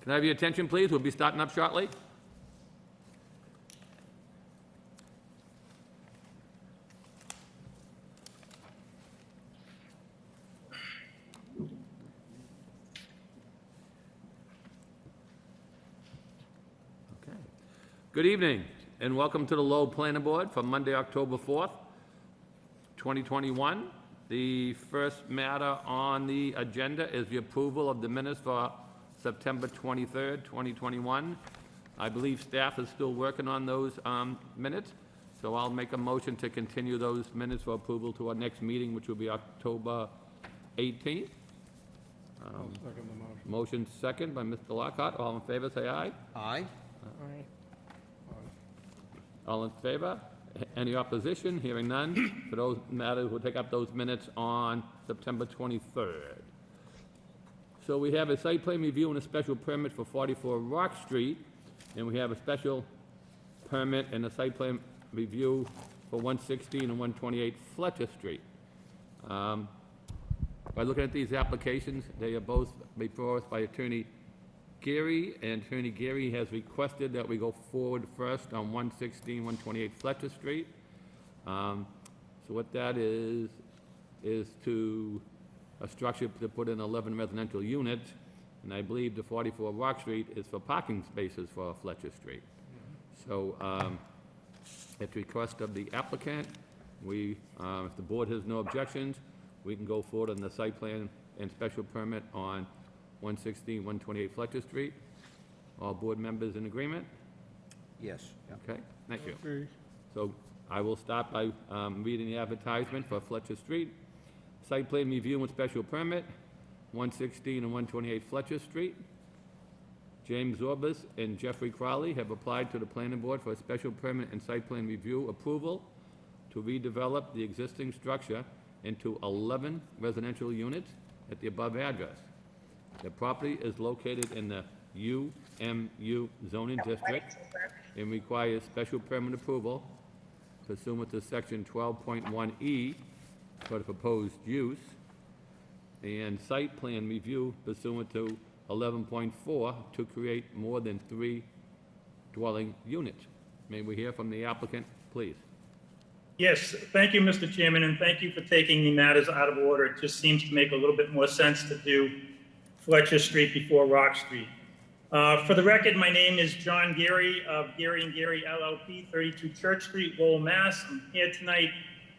Can I have your attention, please? We'll be starting up shortly. Okay. Good evening, and welcome to the Lowell Planning Board for Monday, October 4th, 2021. The first matter on the agenda is the approval of the minutes for September 23rd, 2021. I believe staff is still working on those minutes, so I'll make a motion to continue those minutes for approval to our next meeting, which will be October 18th. I'll second the motion. Motion second by Mr. Lockhart. All in favor, say aye. Aye. Aye. All in favor? Any opposition? Hearing none. For those matters, we'll take up those minutes on September 23rd. So we have a site plan review and a special permit for 44 Rock Street, and we have a special permit and a site plan review for 116 and 128 Fletcher Street. By looking at these applications, they are both before us by Attorney Geary, and Attorney Geary has requested that we go forward first on 116, 128 Fletcher Street. So what that is to a structure to put in 11 residential units, and I believe the 44 Rock Street is for parking spaces for Fletcher Street. So at the request of the applicant, we, if the board has no objections, we can go forward on the site plan and special permit on 116, 128 Fletcher Street. All board members in agreement? Yes. Okay, thank you. Agree. So I will start by reading the advertisement for Fletcher Street. Site plan review and special permit, 116 and 128 Fletcher Street. James Orbis and Jeffrey Crowley have applied to the planning board for a special permit and site plan review approval to redevelop the existing structure into 11 residential units at the above address. The property is located in the UMU zoning district and requires special permit approval pursuant to section 12.1E for the proposed use, and site plan review pursuant to 11.4 to create more than 3 dwelling units. May we hear from the applicant, please? Yes, thank you, Mr. Chairman, and thank you for taking the matters out of order. It just seems to make a little bit more sense to do Fletcher Street before Rock Street. For the record, my name is John Geary of Geary & Geary LLP, 32 Church Street, Lowell, Mass. I'm here tonight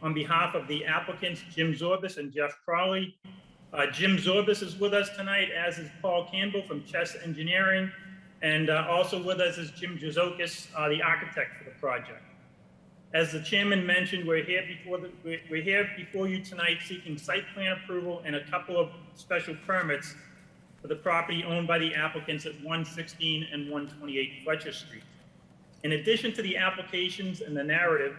on behalf of the applicants, Jim Zorbis and Jeff Crowley. Jim Zorbis is with us tonight, as is Paul Campbell from Chess Engineering, and also with us is Jim Jazokis, the architect for the project. As the chairman mentioned, we're here before you tonight seeking site plan approval and a couple of special permits for the property owned by the applicants at 116 and 128 Fletcher Street. In addition to the applications and the narrative,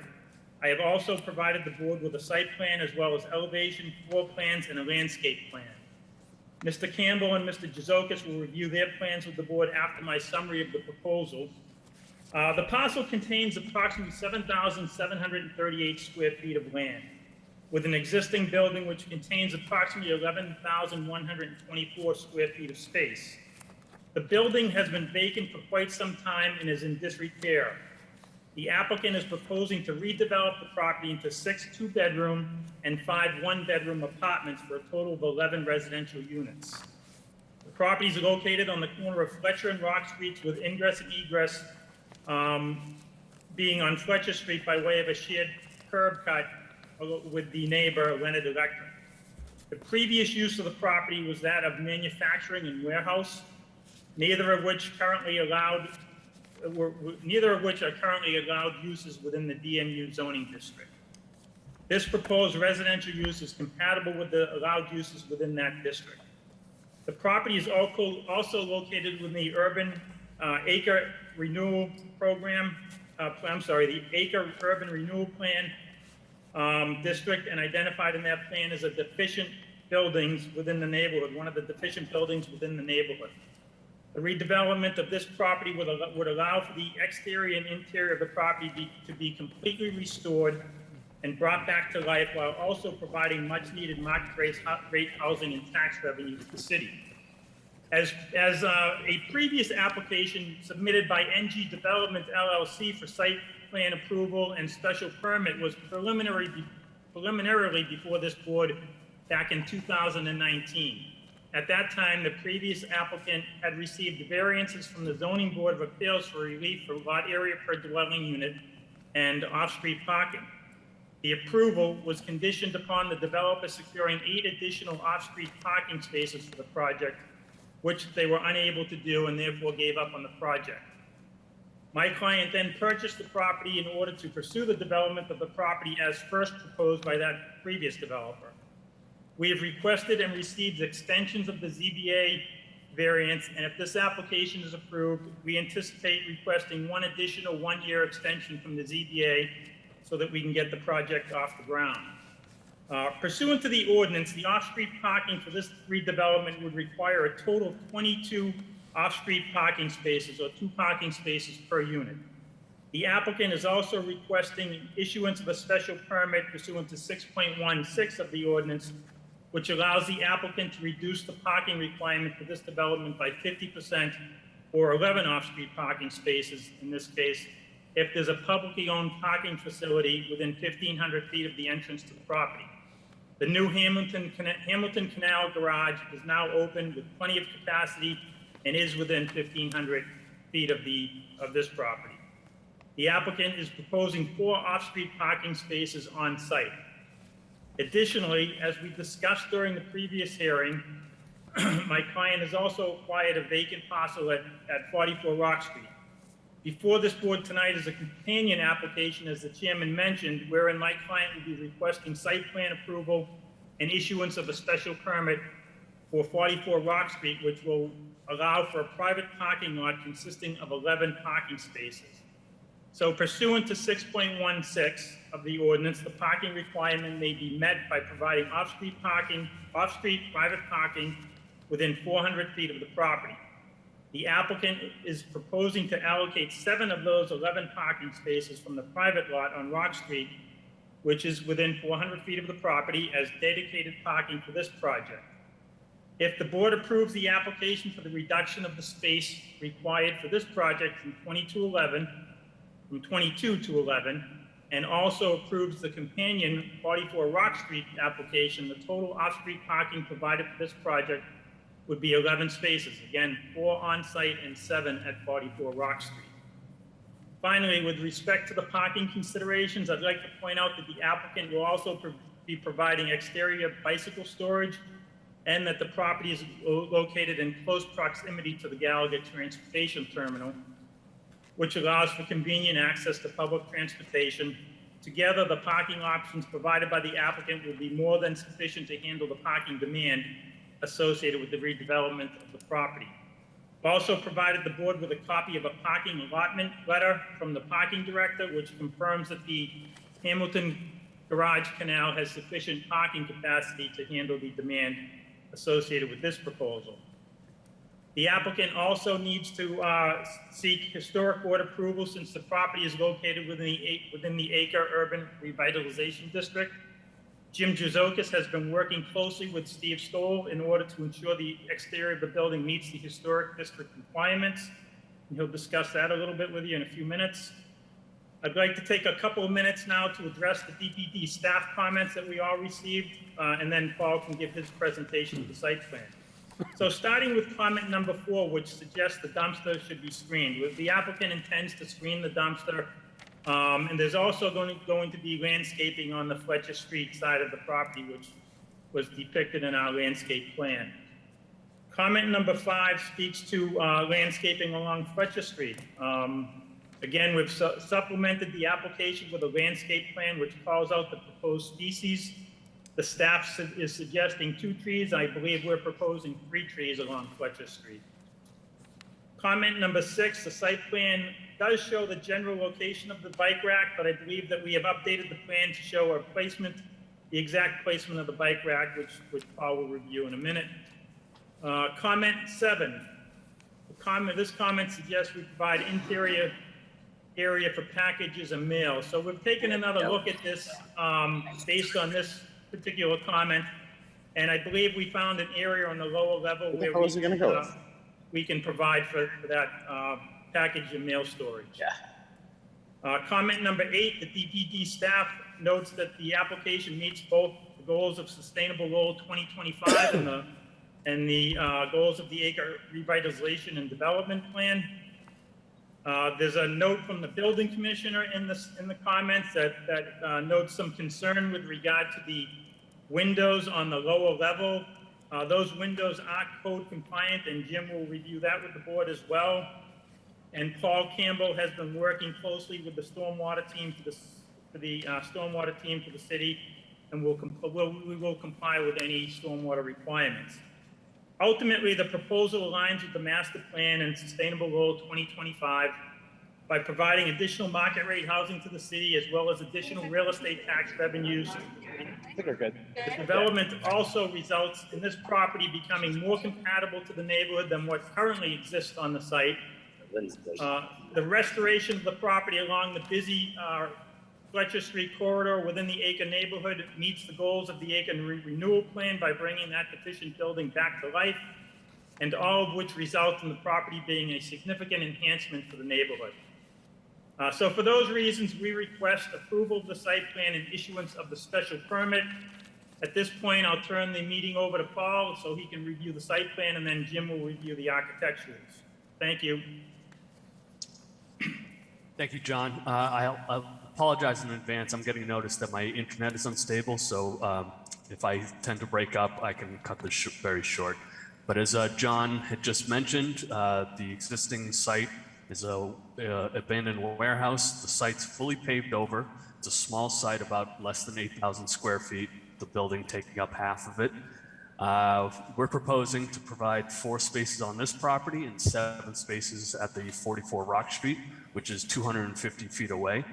I have also provided the board with a site plan as well as elevation, floor plans, and a landscape plan. Mr. Campbell and Mr. Jazokis will review their plans with the board after my summary of the proposal. The parcel contains approximately 7,738 square feet of land, with an existing building which contains approximately 11,124 square feet of space. The building has been vacant for quite some time and is in disrepair. The applicant is proposing to redevelop the property into 6 two-bedroom and 5 one-bedroom apartments for a total of 11 residential units. The property is located on the corner of Fletcher and Rock Streets, with ingress and egress being on Fletcher Street by way of a shared curb cut with the neighbor, Leonard Electric. The previous use of the property was that of manufacturing and warehouse, neither of which are currently allowed uses within the DMU zoning district. This proposed residential use is compatible with the allowed uses within that district. The property is also located within the urban acre renewal program, the acre urban renewal plan district, and identified in that plan as a deficient buildings within the neighborhood, one of the deficient buildings within the neighborhood. The redevelopment of this property would allow for the exterior and interior of the property to be completely restored and brought back to life, while also providing much needed market rate housing and tax revenue to the city. As a previous application submitted by NG Development LLC for site plan approval and special permit was preliminarily before this board back in 2019. At that time, the previous applicant had received variances from the Zoning Board of Appeals for relief for lot area per dwelling unit and off-street parking. The approval was conditioned upon the developer securing 8 additional off-street parking spaces for the project, which they were unable to do and therefore gave up on the project. My client then purchased the property in order to pursue the development of the property as first proposed by that previous developer. We have requested and received extensions of the ZBA variance, and if this application is approved, we anticipate requesting one additional 1-year extension from the ZBA so that we can get the project off the ground. Pursuant to the ordinance, the off-street parking for this redevelopment would require a total of 22 off-street parking spaces, or 2 parking spaces per unit. The applicant is also requesting issuance of a special permit pursuant to 6.16 of the ordinance, which allows the applicant to reduce the parking requirement for this development by 50%, or 11 off-street parking spaces in this case, if there's a publicly owned parking facility within 1,500 feet of the entrance to the property. The new Hamilton Canal Garage is now open with plenty of capacity and is within 1,500 feet of this property. The applicant is proposing 4 off-street parking spaces on site. Additionally, as we discussed during the previous hearing, my client has also acquired a vacant parcel at 44 Rock Street. Before this board tonight is a companion application, as the chairman mentioned, wherein my client will be requesting site plan approval and issuance of a special permit for 44 Rock Street, which will allow for a private parking lot consisting of 11 parking spaces. So pursuant to 6.16 of the ordinance, the parking requirement may be met by providing off-street private parking within 400 feet of the property. The applicant is proposing to allocate 7 of those 11 parking spaces from the private lot on Rock Street, which is within 400 feet of the property, as dedicated parking for this project. If the board approves the application for the reduction of the space required for this project from 22 to 11, and also approves the companion 44 Rock Street application, the total off-street parking provided for this project would be 11 spaces. Again, 4 on-site and 7 at 44 Rock Street. Finally, with respect to the parking considerations, I'd like to point out that the applicant will also be providing exterior bicycle storage, and that the property is located in close proximity to the Gallagher Transportation Terminal, which allows for convenient access to public transportation. Together, the parking options provided by the applicant will be more than sufficient to handle the parking demand associated with the redevelopment of the property. We've also provided the board with a copy of a parking allotment letter from the parking director, which confirms that the Hamilton Garage Canal has sufficient parking capacity to handle the demand associated with this proposal. The applicant also needs to seek historic board approval, since the property is located within the Acre Urban Revitalization District. Jim Juzokis has been working closely with Steve Stoll in order to ensure the exterior of the building meets the historic district requirements, and he'll discuss that a little bit with you in a few minutes. I'd like to take a couple of minutes now to address the Dpd staff comments that we all received, and then Paul can give his presentation of the site plan. So starting with comment number 4, which suggests the dumpster should be screened. The applicant intends to screen the dumpster, and there's also going to be landscaping on the Fletcher Street side of the property, which was depicted in our landscape plan. Comment number 5 speaks to landscaping along Fletcher Street. Again, we've supplemented the application with a landscape plan which calls out the proposed species. The staff is suggesting 2 trees. I believe we're proposing 3 trees along Fletcher Street. Comment number 6, the site plan does show the general location of the bike rack, but I believe that we have updated the plan to show our placement, the exact placement of the bike rack, which Paul will review in a minute. Comment 7, this comment suggests we provide interior area for packages and mail. So we've taken another look at this based on this particular comment, And I believe we found an area on the lower level Where the where hell is it gonna go? we can provide for that package and mail storage. Yeah. Comment number 8, the DPD staff notes that the application meets both the goals of Sustainable Goal 2025 and the goals of the acre revitalization and development plan. There's a note from the building commissioner in the comments that notes some concern with regard to the windows on the lower level. Those windows are code compliant, and Jim will review that with the board as well. And Paul Campbell has been working closely with the stormwater team for the stormwater team for the city, and we will comply with any stormwater requirements. Ultimately, the proposal aligns with the master plan and Sustainable Goal 2025 by providing additional market rate housing to the city, as well as additional real estate tax revenues. I think we're good. The development also results in this property becoming more compatible to the neighborhood than what currently exists on the site. The restoration of the property along the busy Fletcher Street corridor within the Acre neighborhood meets the goals of the Acre renewal plan by bringing that deficient building back to life, and all of which result in the property being a significant enhancement for the neighborhood. So for those reasons, we request approval of the site plan and issuance of the special permit. At this point, I'll turn the meeting over to Paul so he can review the site plan, and then Jim will review the architecturals. Thank you. Thank you, John. I'll apologize in advance. I'm getting notice that my internet is unstable, so if I tend to break up, I can cut this very short. But as John had just mentioned, the existing site is a abandoned warehouse. The site's fully paved over. It's a small site, about less than 8,000 square feet, the building taking up half of it. We're proposing to provide 4 spaces on this property and 7 spaces at the 44 Rock Street, which is 250 feet away.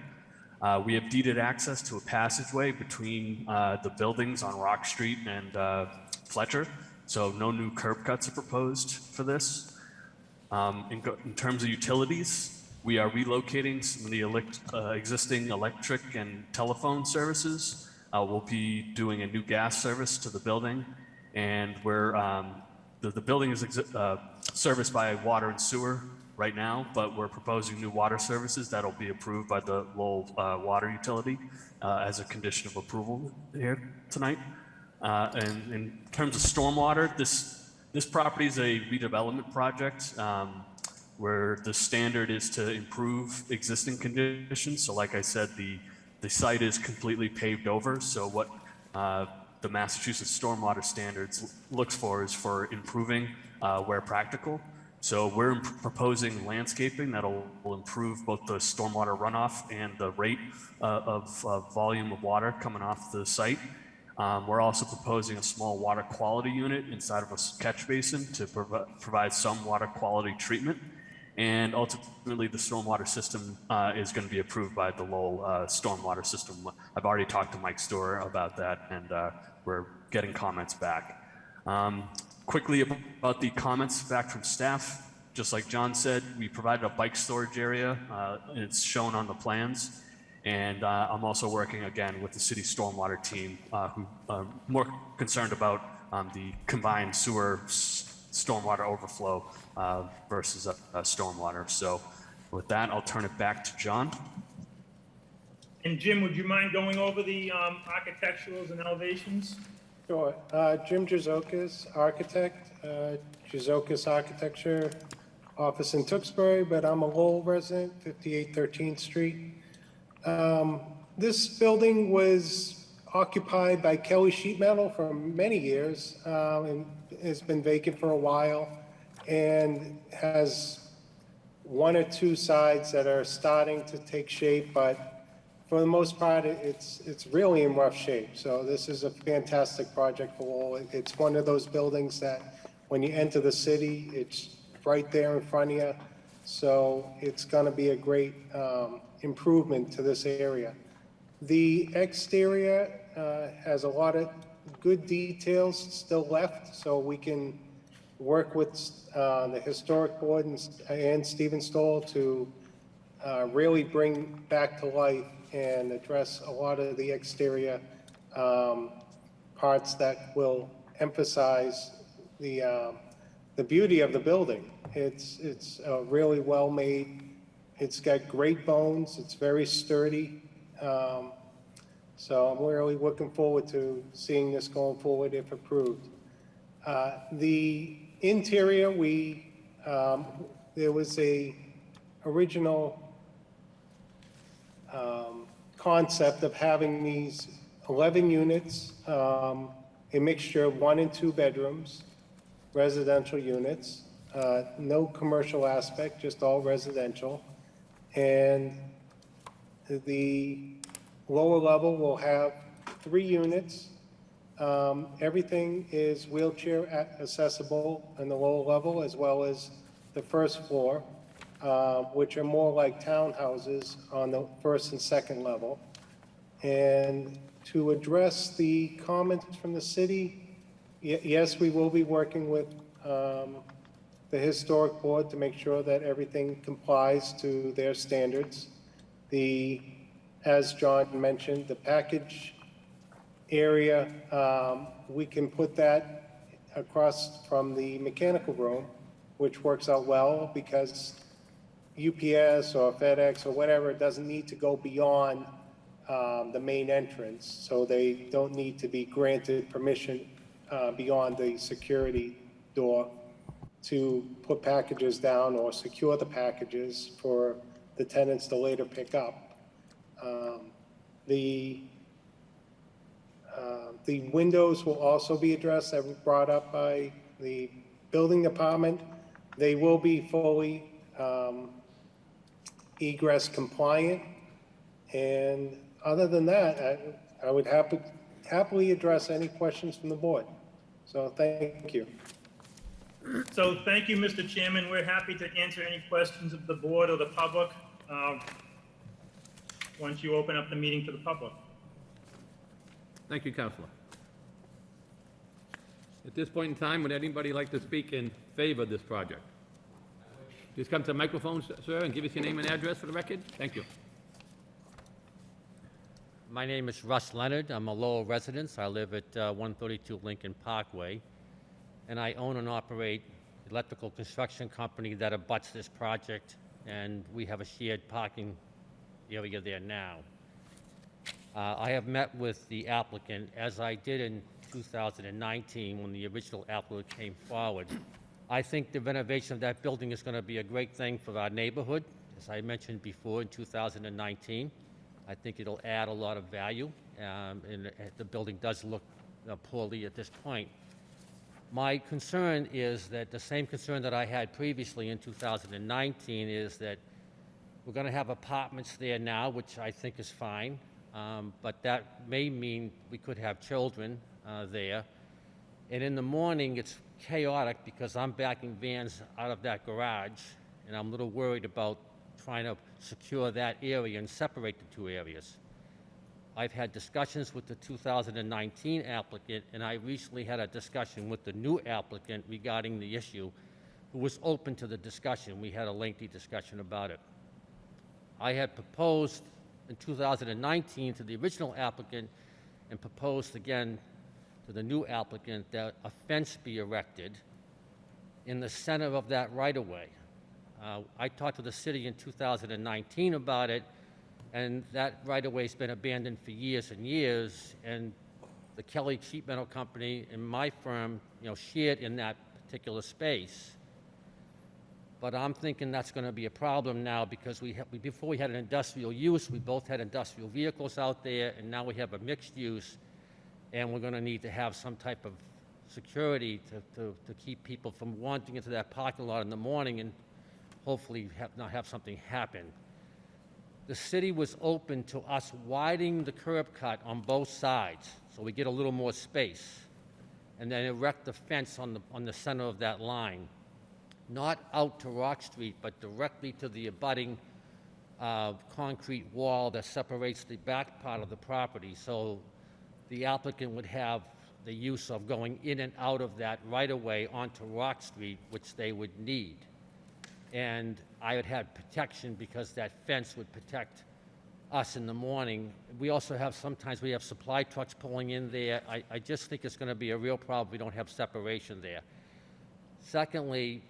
We have deeded access to a passageway between the buildings on Rock Street and Fletcher, so no new curb cuts are proposed for this. In terms of utilities, we are relocating some of the existing electric and telephone services. We'll be doing a new gas service to the building, and the building is serviced by water and sewer right now, but we're proposing new water services that'll be approved by the Lowell water utility as a condition of approval here tonight. And in terms of stormwater, this property is a redevelopment project where the standard is to improve existing conditions. So like I said, the site is completely paved over. So what the Massachusetts stormwater standards looks for is for improving where practical. So we're proposing landscaping that'll improve both the stormwater runoff and the rate of volume of water coming off the site. We're also proposing a small water quality unit inside of a catch basin to provide some water quality treatment. And ultimately, the stormwater system is going to be approved by the Lowell stormwater system. I've already talked to Mike Storer about that, and we're getting comments back. Quickly about the comments back from staff, just like John said, we provided a bike storage area. It's shown on the plans. And I'm also working again with the city stormwater team who are more concerned about the combined sewer stormwater overflow versus stormwater. So with that, I'll turn it back to John. And Jim, would you mind going over the architecturals and elevations? Sure. Jim Jazokis, architect, Jazokis Architecture office in Tewksbury, but I'm a Lowell resident, 58 13th Street. This building was occupied by Kelly Sheet Metal for many years and has been vacant for a while and has 1 or 2 sides that are starting to take shape, but for the most part, it's really in rough shape. So this is a fantastic project for Lowell. It's one of those buildings that when you enter the city, it's right there in front of you. So it's going to be a great improvement to this area. The exterior has a lot of good details still left, so we can work with the historic board and Stephen Stoll to really bring back to life and address a lot of the exterior parts that will emphasize the beauty of the building. It's really well made. It's got great bones. It's very sturdy. So I'm really looking forward to seeing this going forward if approved. The interior, there was a original concept of having these 11 units, a mixture of 1 and 2 bedrooms, residential units, no commercial aspect, just all residential. And the lower level will have 3 units. Everything is wheelchair accessible on the lower level as well as the first floor, which are more like townhouses on the first and second level. And to address the comments from the city, yes, we will be working with the historic board to make sure that everything complies to their standards. As John mentioned, the package area, we can put that across from the mechanical room, which works out well because UPS or FedEx or whatever doesn't need to go beyond the main entrance, so they don't need to be granted permission beyond the security door to put packages down or secure the packages for the tenants to later pick up. The windows will also be addressed, that was brought up by the building department. They will be fully egress compliant. And other than that, I would happily address any questions from the board. So thank you. So thank you, Mr. Chairman. We're happy to answer any questions of the board or the public once you open up the meeting to the public. Thank you, Counselor. At this point in time, would anybody like to speak in favor of this project? Just come to the microphone, sir, and give us your name and address for the record. Thank you. My name is Russ Leonard. I'm a Lowell resident. I live at 132 Lincoln Parkway, and I own and operate an electrical construction company that abuts this project, and we have a shared parking area there now. I have met with the applicant, as I did in 2019 when the original applicant came forward. I think the renovation of that building is going to be a great thing for our neighborhood. As I mentioned before, in 2019, I think it'll add a lot of value, and the building does look poorly at this point. My concern is that the same concern that I had previously in 2019 is that we're going to have apartments there now, which I think is fine, but that may mean we could have children there. And in the morning, it's chaotic because I'm backing vans out of that garage, and I'm a little worried about trying to secure that area and separate the two areas. I've had discussions with the 2019 applicant, and I recently had a discussion with the new applicant regarding the issue, who was open to the discussion. We had a lengthy discussion about it. I had proposed in 2019 to the original applicant and proposed again to the new applicant that a fence be erected in the center of that right-of-way. I talked to the city in 2019 about it, and that right-of-way's been abandoned for years and years, and the Kelly Sheet Metal Company and my firm, shared in that particular space. But I'm thinking that's going to be a problem now because before we had an industrial use, we both had industrial vehicles out there, and now we have a mixed use, and we're going to need to have some type of security to keep people from wandering into that parking lot in the morning and hopefully not have something happen. The city was open to us widening the curb cut on both sides so we get a little more space, and then erect the fence on the center of that line. Not out to Rock Street, but directly to the abutting concrete wall that separates the back part of the property. So the applicant would have the use of going in and out of that right-of-way onto Rock Street, which they would need. And I would have protection because that fence would protect us in the morning. We also have, sometimes we have supply trucks pulling in there. I just think it's gonna be a real problem if we don't have separation there. Secondly,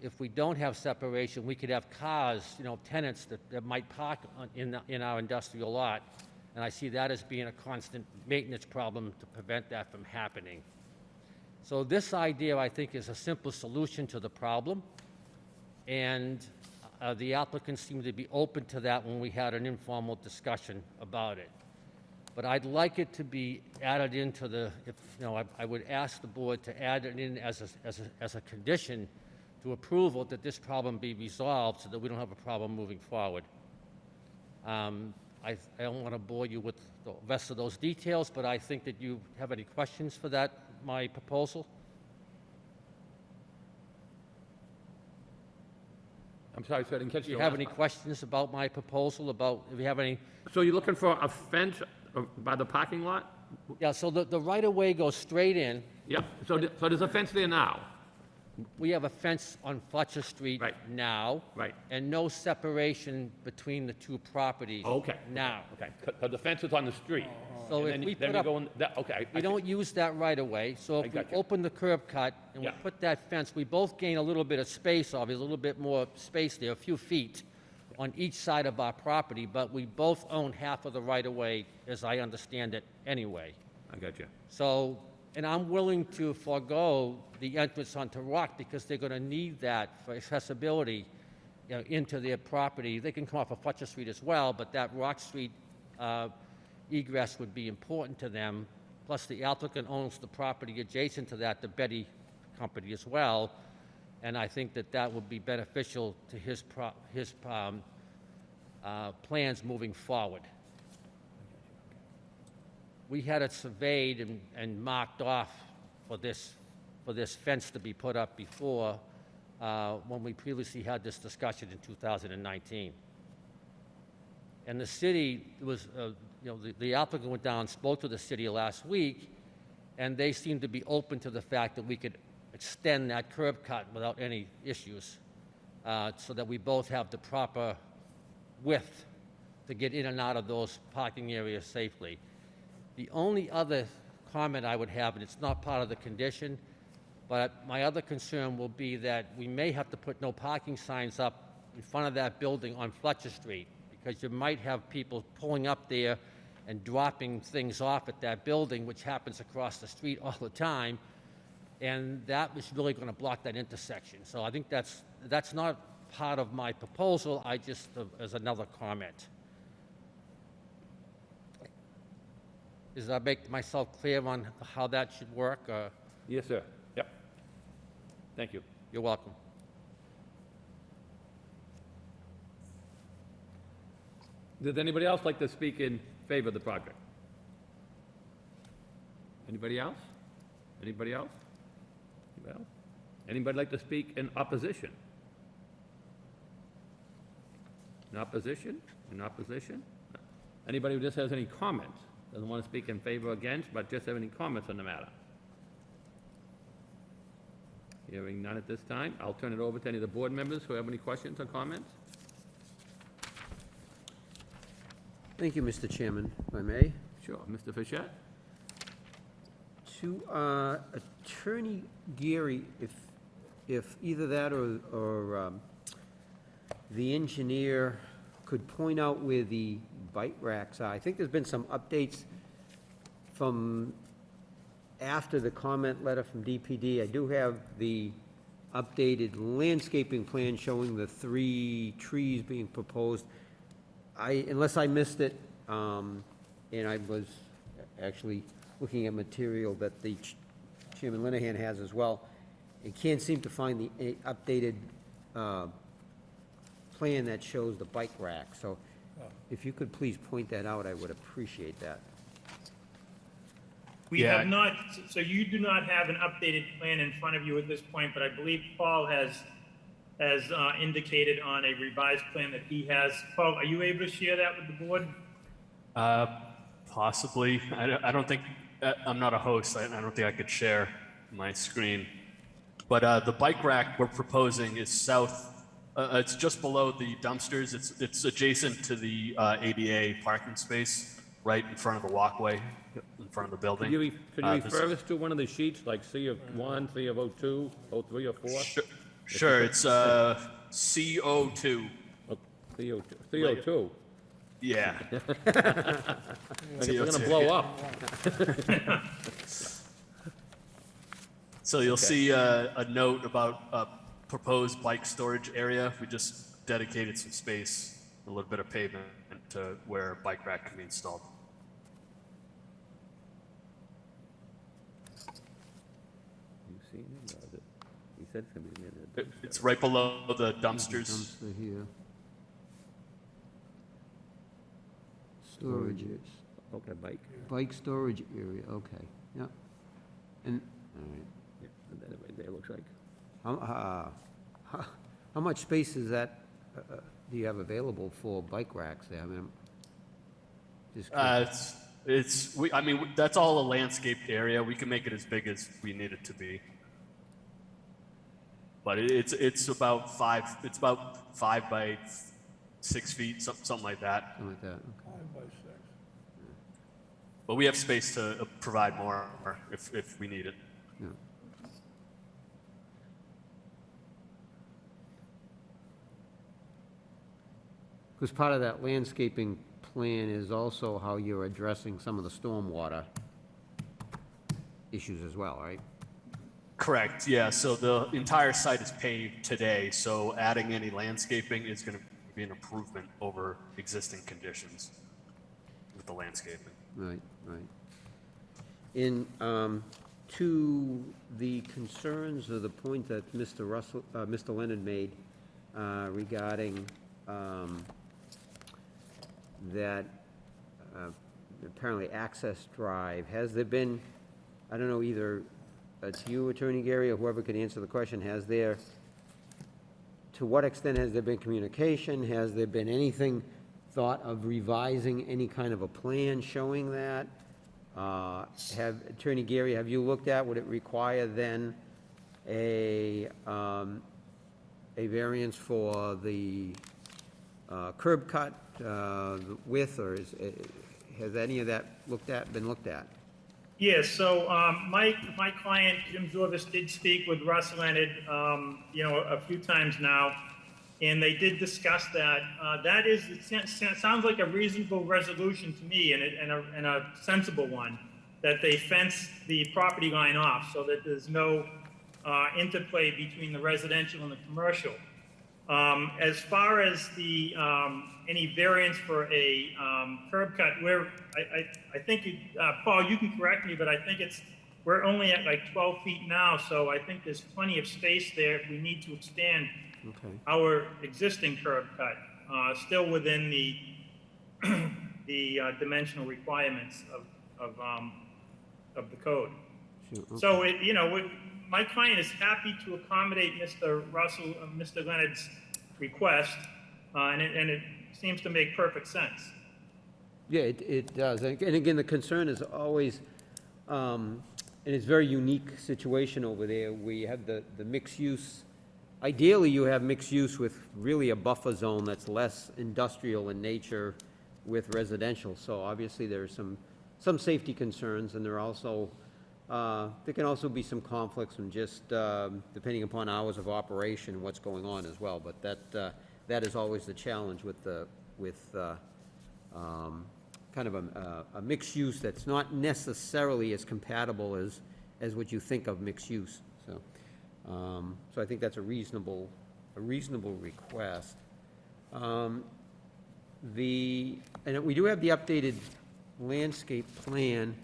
if we don't have separation, we could have cars, tenants that might park in our industrial lot. And I see that as being a constant maintenance problem to prevent that from happening. So this idea, I think, is a simple solution to the problem. And the applicants seemed to be open to that when we had an informal discussion about it. But I'd like it to be added into I would ask the board to add it in as a condition to approval that this problem be resolved so that we don't have a problem moving forward. I don't want to bore you with the rest of those details, but I think that you have any questions for my proposal? I'm sorry, sir, I didn't catch Do you the have last any part. questions about my proposal, if you have any? So you're looking for a fence by the parking lot? Yeah, so the right-of-way goes straight in. Yep, so there's a fence there now? We have a fence on Fletcher Street Right. now. Right. And no separation between the two properties Okay. now. Okay, because the fence is on the street. So And if we then put you up, go in, okay. we don't use that right-of-way, so I if we got you. open the curb cut and we Yeah. put that fence, we both gain a little bit of space, obviously, a little bit more space there, a few feet on each side of our property, but we both own half of the right-of-way, as I understand it, anyway. I got you. So, and I'm willing to forego the entrance onto Rock because they're going to need that for accessibility, into their property. They can come off of Fletcher Street as well, but that Rock Street egress would be important to them. Plus, the applicant owns the property adjacent to that, the Betty Company as well, and I think that would be beneficial to his plans moving forward. We had it surveyed and marked off for this fence to be put up before, when we previously had this discussion in 2019. And the city was, the applicant went down and spoke to the city last week, and they seemed to be open to the fact that we could extend that curb cut without any issues, so that we both have the proper width to get in and out of those parking areas safely. The only other comment I would have, and it's not part of the condition, but my other concern will be that we may have to put no parking signs up in front of that building on Fletcher Street, because you might have people pulling up there and dropping things off at that building, which happens across the street all the time, and that is really going to block that intersection. So I think that's not part of my proposal, as another comment. Does I make myself clear on how that should work? Yes, sir. Yep. Thank you. You're welcome. Does anybody else like to speak in favor of the project? Anybody else? Anybody else? Anybody else? Anybody like to speak in opposition? In opposition? In opposition? Anybody who just has any comments? Doesn't want to speak in favor or against, but just have any comments on the matter? Hearing none at this time, I'll turn it over to any of the board members who have any questions or comments. Thank you, Mr. Chairman, if I may. Sure, Mr. Fischett? To Attorney Geary, if either that or the engineer could point out where the bike racks are. I think there's been some updates from after the comment letter from DPD. I do have the updated landscaping plan showing the 3 trees being proposed. Unless I missed it, and I was actually looking at material that the Chairman Linehan has as well, I can't seem to find the updated plan that shows the bike rack. So if you could please point that out, I would appreciate that. We Yeah. have not, so you do not have an updated plan in front of you at this point, but I believe Paul has indicated on a revised plan that he has. Paul, are you able to share that with the board? Possibly. I don't think, I'm not a host. I don't think I could share my screen. But the bike rack we're proposing is south It's just below the dumpsters. It's adjacent to the ADA parking space, right in front of the walkway, in front of the building. Could you refer us to one of the sheets, like C of 1, C of 02, 03, or 4? Sure, it's CO2. Oh, CO2. CO2. Yeah. Like it's gonna blow up. So you'll see a note about a proposed bike storage area. We just dedicated some space, a little bit of pavement to where a bike rack can be installed. You seen it, or is it? He said it's gonna be near the dumpster. It's right below the dumpsters. Dumpster here. Storages, Okay, bike. bike storage area, okay, yeah. And, all right. Yeah, and then right there looks like. How much space is that, do you have available for bike racks there? I mean, just curious. I mean, that's all a landscaped area. We can make it as big as we need it to be. But it's about 5 by 6 feet, something like that. Something like that, okay. But we have space to provide more if we need it. Yeah. Because part of that landscaping plan is also how you're addressing some of the stormwater issues as well, right? Correct, yeah. So the entire site is paved today, so adding any landscaping is going to be an improvement over existing conditions with the landscaping. Right, right. In, to the concerns or the point that Mr. Leonard made regarding that apparently access drive, has there been, I don't know, either it's you, Attorney Gary, or whoever could answer the question, to what extent has there been communication? Has there been anything thought of revising any kind of a plan showing that? Attorney Gary, have you looked at, would it require then a variance for the curb cut, the width, or has any of that been looked at? Yes, so my client, Jim Zorvis, did speak with Russ Leonard, a few times now, and they did discuss that. That is, it sounds like a reasonable resolution to me and a sensible one, that they fence the property line off so that there's no interplay between the residential and the commercial. As far as the any variance for a curb cut, I think, Paul, you can correct me, but I think we're only at like 12 feet now, so I think there's plenty of space there if we need to expand our existing curb cut, still within the dimensional requirements of the code. Sure, okay. So my client is happy to accommodate Mr. Leonard's request, and it seems to make perfect sense. Yeah, it does. And again, the concern is always, and it's a very unique situation over there, where you have the mixed use. Ideally, you have mixed use with really a buffer zone that's less industrial in nature with residential. So obviously, there's some safety concerns, and there can also be some conflicts from just depending upon hours of operation and what's going on as well. But that is always the challenge with kind of a mixed use that's not necessarily as compatible as what you think of mixed use. So I think that's a reasonable request. And we do have the updated landscape plan,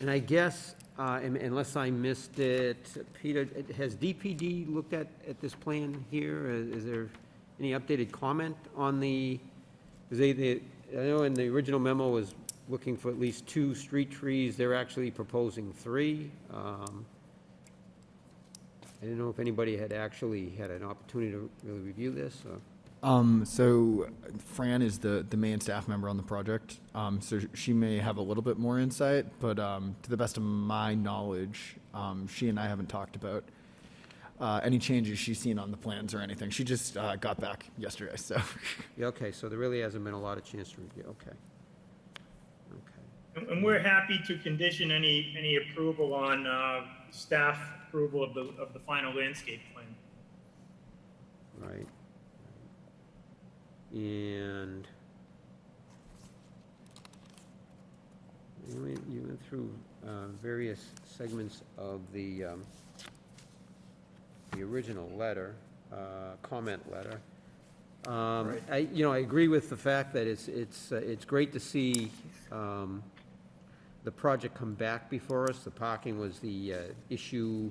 and I guess, unless I missed it, Peter, has DPD looked at this plan here? Is there any updated comment on I know in the original memo was looking for at least 2 street trees. They're actually proposing 3. I didn't know if anybody had actually had an opportunity to really review this, or? So Fran is the main staff member on the project, so she may have a little bit more insight, but to the best of my knowledge, she and I haven't talked about any changes she's seen on the plans or anything. She just got back yesterday, so. Yeah, okay, so there really hasn't been a lot of chance to review, okay. Okay. And we're happy to condition any approval on staff approval of the final landscape plan. Right. And you went through various segments of the original letter, comment letter. I agree with the fact that it's great to see the project come back before us. The parking was the issue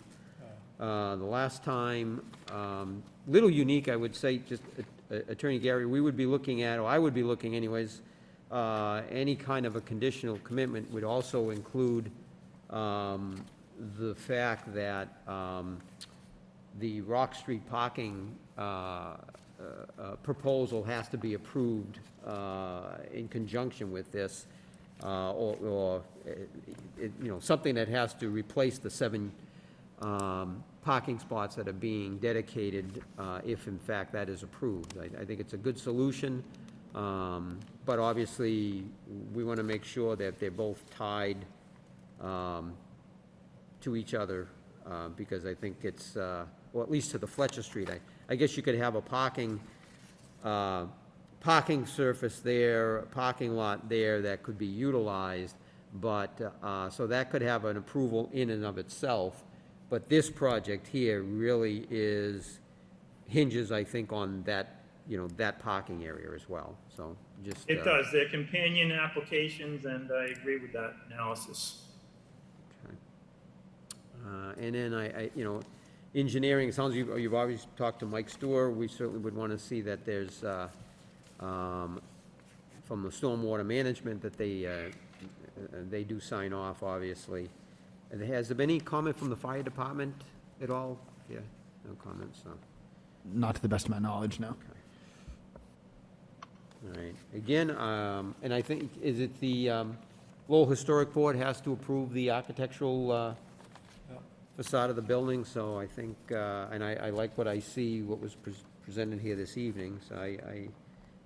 the last time. Little unique, I would say, just Attorney Gary, we would be looking at, or I would be looking anyways, any kind of a conditional commitment would also include the fact that the Rock Street parking proposal has to be approved in conjunction with this, or something that has to replace the 7 parking spots that are being dedicated, if in fact that is approved. I think it's a good solution, but obviously we want to make sure that they're both tied to each other, because I think it's, or at least to the Fletcher Street. I guess you could have a parking surface there, a parking lot there that could be utilized, but, so that could have an approval in and of itself. But this project here really hinges, I think, on that, that parking area as well, so just. It does. They're companion applications, and I agree with that analysis. Okay. And then engineering, it sounds you've already talked to Mike Stewart. We certainly would want to see that there's, from the stormwater management, that they do sign off, obviously. And has there been any comment from the fire department at all? Yeah, no comments, so. Not to the best of my knowledge, no. Okay. All right, again, and I think, is it the Lowell Historic Board has to approve the architectural facade of the building, so I think, and I like what I see, what was presented here this evening, so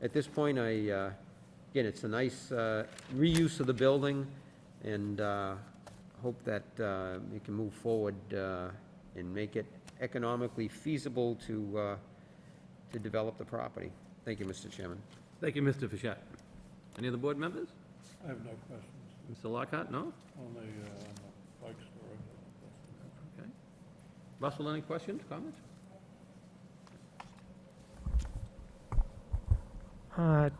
at this point, again, it's a nice reuse of the building, and hope that we can move forward and make it economically feasible to develop the property. Thank you, Mr. Chairman. Thank you, Mr. Fischett. Any other board members? I have no questions Mr. Lockhart, no? on the bike store. Okay. Russell, any questions, comments?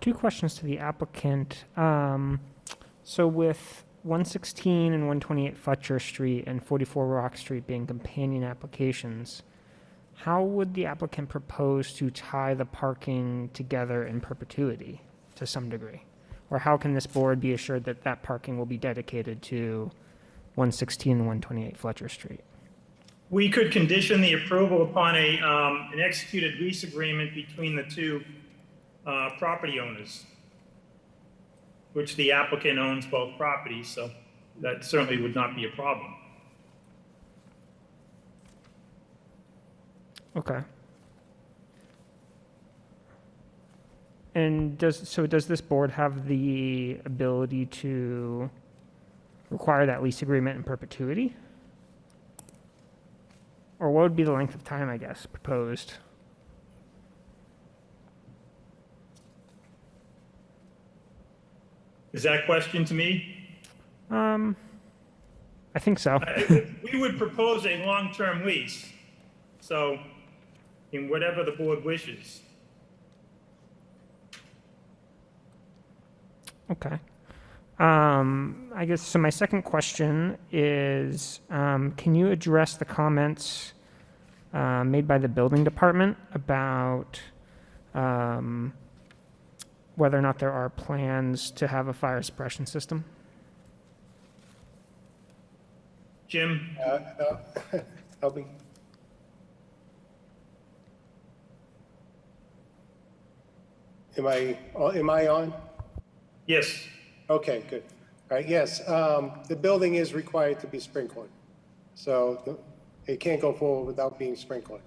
2 questions to the applicant. So with 116 and 128 Fletcher Street and 44 Rock Street being companion applications, how would the applicant propose to tie the parking together in perpetuity to some degree? Or how can this board be assured that that parking will be dedicated to 116 and 128 Fletcher Street? We could condition the approval upon an executed lease agreement between the 2 property owners, which the applicant owns both properties, so that certainly would not be a problem. Okay. And does this board have the ability to require that lease agreement in perpetuity? Or what would be the length of time, I guess, proposed? Is that a question to me? I think so. We would propose a long-term lease, so in whatever the board wishes. Okay. I guess, so my second question is, can you address the comments made by the building department about whether or not there are plans to have a fire suppression system? Jim? I'll be. Am I on? Yes. Okay, good. All right, yes, the building is required to be sprinkled. So It can't go forward without being sprinkled.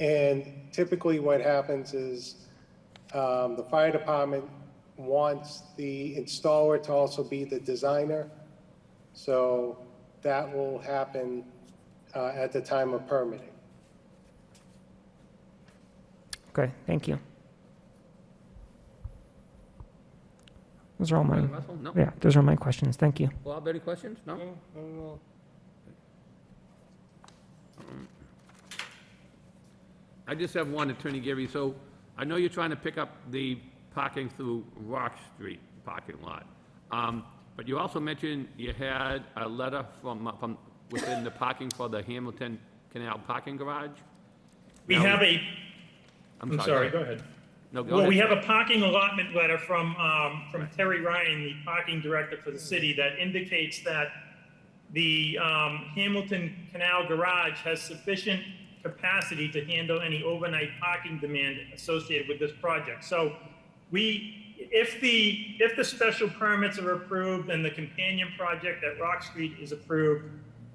And typically what happens is the fire department wants the installer to also be the designer. So that will happen at the time of permitting. Okay, thank you. Those are all my, Russell? No? yeah, those are my questions. Thank you. Bob, any questions? No? No, not at all. I just have one, Attorney Geary. So I know you're trying to pick up the parking through Rock Street parking lot. But you also mentioned you had a letter from within the parking for the Hamilton Canal parking garage? We Now, have a, I'm I'm sorry, go ahead. No, go Well, ahead. we have a parking allotment letter from Terry Ryan, the parking director for the city, that indicates that the Hamilton Canal Garage has sufficient capacity to handle any overnight parking demand associated with this project. So if the special permits are approved and the companion project at Rock Street is approved,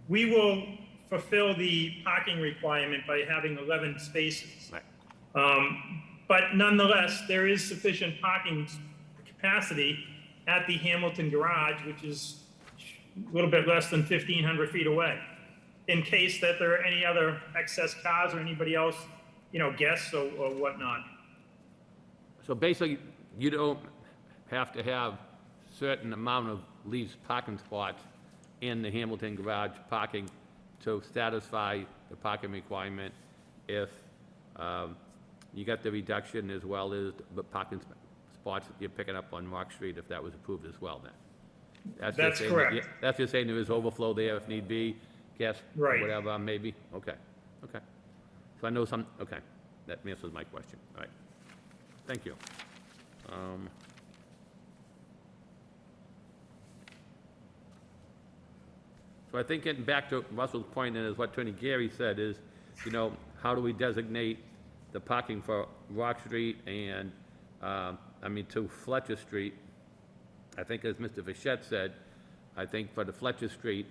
we will fulfill the parking requirement by having 11 spaces. Right. But nonetheless, there is sufficient parking capacity at the Hamilton Garage, which is a little bit less than 1,500 feet away, in case that there are any other excess cars or anybody else, guests or whatnot. So basically, you don't have to have certain amount of leased parking spots in the Hamilton garage parking to satisfy the parking requirement if you got the reduction as well as the parking spots that you're picking up on Rock Street, if that was approved as well then. That's just saying correct. yeah, that's just saying there is overflow there if need be, guests, Right. whatever, maybe, okay, okay. So I know okay, that answers my question, all right. Thank you. So I think getting back to Russell's point, and is what Attorney Geary said, is, how do we designate the parking for Rock Street and, to Fletcher Street? I think as Mr. Fischett said, I think for the Fletcher Street,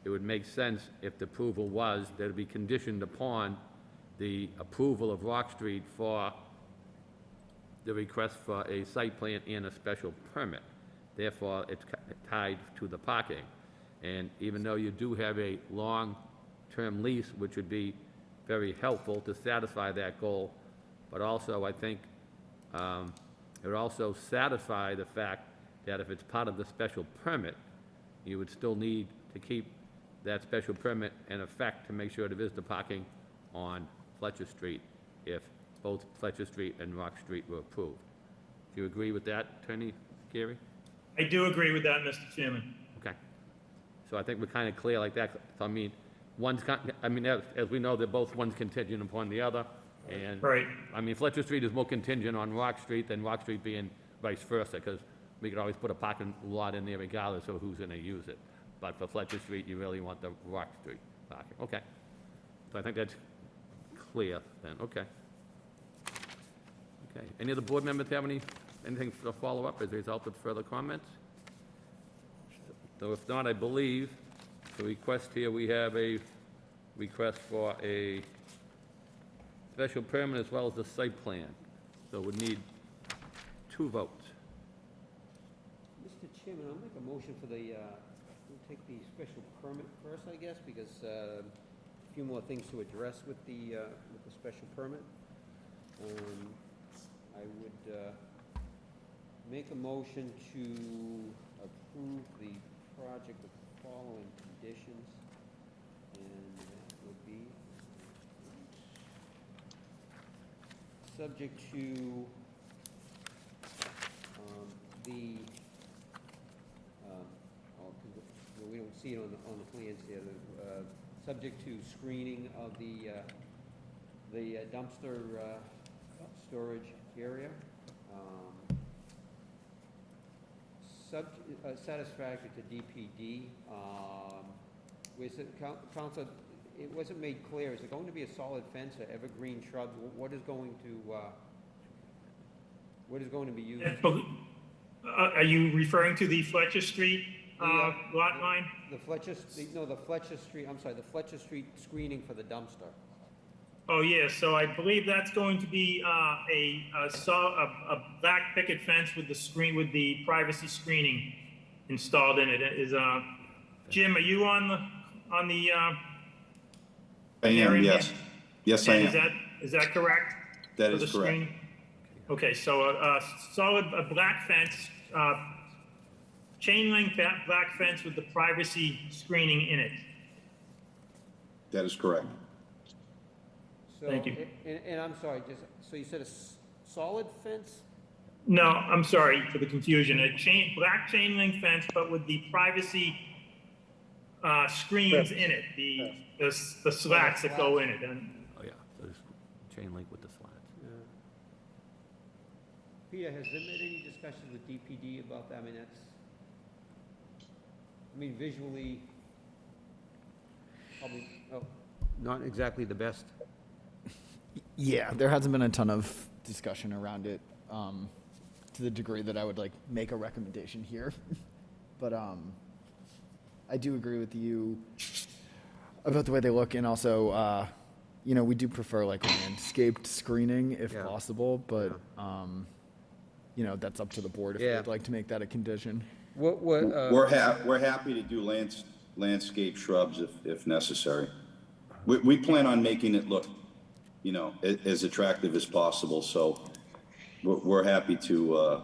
it would make sense if the approval was that it be conditioned upon the approval of Rock Street for the request for a site plan and a special permit. Therefore, it's tied to the parking. And even though you do have a long-term lease, which would be very helpful to satisfy that goal, but also I think it would also satisfy the fact that if it's part of the special permit, you would still need to keep that special permit in effect to make sure there is the parking on Fletcher Street if both Fletcher Street and Rock Street were approved. Do you agree with that, Attorney Geary? I do agree with that, Mr. Chairman. Okay. So I think we're kind of clear like that. So as we know, they're both one's contingent upon the other. And Right. Fletcher Street is more contingent on Rock Street than Rock Street being vice versa, because we could always put a parking lot in there regardless of who's gonna use it. But for Fletcher Street, you really want the Rock Street parking. Okay. So I think that's clear then, okay. Okay, any other board members have anything to follow up as a result of further comments? So if not, I believe the request here, we have a request for a special permit as well as the site plan. So we need 2 votes. Mr. Chairman, I'll make a motion for we'll take the special permit first, I guess, because a few more things to address with the special permit. I would make a motion to approve the project with the following conditions, and that would be subject to we don't see it on the plans here, subject to screening of the dumpster storage area. Satisfactory to DPD. Council, it wasn't made clear, is it going to be a solid fence, or evergreen shrub? What is going to be used? Are you referring to the Fletcher Street lot line? The Fletcher, the Fletcher Street, I'm sorry, the Fletcher Street screening for the dumpster. Oh, yeah, so I believe that's going to be a black picket fence with the screen, with the privacy screening installed in it. Is, Jim, are you on the I am, area? yes. Yes, I And am. is that correct? That For is the correct. screening? Okay, so a black fence, chain link black fence with the privacy screening in it. That is correct. So, Thank you. And I'm sorry, so you said a solid fence? No, I'm sorry for the confusion. Black chain link fence, but with the privacy screens in it, the slats that go in it. And Oh, yeah, so there's chain link with the slats. Peter, has there been any discussions with DPD about that? I mean, visually, probably, not exactly the best. Yeah, there hasn't been a ton of discussion around it, to the degree that I would like make a recommendation here. But I do agree with you about the way they look, and also, we do prefer like landscaped screening if Yeah. possible, but that's up to the board if Yeah. they'd like to make that a condition. We're happy to do landscape shrubs if necessary. We plan on making it look, as attractive as possible, so we're happy to,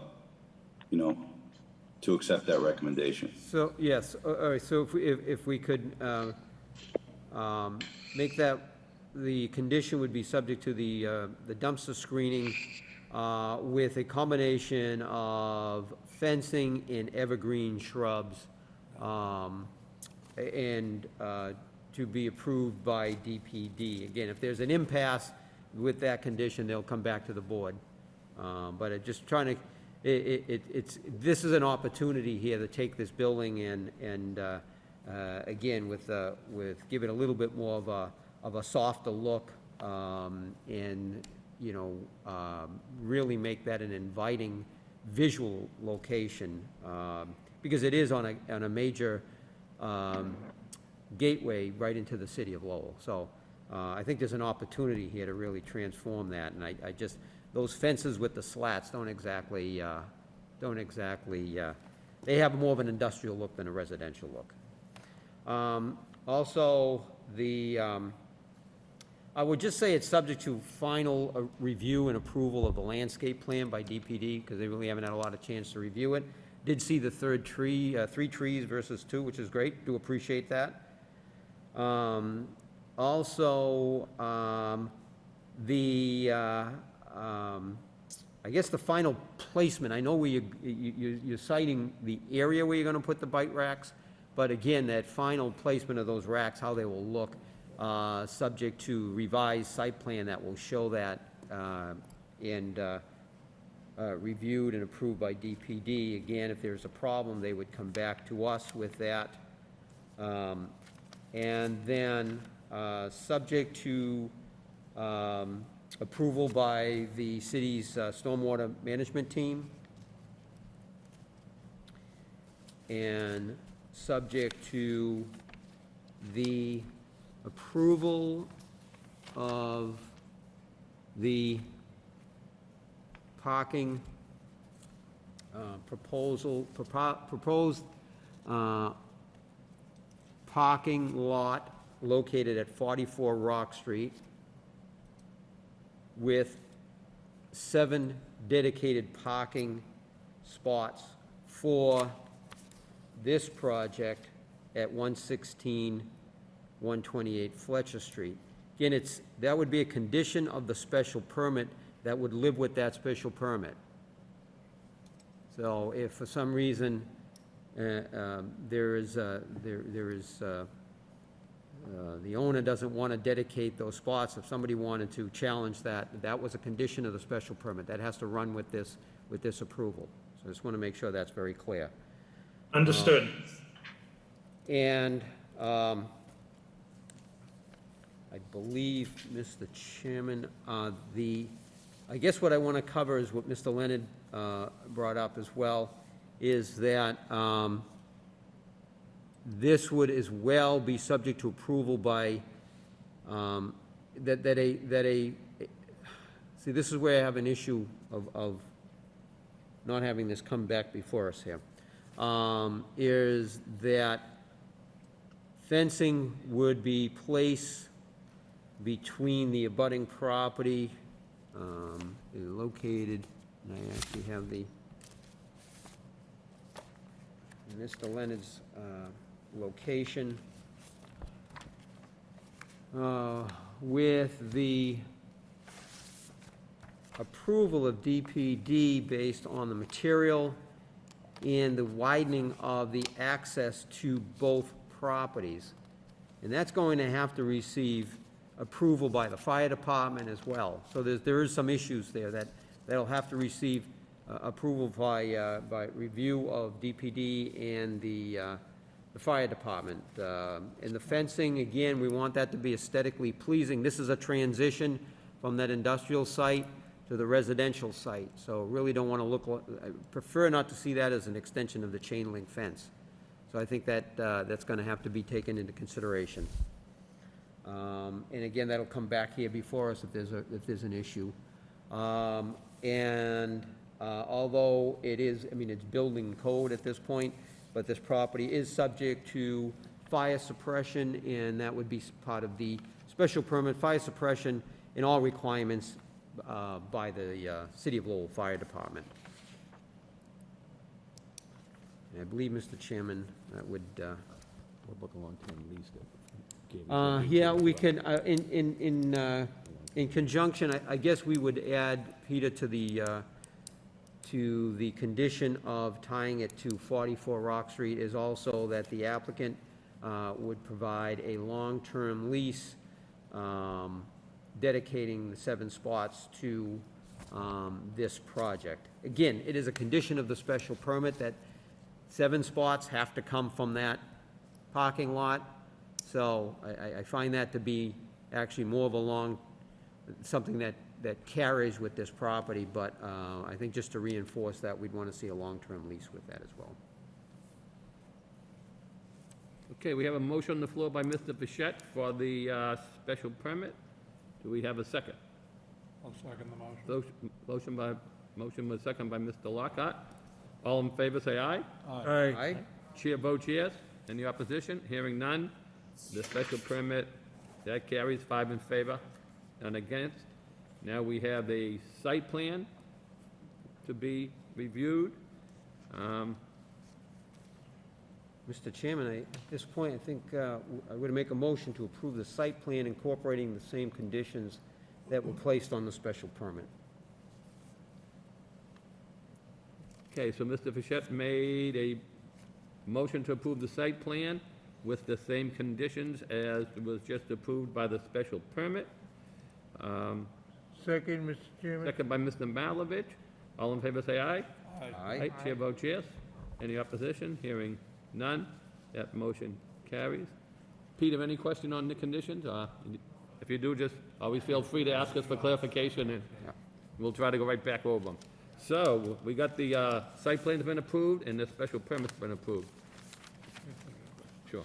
to accept that recommendation. So, yes, all right, so if we could make that, the condition would be subject to the dumpster screening with a combination of fencing and evergreen shrubs, and to be approved by DPD. Again, if there's an impasse with that condition, they'll come back to the board. But just trying to, this is an opportunity here to take this building and again, with give it a little bit more of a softer look, and, really make that an inviting visual location, because it is on a major gateway right into the city of Lowell. So I think there's an opportunity here to really transform that, and I just, those fences with the slats don't exactly, they have more of an industrial look than a residential look. Also, I would just say it's subject to final review and approval of the landscape plan by DPD, because they really haven't had a lot of chance to review it. Did see the third tree, 3 trees versus 2, which is great. Do appreciate that. Also, I guess the final placement, I know you're citing the area where you're gonna put the bike racks, but again, that final placement of those racks, how they will look, subject to revised site plan that will show that, and reviewed and approved by DPD. Again, if there's a problem, they would come back to us with that. And then, subject to approval by the city's stormwater management team, and subject to the approval of the parking proposed parking lot located at 44 Rock Street with 7 dedicated parking spots for this project at 116, 128 Fletcher Street. Again, that would be a condition of the special permit that would live with that special permit. So if for some reason the owner doesn't want to dedicate those spots, if somebody wanted to challenge that, that was a condition of the special permit. That has to run with this approval. So I just want to make sure that's very clear. Understood. And I believe, Mr. Chairman, I guess what I want to cover is what Mr. Leonard brought up as well, is that This would as well be subject to approval by, see, this is where I have an issue of not having this come back before us here, is that fencing would be placed between the abutting property, located, and I actually have the, Mr. Leonard's location, with the approval of DPD based on the material and the widening of the access to both properties. And that's going to have to receive approval by the fire department as well. So there is some issues there that'll have to receive approval by review of DPD and the fire department. And the fencing, again, we want that to be aesthetically pleasing. This is a transition from that industrial site to the residential site. So really don't want to look, I prefer not to see that as an extension of the chain link fence. So I think that that's going to have to be taken into consideration. And again, that'll come back here before us if there's an issue. Although it is, I mean, it's building code at this point, but this property is subject to fire suppression, and that would be part of the special permit, fire suppression, and all requirements by the City of Lowell Fire Department. And I believe, Mr. Chairman, that would... What about the long-term lease that gave yeah, we can, in conjunction, I guess we would add, Peter, to the condition of tying it to 44 Rock Street is also that the applicant would provide a long-term lease dedicating the 7 spots to this project. Again, it is a condition of the special permit that 7 spots have to come from that parking lot. So I find that to be actually more of a something that carries with this property, but I think just to reinforce that, we'd want to see a long-term lease with that as well. Okay, we have a motion on the floor by Mr. Bichette for the special permit. Do we have a second? I'll second the motion. Motion was second by Mr. Lockhart. All in favor, say aye. Aye. Chair votes yes. Any opposition? Hearing none. The special permit, that carries 5 in favor, none against. Now we have a site plan to be reviewed. Mr. Chairman, at this point, I think I would make a motion to approve the site plan incorporating the same conditions that were placed on the special permit. Okay, so Mr. Fischett made a motion to approve the site plan with the same conditions as was just approved by the special permit. Second, Mr. Chairman. Second by Mr. Malovich. All in favor, say aye. Aye. Chair votes yes. Any opposition? Hearing none. That motion carries. Peter, any question on the conditions? If you do, just always feel free to ask us for clarification, and we'll try to go right back over them. So, we got the site plan's been approved, and the special permit's been approved. Sure.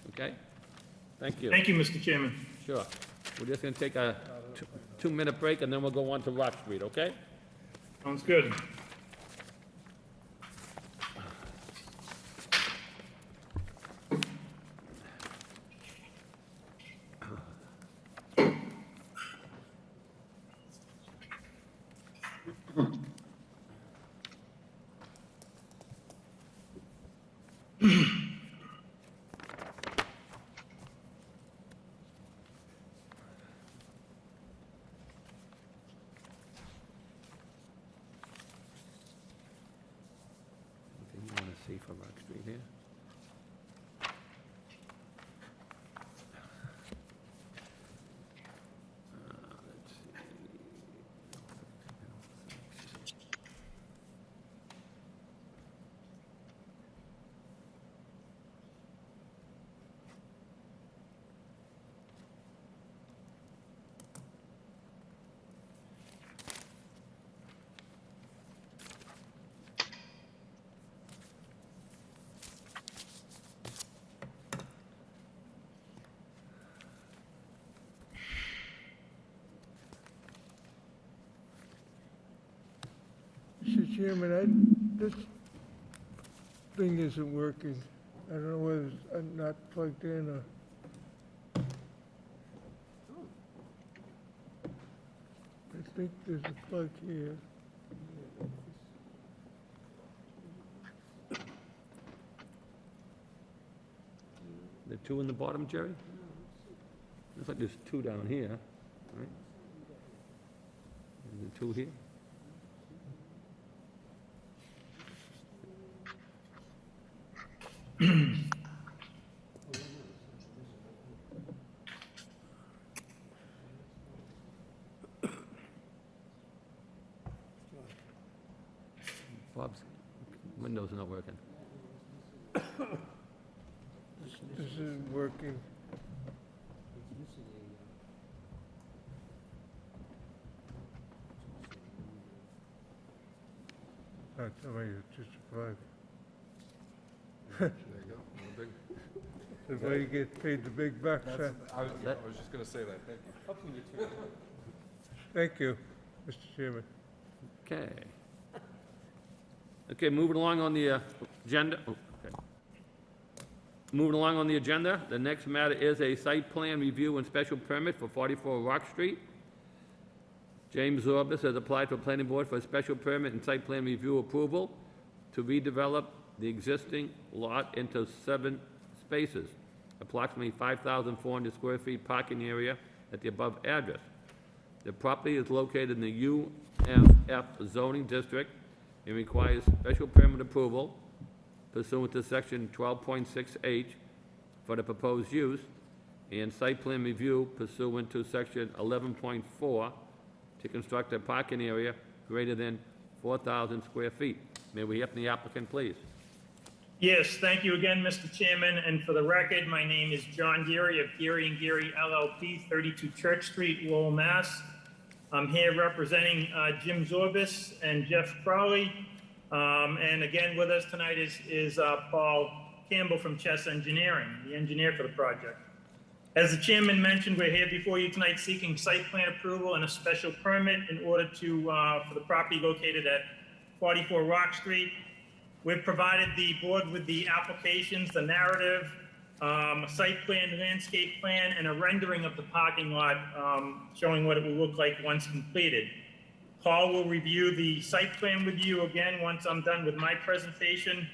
Okay? Thank you. Thank you, Mr. Chairman. Sure. We're just gonna take a 2-minute break, and then we'll go on to Rock Street, okay? Sounds good. Anything you wanna see for Rock Street here? Let's see. Chairman, this thing isn't working. I don't know whether it's not plugged in or. I think there's a plug here. The two in the bottom, Jerry? Looks like there's two down here, right? And the two here? Bob's Windows are not working. This isn't working. Not somebody, it's just a plug. There you go. The way you get paid the big bucks, huh? I was just gonna say that, thank you. Thank you, Mr. Chairman. Okay. Okay, moving along on the agenda. Oh, okay. Moving along on the agenda, the next matter is a site plan review and special permit for 44 Rock Street. James Zorbis has applied for planning board for a special permit and site plan review approval to redevelop the existing lot into 7 spaces, approximately 5,400 square feet parking area at the above address. The property is located in the UMF zoning district and requires special permit approval pursuant to section 12.6H for the proposed use and site plan review pursuant to section 11.4 to construct a parking area greater than 4,000 square feet. May we hear from the applicant, please? Yes, thank you again, Mr. Chairman. And for the record, my name is John Geary of Geary & Geary LLP, 32 Church Street, Lowell, Mass. I'm here representing Jim Zorbis and Jeff Crowley. And again, with us tonight is Paul Campbell from Chess Engineering, the engineer for the project. As the chairman mentioned, we're here before you tonight seeking site plan approval and a special permit in order to, for the property located at 44 Rock Street. We've provided the board with the applications, the narrative, a site plan, landscape plan, and a rendering of the parking lot showing what it will look like once completed. Paul will review the site plan with you again once I'm done with my presentation.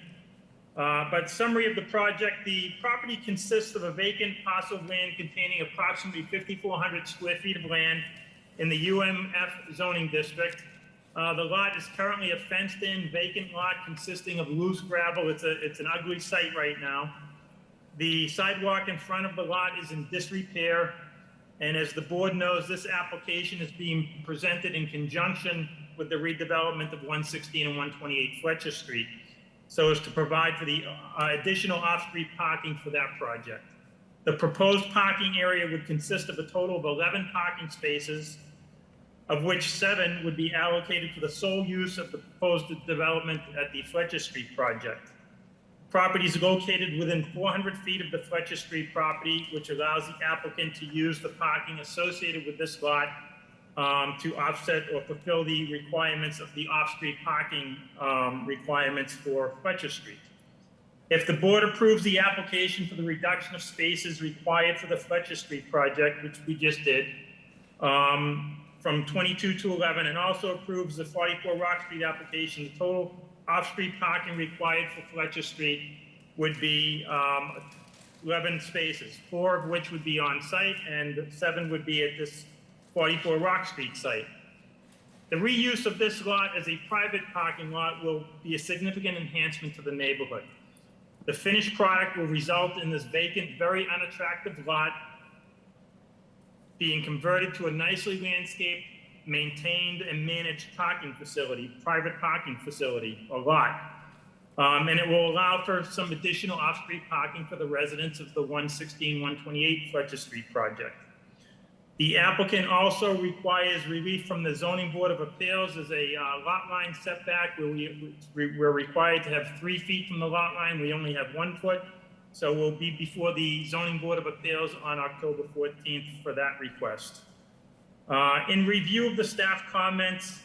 But summary of the project, the property consists of a vacant parcel of land containing approximately 5,400 square feet of land in the UMF zoning district. The lot is currently a fenced-in vacant lot consisting of loose gravel. It's an ugly site right now. The sidewalk in front of the lot is in disrepair. And as the board knows, this application is being presented in conjunction with the redevelopment of 116 and 128 Fletcher Street, so as to provide for the additional off-street parking for that project. The proposed parking area would consist of a total of 11 parking spaces, of which 7 would be allocated for the sole use of the proposed development at the Fletcher Street project. Property is located within 400 feet of the Fletcher Street property, which allows the applicant to use the parking associated with this lot to offset or fulfill the requirements of the off-street parking requirements for Fletcher Street. If the board approves the application for the reduction of spaces required for the Fletcher Street project, which we just did, from 22 to 11, and also approves the 44 Rock Street application, the total off-street parking required for Fletcher Street would be 11 spaces, 4 of which would be on site and 7 would be at this 44 Rock Street site. The reuse of this lot as a private parking lot will be a significant enhancement to the neighborhood. The finished product will result in this vacant, very unattractive lot being converted to a nicely landscaped, maintained and managed parking facility, private parking facility or lot. And it will allow for some additional off-street parking for the residents of the 116, 128 Fletcher Street project. The applicant also requires relief from the Zoning Board of Appeals as a lot line setback where we're required to have 3 feet from the lot line. We only have 1 foot. So we'll be before the Zoning Board of Appeals on October 14th for that request. In review of the staff comments,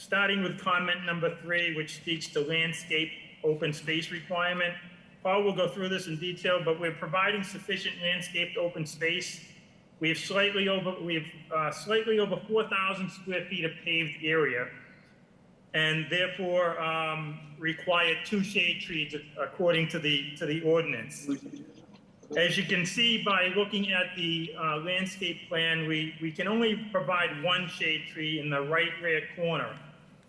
starting with comment number 3, which speaks to landscape open space requirement. Paul will go through this in detail, but we're providing sufficient landscaped open space. We have slightly over 4,000 square feet of paved area, and therefore require 2 shade trees according to the ordinance. As you can see by looking at the landscape plan, we can only provide 1 shade tree in the right rear corner.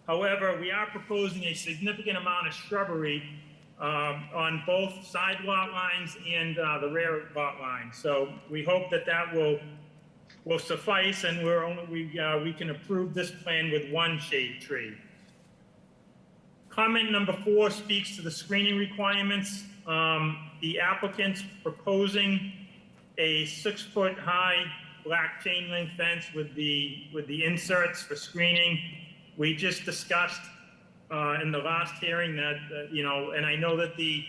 However, we are proposing a significant amount of shrubbery on both side lot lines and the rear lot line. So we hope that will suffice, and we can approve this plan with 1 shade tree. Comment number 4 speaks to the screening requirements. The applicant's proposing a 6-foot high black chain link fence with the inserts for screening. We just discussed in the last hearing that, and I know that the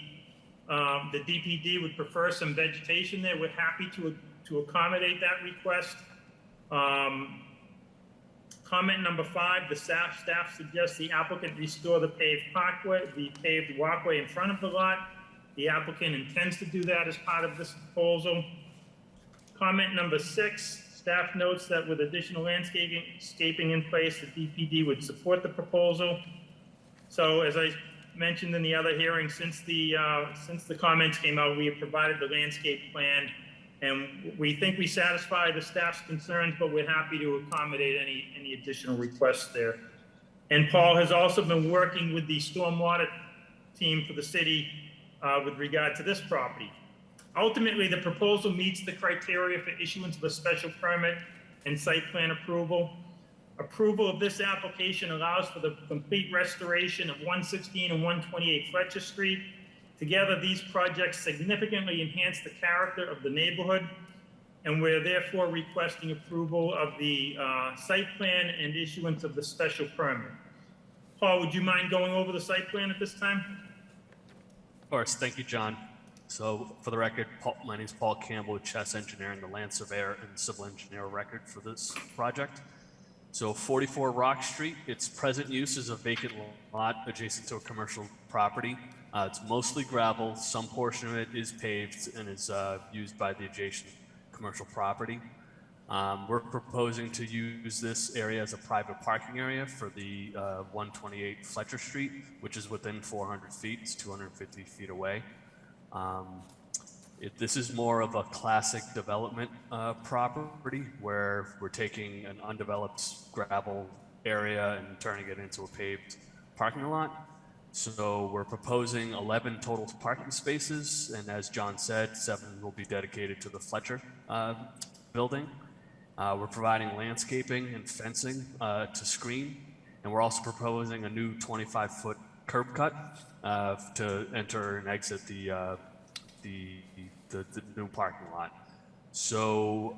DPD would prefer some vegetation there. We're happy to accommodate that request. Comment number 5, the staff suggests the applicant restore the paved walkway in front of the lot. The applicant intends to do that as part of this proposal. Comment number 6, staff notes that with additional landscaping in place, the DPD would support the proposal. So as I mentioned in the other hearing, since the comments came out, we have provided the landscape plan, and we think we satisfy the staff's concerns, but we're happy to accommodate any additional requests there. And Paul has also been working with the stormwater team for the city with regard to this property. Ultimately, the proposal meets the criteria for issuance of a special permit and site plan approval. Approval of this application allows for the complete restoration of 116 and 128 Fletcher Street. Together, these projects significantly enhance the character of the neighborhood, and we're therefore requesting approval of the site plan and issuance of the special permit. Paul, would you mind going over the site plan at this time? Of course, thank you, John. So for the record, my name is Paul Campbell with Chess Engineering, the land surveyor and civil engineer record for this project. So 44 Rock Street, its present use is a vacant lot adjacent to a commercial property. It's mostly gravel. Some portion of it is paved and is used by the adjacent commercial property. We're proposing to use this area as a private parking area for the 128 Fletcher Street, which is within 400 feet. It's 250 feet away. This is more of a classic development property where we're taking an undeveloped gravel area and turning it into a paved parking lot. So we're proposing 11 total parking spaces, and as John said, 7 will be dedicated to the Fletcher building. We're providing landscaping and fencing to screen, and we're also proposing a new 25-foot curb cut to enter and exit the new parking lot. So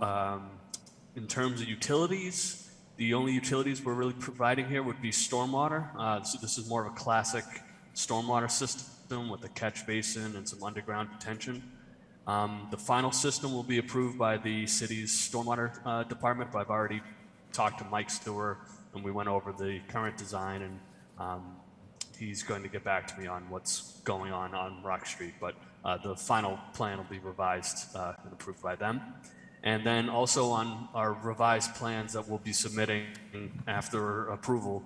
in terms of utilities, the only utilities we're really providing here would be stormwater. So this is more of a classic stormwater system with a catch basin and some underground detention. The final system will be approved by the city's stormwater department, but I've already talked to Mike Stewart and we went over the current design, and he's going to get back to me on what's going on Rock Street, but the final plan will be revised and approved by them. And then also on our revised plans that we'll be submitting after approval,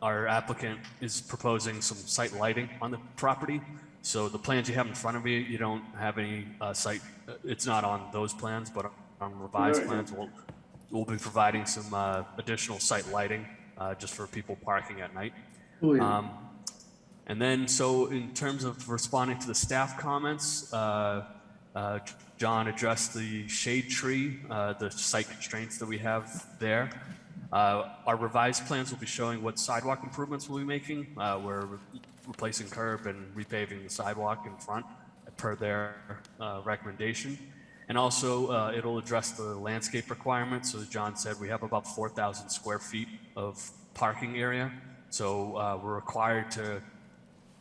our applicant is proposing some site lighting on the property. So the plans you have in front of you, you don't have any site, it's not on those plans, but on revised plans, we'll be providing some additional site lighting just for people parking at night. And then, so in terms of responding to the staff comments, John addressed the shade tree, the site constraints that we have there. Our revised plans will be showing what sidewalk improvements we'll be making. We're replacing curb and repaving the sidewalk in front per their recommendation. And also, it'll address the landscape requirements. So as John said, we have about 4,000 square feet of parking area. So we're required to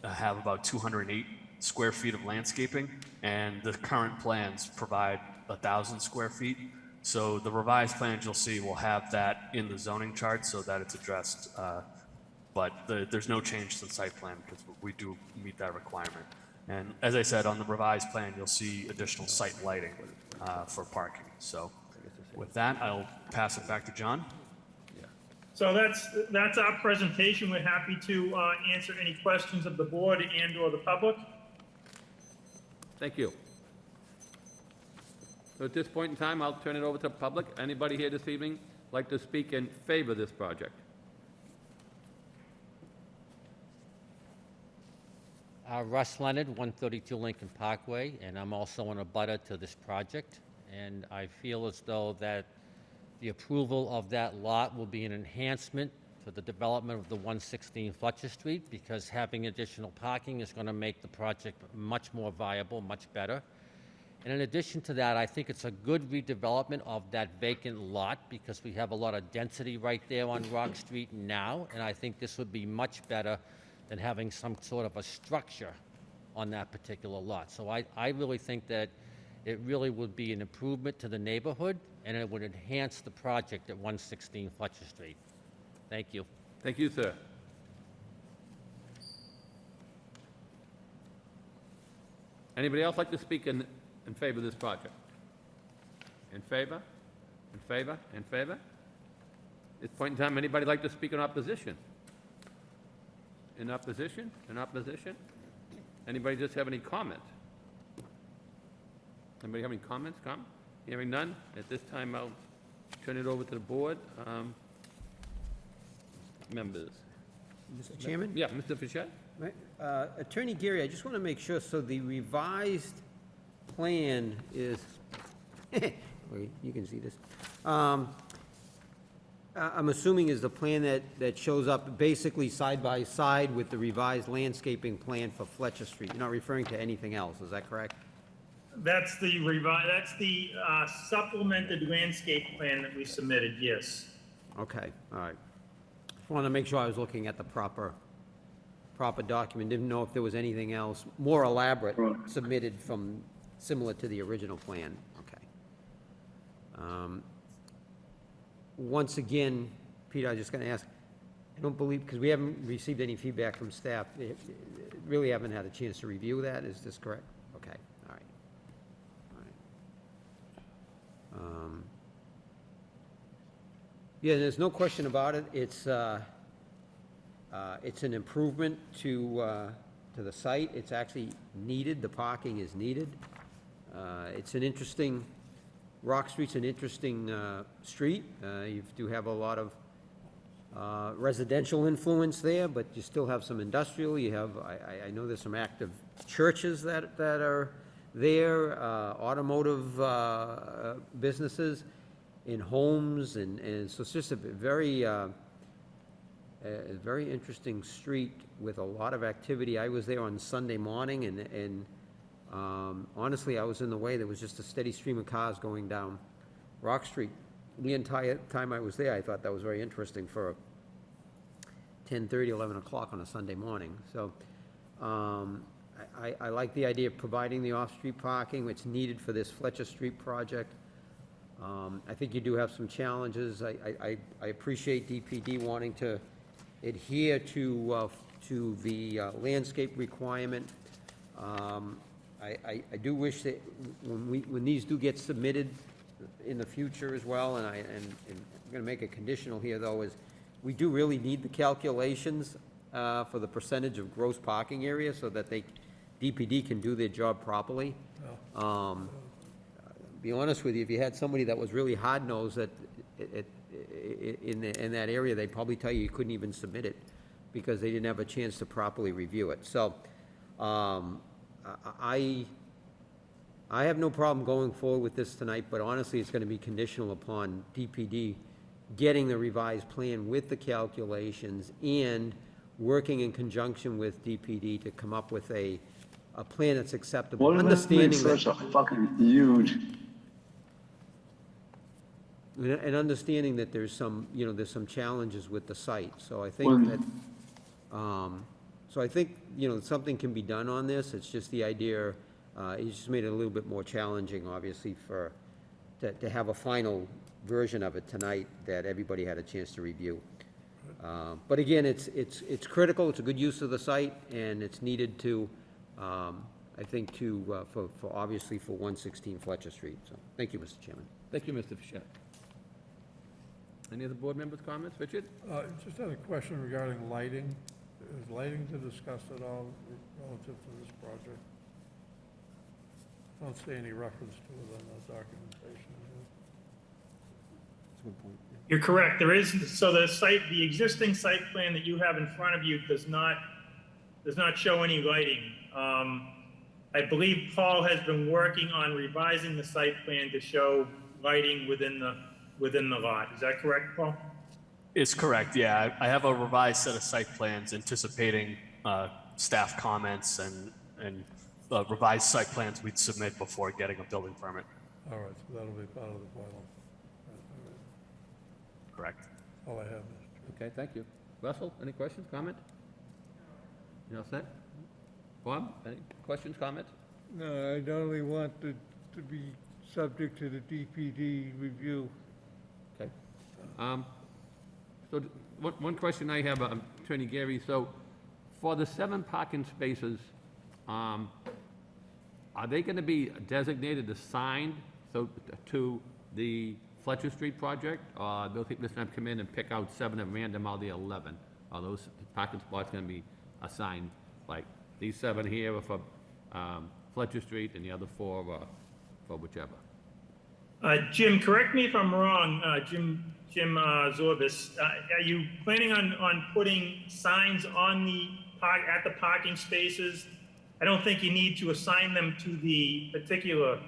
have about 208 square feet of landscaping, and the current plans provide 1,000 square feet. So the revised plans you'll see will have that in the zoning chart so that it's addressed, but there's no change to the site plan because we do meet that requirement. And as I said, on the revised plan, you'll see additional site lighting for parking. So with that, I'll pass it back to John. So that's our presentation. We're happy to answer any questions of the board and/or the public. Thank you. So at this point in time, I'll turn it over to the public. Anybody here this evening like to speak in favor of this project? Russ Leonard, 132 Lincoln Parkway, and I'm also an abutter to this project. And I feel as though that the approval of that lot will be an enhancement to the development of the 116 Fletcher Street, because having additional parking is going to make the project much more viable, much better. And in addition to that, I think it's a good redevelopment of that vacant lot, because we have a lot of density right there on Rock Street now, and I think this would be much better than having some sort of a structure on that particular lot. So I really think that it really would be an improvement to the neighborhood, and it would enhance the project at 116 Fletcher Street. Thank you. Thank you, sir. Anybody else like to speak in favor of this project? In favor? In favor? In favor? At this point in time, anybody like to speak in opposition? In opposition? In opposition? Anybody just have any comments? Anybody have any comments? Hearing none, at this time I'll turn it over to the board. Members. Mr. Chairman? Yeah, Mr. Fischett? Right. Attorney Geary, I just want to make sure, so the revised plan is, wait, you can see this. I'm assuming is the plan that shows up basically side by side with the revised landscaping plan for Fletcher Street. You're not referring to anything else, is that correct? That's the supplemented landscape plan that we submitted, yes. Okay, all right. Just wanted to make sure I was looking at the proper document. Didn't know if there was anything else more elaborate submitted from, similar to the original plan. Okay. Once again, Peter, I was just going to ask, I don't believe, because we haven't received any feedback from staff, really haven't had a chance to review that, is this correct? Okay, all right. All right. Yeah, there's no question about it. It's an improvement to the site. It's actually needed. The parking is needed. It's an interesting, Rock Street's an interesting street. You do have a lot of residential influence there, but you still have some industrial. You have, I know there's some active churches that are there, automotive businesses, in homes, and so it's just a very interesting street with a lot of activity. I was there on Sunday morning, and honestly, I was in the way. There was just a steady stream of cars going down Rock Street. The entire time I was there, I thought that was very interesting for 10:30, 11 o'clock on a Sunday morning. So I like the idea of providing the off-street parking, which is needed for this Fletcher Street project. I think you do have some challenges. I appreciate DPD wanting to adhere to the landscape requirement. I do wish that when these do get submitted in the future as well, and I'm going to make a conditional here, though, is we do really need the calculations for the percentage of gross parking area so that DPD can do their job properly. Be honest with you, if you had somebody that was really hard-nosed in that area, they'd probably tell you couldn't even submit it because they didn't have a chance to properly review it. So I have no problem going forward with this tonight, but honestly, it's going to be conditional upon DPD getting the revised plan with the calculations and working in conjunction with DPD to come up with a plan that's acceptable. What does that make such a fucking huge? And understanding that there's some challenges with the site. So I think that, something can be done on this. It's just the idea, it just made it a little bit more challenging, obviously, to have a final version of it tonight that everybody had a chance to review. But again, it's critical, it's a good use of the site, and it's needed to, I think, for obviously for 116 Fletcher Street. So, thank you, Mr. Chairman. Thank you, Mr. Fischett. Any other board members' comments? Richard? Just had a question regarding lighting. Is lighting to discuss at all relative to this project? I don't see any reference to it in the documentation. That's a good point. You're correct, there is, so the existing site plan that you have in front of you does not show any lighting. I believe Paul has been working on revising the site plan to show lighting within the lot. Is that correct, Paul? It's correct, yeah. I have a revised set of site plans anticipating staff comments and revised site plans we'd submit before getting a building permit. All right, so that'll be part of the final. Correct. All I have. Okay, thank you. Russell, any questions, comment? You all set? Bob, any questions, comments? No, I'd only want it to be subject to the DPD review. Okay. So one question I have, Attorney Gary, so for the 7 parking spaces, are they going to be designated assigned to the Fletcher Street project, or those people just going to come in and pick out 7 at random out of the 11? Are those parking spots going to be assigned, like these 7 here are for Fletcher Street and the other 4 are for whichever? Jim, correct me if I'm wrong, Jim Zorbis, are you planning on putting signs on at the parking spaces? I don't think you need to assign them to the particular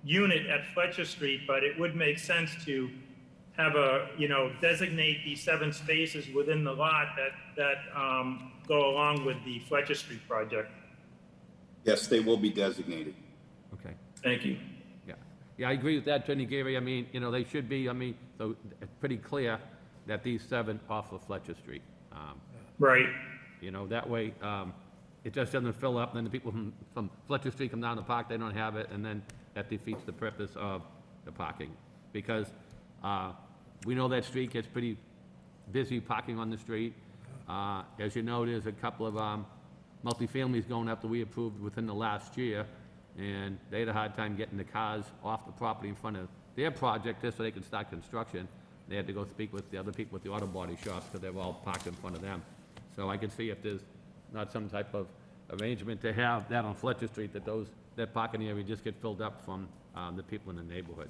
unit at Fletcher Street, but it would make sense to have designate these 7 spaces within the lot that go along with the Fletcher Street project. Yes, they will be designated. Okay. Thank you. Yeah, I agree with that, Attorney Gary. I mean, they should be, so it's pretty clear that these 7 off of Fletcher Street. Right. That way, it just doesn't fill up, and then the people from Fletcher Street come down the park, they don't have it, and then that defeats the purpose of the parking. Because we know that street gets pretty busy parking on the street. As you know, there's a couple of multifamilies going up that we approved within the last year, and they had a hard time getting the cars off the property in front of their project just so they could start construction. They had to go speak with the other people with the auto body shops because they were all parked in front of them. So I can see if there's not some type of arrangement to have that on Fletcher Street, that parking area just get filled up from the people in the neighborhood.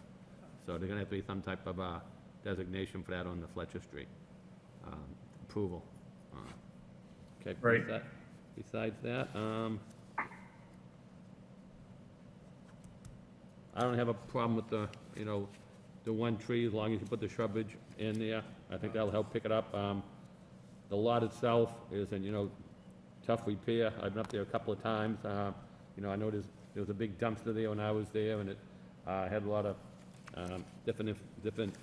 So there's gonna have to be some type of designation for that on the Fletcher Street approval. Okay. Right. Besides that, I don't have a problem with the 1 tree, as long as you put the shrubage in there. I think that'll help pick it up. The lot itself is in, tough repair. I've been up there a couple of times. I know there was a big dumpster there when I was there, and it had a lot of different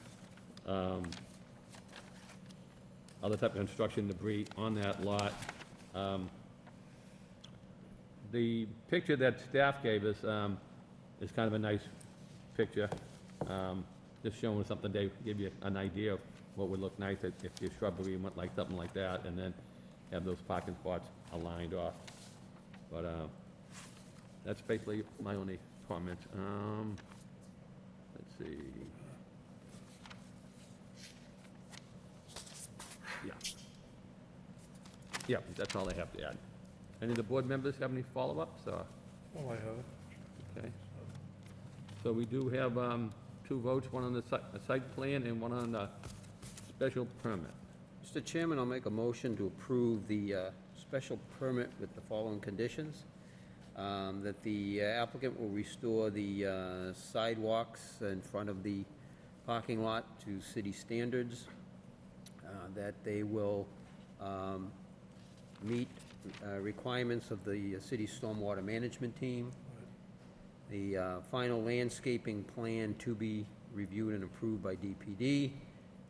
other type of construction debris on that lot. The picture that staff gave us is kind of a nice picture, just showing something to give you an idea of what would look nice if your shrubbery went like something like that, and then have those parking spots aligned off. But that's basically my only comment. Let's see. Yeah, that's all I have to add. Any of the board members have any follow-ups? All I have. Okay. So we do have 2 votes, one on the site plan and one on the special permit. Mr. Chairman, I'll make a motion to approve the special permit with the following conditions. That the applicant will restore the sidewalks in front of the parking lot to city standards. That they will meet requirements of the city stormwater management team. The final landscaping plan to be reviewed and approved by DPD.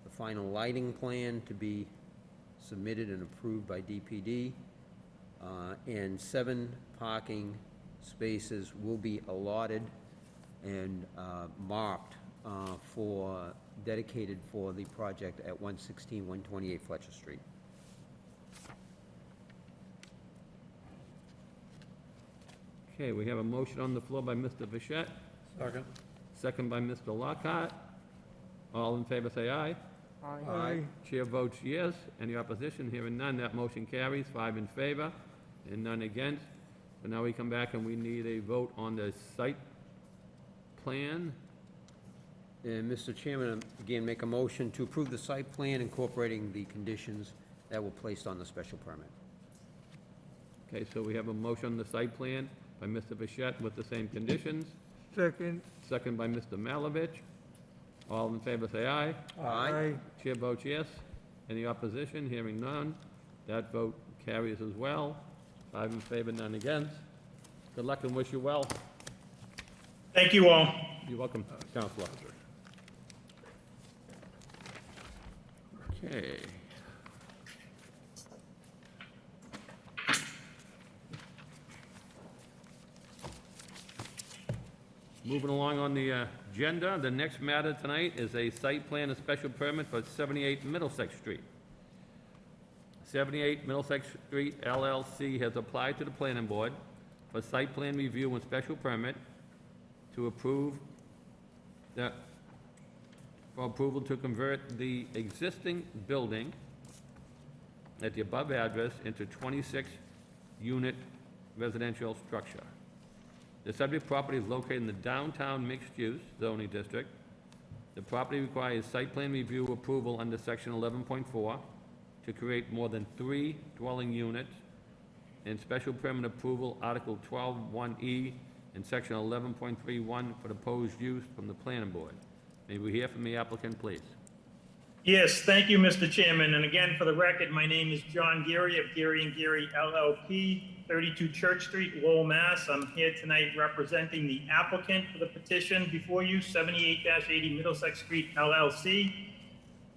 The final lighting plan to be submitted and approved by DPD. And 7 parking spaces will be allotted and marked dedicated for the project at 116, 128 Fletcher Street. Okay, we have a motion on the floor by Mr. Bichette, Second. second by Mr. Lockhart. All in favor, say aye. Aye. Chair votes yes. Any opposition? Hearing none, that motion carries, 5 in favor and none against. So now we come back and we need a vote on the site plan. And Mr. Chairman, again, make a motion to approve the site plan incorporating the conditions that were placed on the special permit. Okay, so we have a motion on the site plan by Mr. Bichette with the same conditions, Second. second by Mr. Malovich. All in favor, say aye. Aye. Chair votes yes. Any opposition? Hearing none. That vote carries as well. 5 in favor, none against. Good luck and wish you well. Thank you all. You're welcome, Counselor. Okay. Moving along on the agenda, the next matter tonight is a site plan and special permit for 78 Middlesex Street. 78 Middlesex Street LLC has applied to the planning board for site plan review and special permit to approve the, for approval to convert the existing building at the above address into 26-unit residential structure. The subject property is located in the downtown mixed-use zoning district. The property requires site plan review approval under section 11.4 to create more than 3 dwelling units, and special permit approval, Article 12(1)E, and section 11.31 for the proposed use from the planning board. May we hear from the applicant, please? Yes, thank you, Mr. Chairman. And again, for the record, my name is John Geary of Geary & Geary LLP, 32 Church Street, Lowell, Mass. I'm here tonight representing the applicant for the petition before you, 78-80 Middlesex Street LLC.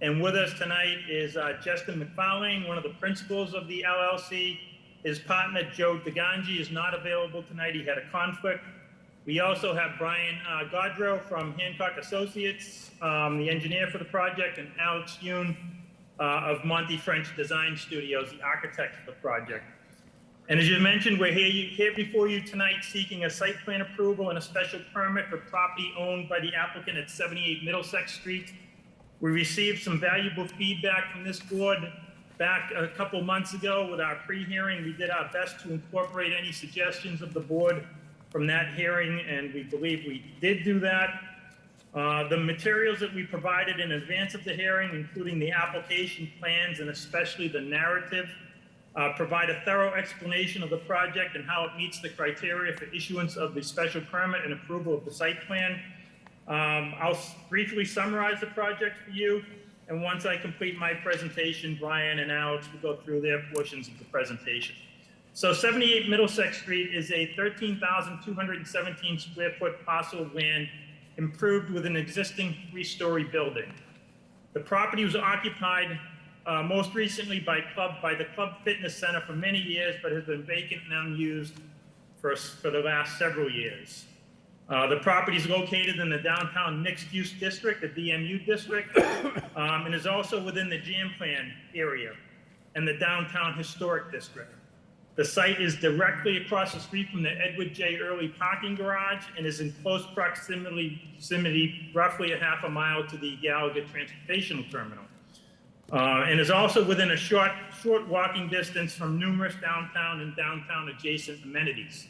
And with us tonight is Justin McFarlane, one of the principals of the LLC. His partner, Joe DeGangi, is not available tonight. He had a conflict. We also have Brian Godreau from Hancock Associates, the engineer for the project, and Alex Yoon of Monty French Design Studios, the architect for the project. And as you mentioned, we're here before you tonight seeking a site plan approval and a special permit for property owned by the applicant at 78 Middlesex Street. We received some valuable feedback from this board back a couple months ago with our pre-hearing. We did our best to incorporate any suggestions of the board from that hearing, and we believe we did do that. The materials that we provided in advance of the hearing, including the application plans and especially the narrative, provide a thorough explanation of the project and how it meets the criteria for issuance of the special permit and approval of the site plan. I'll briefly summarize the project for you, and once I complete my presentation, Brian and Alex will go through their portions of the presentation. So 78 Middlesex Street is a 13,217 square foot parcel of land improved with an existing 3-story building. The property was occupied most recently by the Club Fitness Center for many years, but has been vacant and unused for the last several years. The property is located in the downtown mixed-use district, the DMU district, and is also within the Jam Plan area and the downtown historic district. The site is directly across the street from the Edward J. Early parking garage and is in close proximity, roughly a half a mile to the Gallagher Transportation Terminal. And is also within a short walking distance from numerous downtown and downtown adjacent amenities.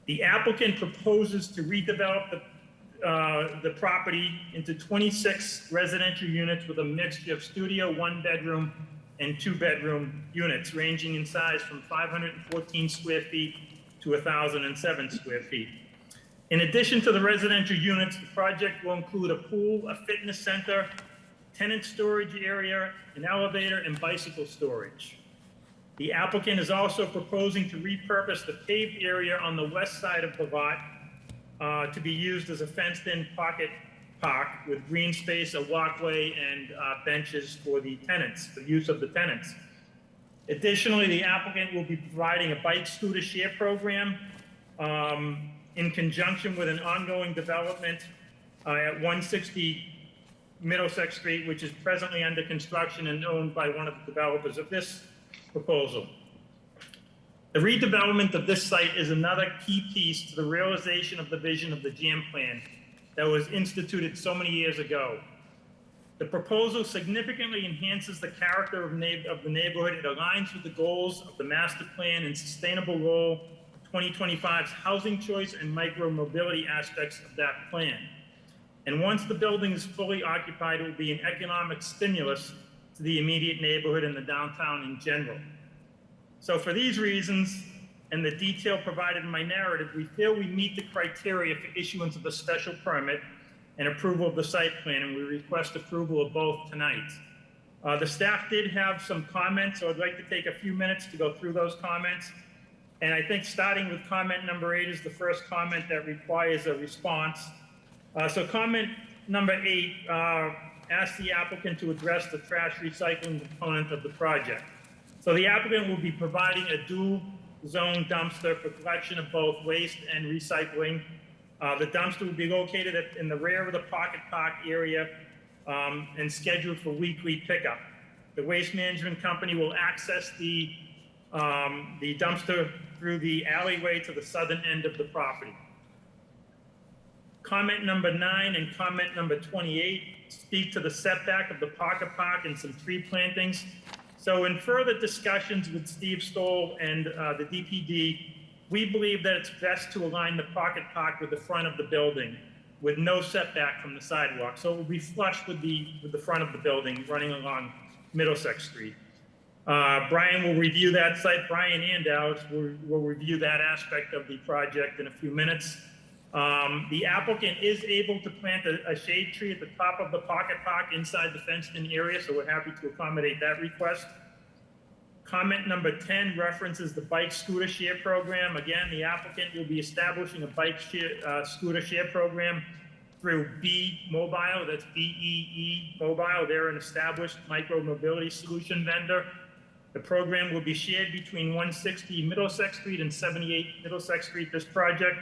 The applicant proposes to redevelop the property into 26 residential units with a mixture of studio, 1-bedroom, and 2-bedroom units ranging in size from 514 square feet to 1,007 square feet. In addition to the residential units, the project will include a pool, a fitness center, tenant storage area, an elevator, and bicycle storage. The applicant is also proposing to repurpose the paved area on the west side of the lot to be used as a fenced-in pocket park with green space, a walkway, and benches for the tenants, the use of the tenants. Additionally, the applicant will be providing a bike scooter share program in conjunction with an ongoing development at 160 Middlesex Street, which is presently under construction and owned by one of the developers of this proposal. The redevelopment of this site is another key piece to the realization of the vision of the GM plan that was instituted so many years ago. The proposal significantly enhances the character of the neighborhood. It aligns with the goals of the master plan and sustainable role of 2025's housing choice and micro-mobility aspects of that plan. And once the building is fully occupied, it will be an economic stimulus to the immediate neighborhood and the downtown in general. So for these reasons, and the detail provided in my narrative, we feel we meet the criteria for issuance of a special permit and approval of the site plan, and we request approval of both tonight. The staff did have some comments, so I'd like to take a few minutes to go through those comments. And I think starting with comment number 8 is the first comment that requires a response. So comment number 8 asks the applicant to address the trash recycling component of the project. So the applicant will be providing a dual zone dumpster for collection of both waste and recycling. The dumpster will be located in the rear of the pocket park area and scheduled for weekly pickup. The waste management company will access the dumpster through the alleyway to the southern end of the property. Comment number 9 and comment number 28 speak to the setback of the pocket park and some tree plantings. So in further discussions with Steve Stoll and the DPD, we believe that it's best to align the pocket park with the front of the building with no setback from the sidewalk. So it will be flush with the front of the building running along Middlesex Street. Brian will review that site. Brian and Alex will review that aspect of the project in a few minutes. The applicant is able to plant a shade tree at the top of the pocket park inside the fenced-in area, so we're happy to accommodate that request. Comment number 10 references the bike scooter share program. Again, the applicant will be establishing a bike scooter share program through B Mobile, that's BEE Mobile. They're an established micro-mobility solution vendor. The program will be shared between 160 Middlesex Street and 78 Middlesex Street, this project.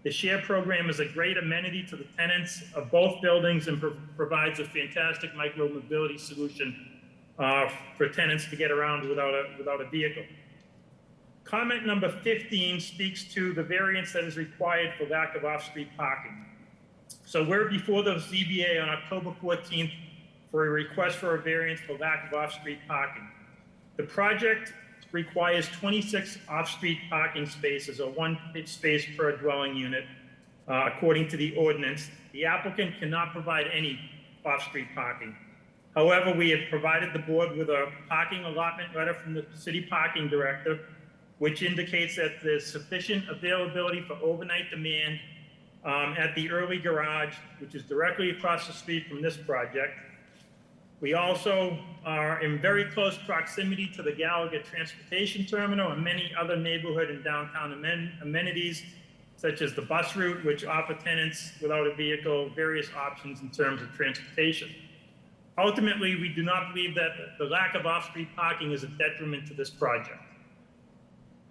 The share program is a great amenity to the tenants of both buildings and provides a fantastic micro-mobility solution for tenants to get around without a vehicle. Comment number 15 speaks to the variance that is required for lack of off-street parking. So we're before the ZBA on October 14th for a request for a variance for lack of off-street parking. The project requires 26 off-street parking spaces, or 1 space per dwelling unit, according to the ordinance. The applicant cannot provide any off-street parking. However, we have provided the board with a parking allotment letter from the city parking director, which indicates that there's sufficient availability for overnight demand at the early garage, which is directly across the street from this project. We also are in very close proximity to the Gallagher Transportation Terminal and many other neighborhood and downtown amenities, such as the bus route, which offer tenants without a vehicle various options in terms of transportation. Ultimately, we do not believe that the lack of off-street parking is a detriment to this project.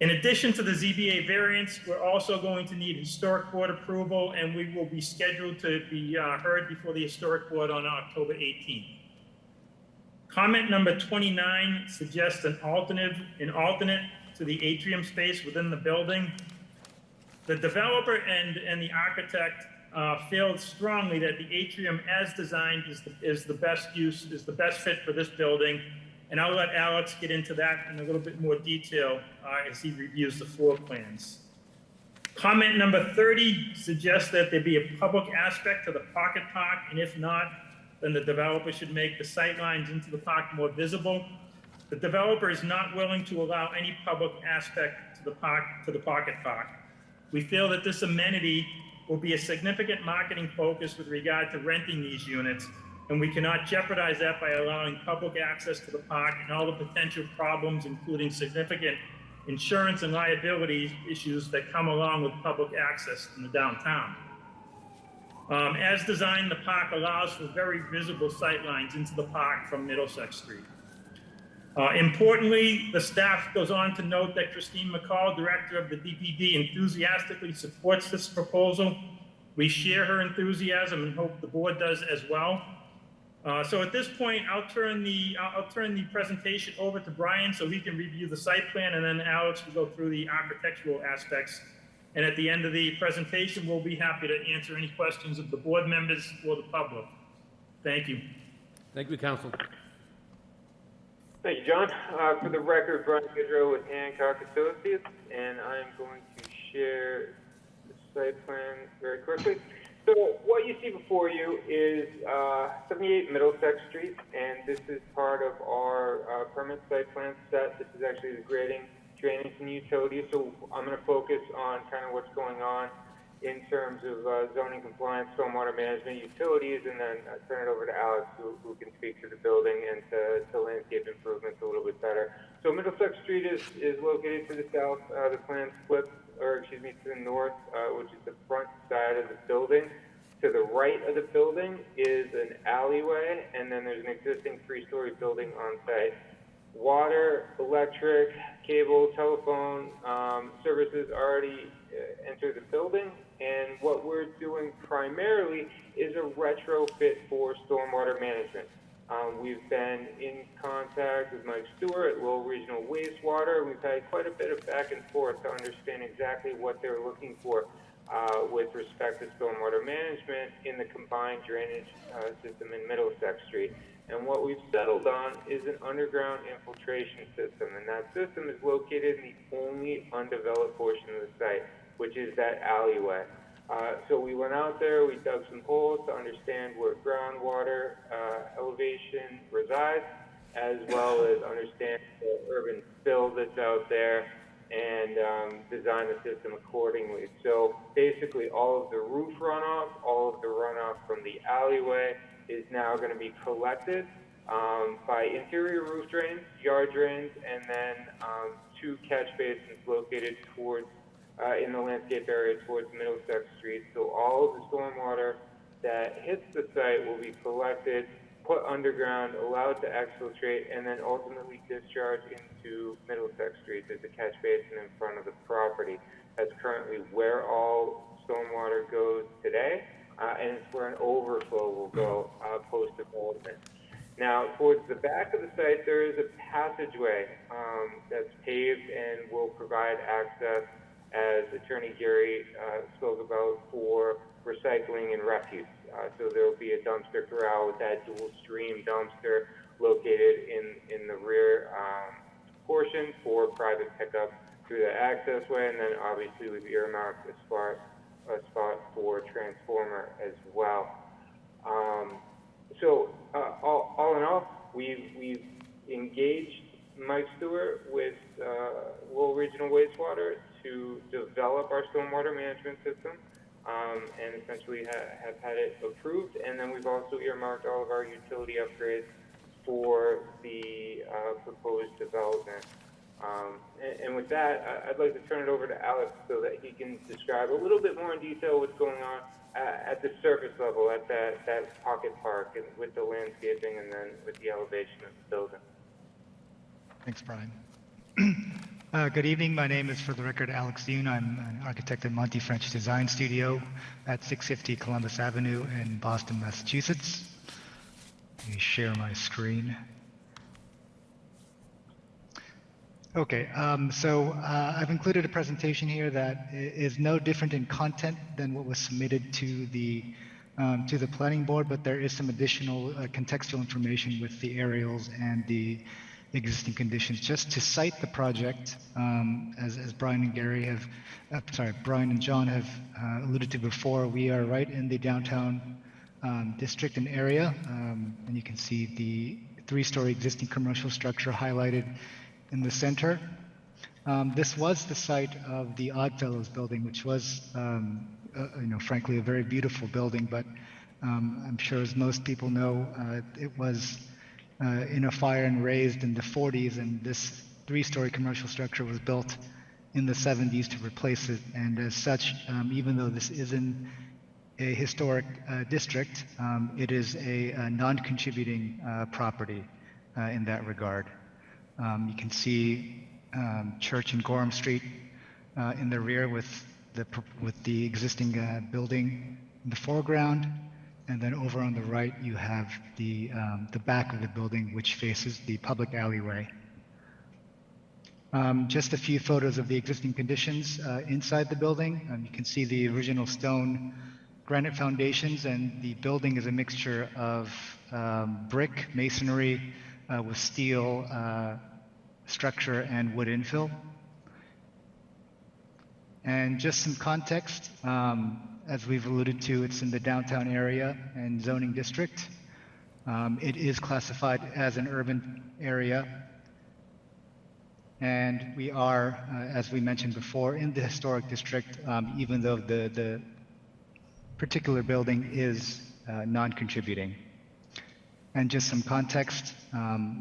In addition to the ZBA variance, we're also going to need historic board approval, and we will be scheduled to be heard before the historic board on October 18th. Comment number 29 suggests an alternate to the atrium space within the building. The developer and the architect feel strongly that the atrium as designed is the best fit for this building. And I'll let Alex get into that in a little bit more detail as he reviews the floor plans. Comment number 30 suggests that there be a public aspect to the pocket park, and if not, then the developer should make the sight lines into the park more visible. The developer is not willing to allow any public aspect to the pocket park. We feel that this amenity will be a significant marketing focus with regard to renting these units, and we cannot jeopardize that by allowing public access to the park and all the potential problems, including significant insurance and liability issues that come along with public access in the downtown. As designed, the park allows for very visible sight lines into the park from Middlesex Street. Importantly, the staff goes on to note that Christine McCall, director of the DPD, enthusiastically supports this proposal. We share her enthusiasm and hope the board does as well. So at this point, I'll turn the presentation over to Brian so he can review the site plan, and then Alex will go through the architectural aspects. And at the end of the presentation, we'll be happy to answer any questions of the board members or the public. Thank you. Thank you, Council. Thank you, John. For the record, Brian Goodrow with Hancock Associates, and I'm going to share the site plan very quickly. So what you see before you is 78 Middlesex Street, and this is part of our permit site plan set. This is actually the grading, drainage, and utilities. So I'm going to focus on kind of what's going on in terms of zoning compliance, stormwater management, utilities, and then turn it over to Alex, who can speak to the building and to landscape improvements a little bit better. So Middlesex Street is located to the south. The plan flips, or excuse me, to the north, which is the front side of the building. To the right of the building is an alleyway, and then there's an existing three-story building on site. Water, electric, cable, telephone services already enter the building, and what we're doing primarily is a retrofit for stormwater management. We've been in contact with Mike Stewart at Lowell Regional Wastewater. We've had quite a bit of back and forth to understand exactly what they're looking for with respect to stormwater management in the combined drainage system in Middlesex Street. And what we've settled on is an underground infiltration system, and that system is located in the only undeveloped portion of the site, which is that alleyway. So we went out there, we dug some holes to understand where groundwater elevation resides, as well as understand the urban spill that's out there, and design the system accordingly. So basically all of the roof runoff, all of the runoff from the alleyway is now going to be collected by interior roof drains, yard drains, and then two catch basins located towards in the landscape area towards Middlesex Street. So all of the stormwater that hits the site will be collected, put underground, allowed to exfiltrate, and then ultimately discharge into Middlesex Street. There's a catch basin in front of the property. That's currently where all stormwater goes today, and it's where an overflow will go post-development. Now, towards the back of the site, there is a passageway that's paved and will provide access, as Attorney Gary spoke about, for recycling and refuse. So there will be a dumpster corral with that dual stream dumpster located in the rear portion for private pickup through the access way, and then obviously we've earmarked a spot for transformer as well. So all in all, we've engaged Mike Stewart with Lowell Regional Wastewater to develop our stormwater management system, and essentially have had it approved. And then we've also earmarked all of our utility upgrades for the proposed development. And with that, I'd like to turn it over to Alex so that he can describe a little bit more in detail what's going on at the surface level, at that pocket park, and with the landscaping, and then with the elevation of the building. Thanks, Brian. Good evening. My name is, for the record, Alex Yoon. I'm an architect at Monty French Design Studio at 650 Columbus Avenue in Boston, Massachusetts. Let me share my screen. Okay, so I've included a presentation here that is no different in content than what was submitted to the planning board, but there is some additional contextual information with the aerials and the existing conditions. Just to cite the project, as Brian and Gary have, Brian and John have alluded to before, we are right in the downtown district and area, and you can see the three-story existing commercial structure highlighted in the center. This was the site of the Oddfellows building, which was, frankly, a very beautiful building, but I'm sure, as most people know, it was in a fire and razed in the 40s, and this three-story commercial structure was built in the 70s to replace it. And as such, even though this is in a historic district, it is a non-contributing property in that regard. You can see Church and Gorham Street in the rear with the existing building in the foreground, and then over on the right you have the back of the building, which faces the public alleyway. Just a few photos of the existing conditions inside the building. You can see the original stone granite foundations, and the building is a mixture of brick, masonry, with steel structure and wood infill. And just some context, as we've alluded to, it's in the downtown area and zoning district. It is classified as an urban area. And we are, as we mentioned before, in the historic district, even though the particular building is non-contributing. And just some context,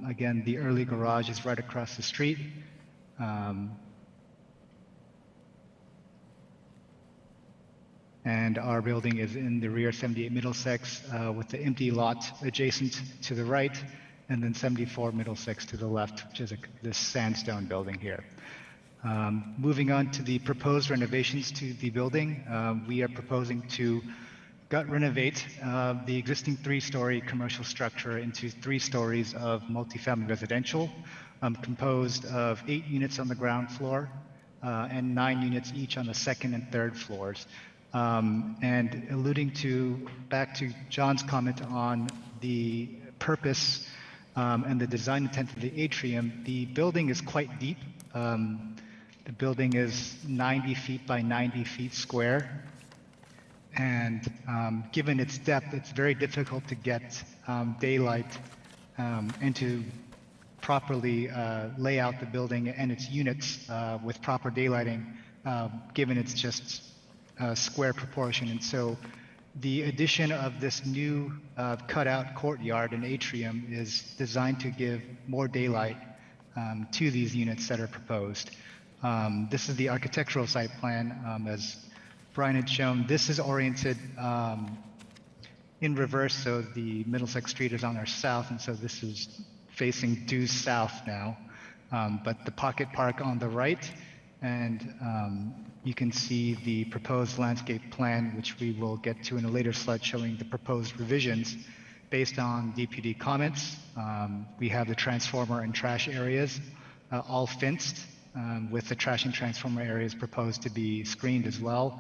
again, the early garage is right across the street. And our building is in the rear 78 Middlesex with the empty lot adjacent to the right, and then 74 Middlesex to the left, which is this sandstone building here. Moving on to the proposed renovations to the building, we are proposing to gut renovate the existing 3-story commercial structure into 3 stories of multifamily residential, composed of 8 units on the ground floor and 9 units each on the 2nd and 3rd floors. And alluding back to John's comment on the purpose and the design intent of the atrium, the building is quite deep. The building is 90 feet by 90 feet square. And given its depth, it's very difficult to get daylight and to properly lay out the building and its units with proper daylighting, given its just square proportion. And so the addition of this new cutout courtyard and atrium is designed to give more daylight to these units that are proposed. This is the architectural site plan. As Brian had shown, this is oriented in reverse, so the Middlesex Street is on our south, and so this is facing due south now. But the pocket park on the right, and you can see the proposed landscape plan, which we will get to in a later slide, showing the proposed revisions based on DPD comments. We have the transformer and trash areas all fenced, with the trash and transformer areas proposed to be screened as well,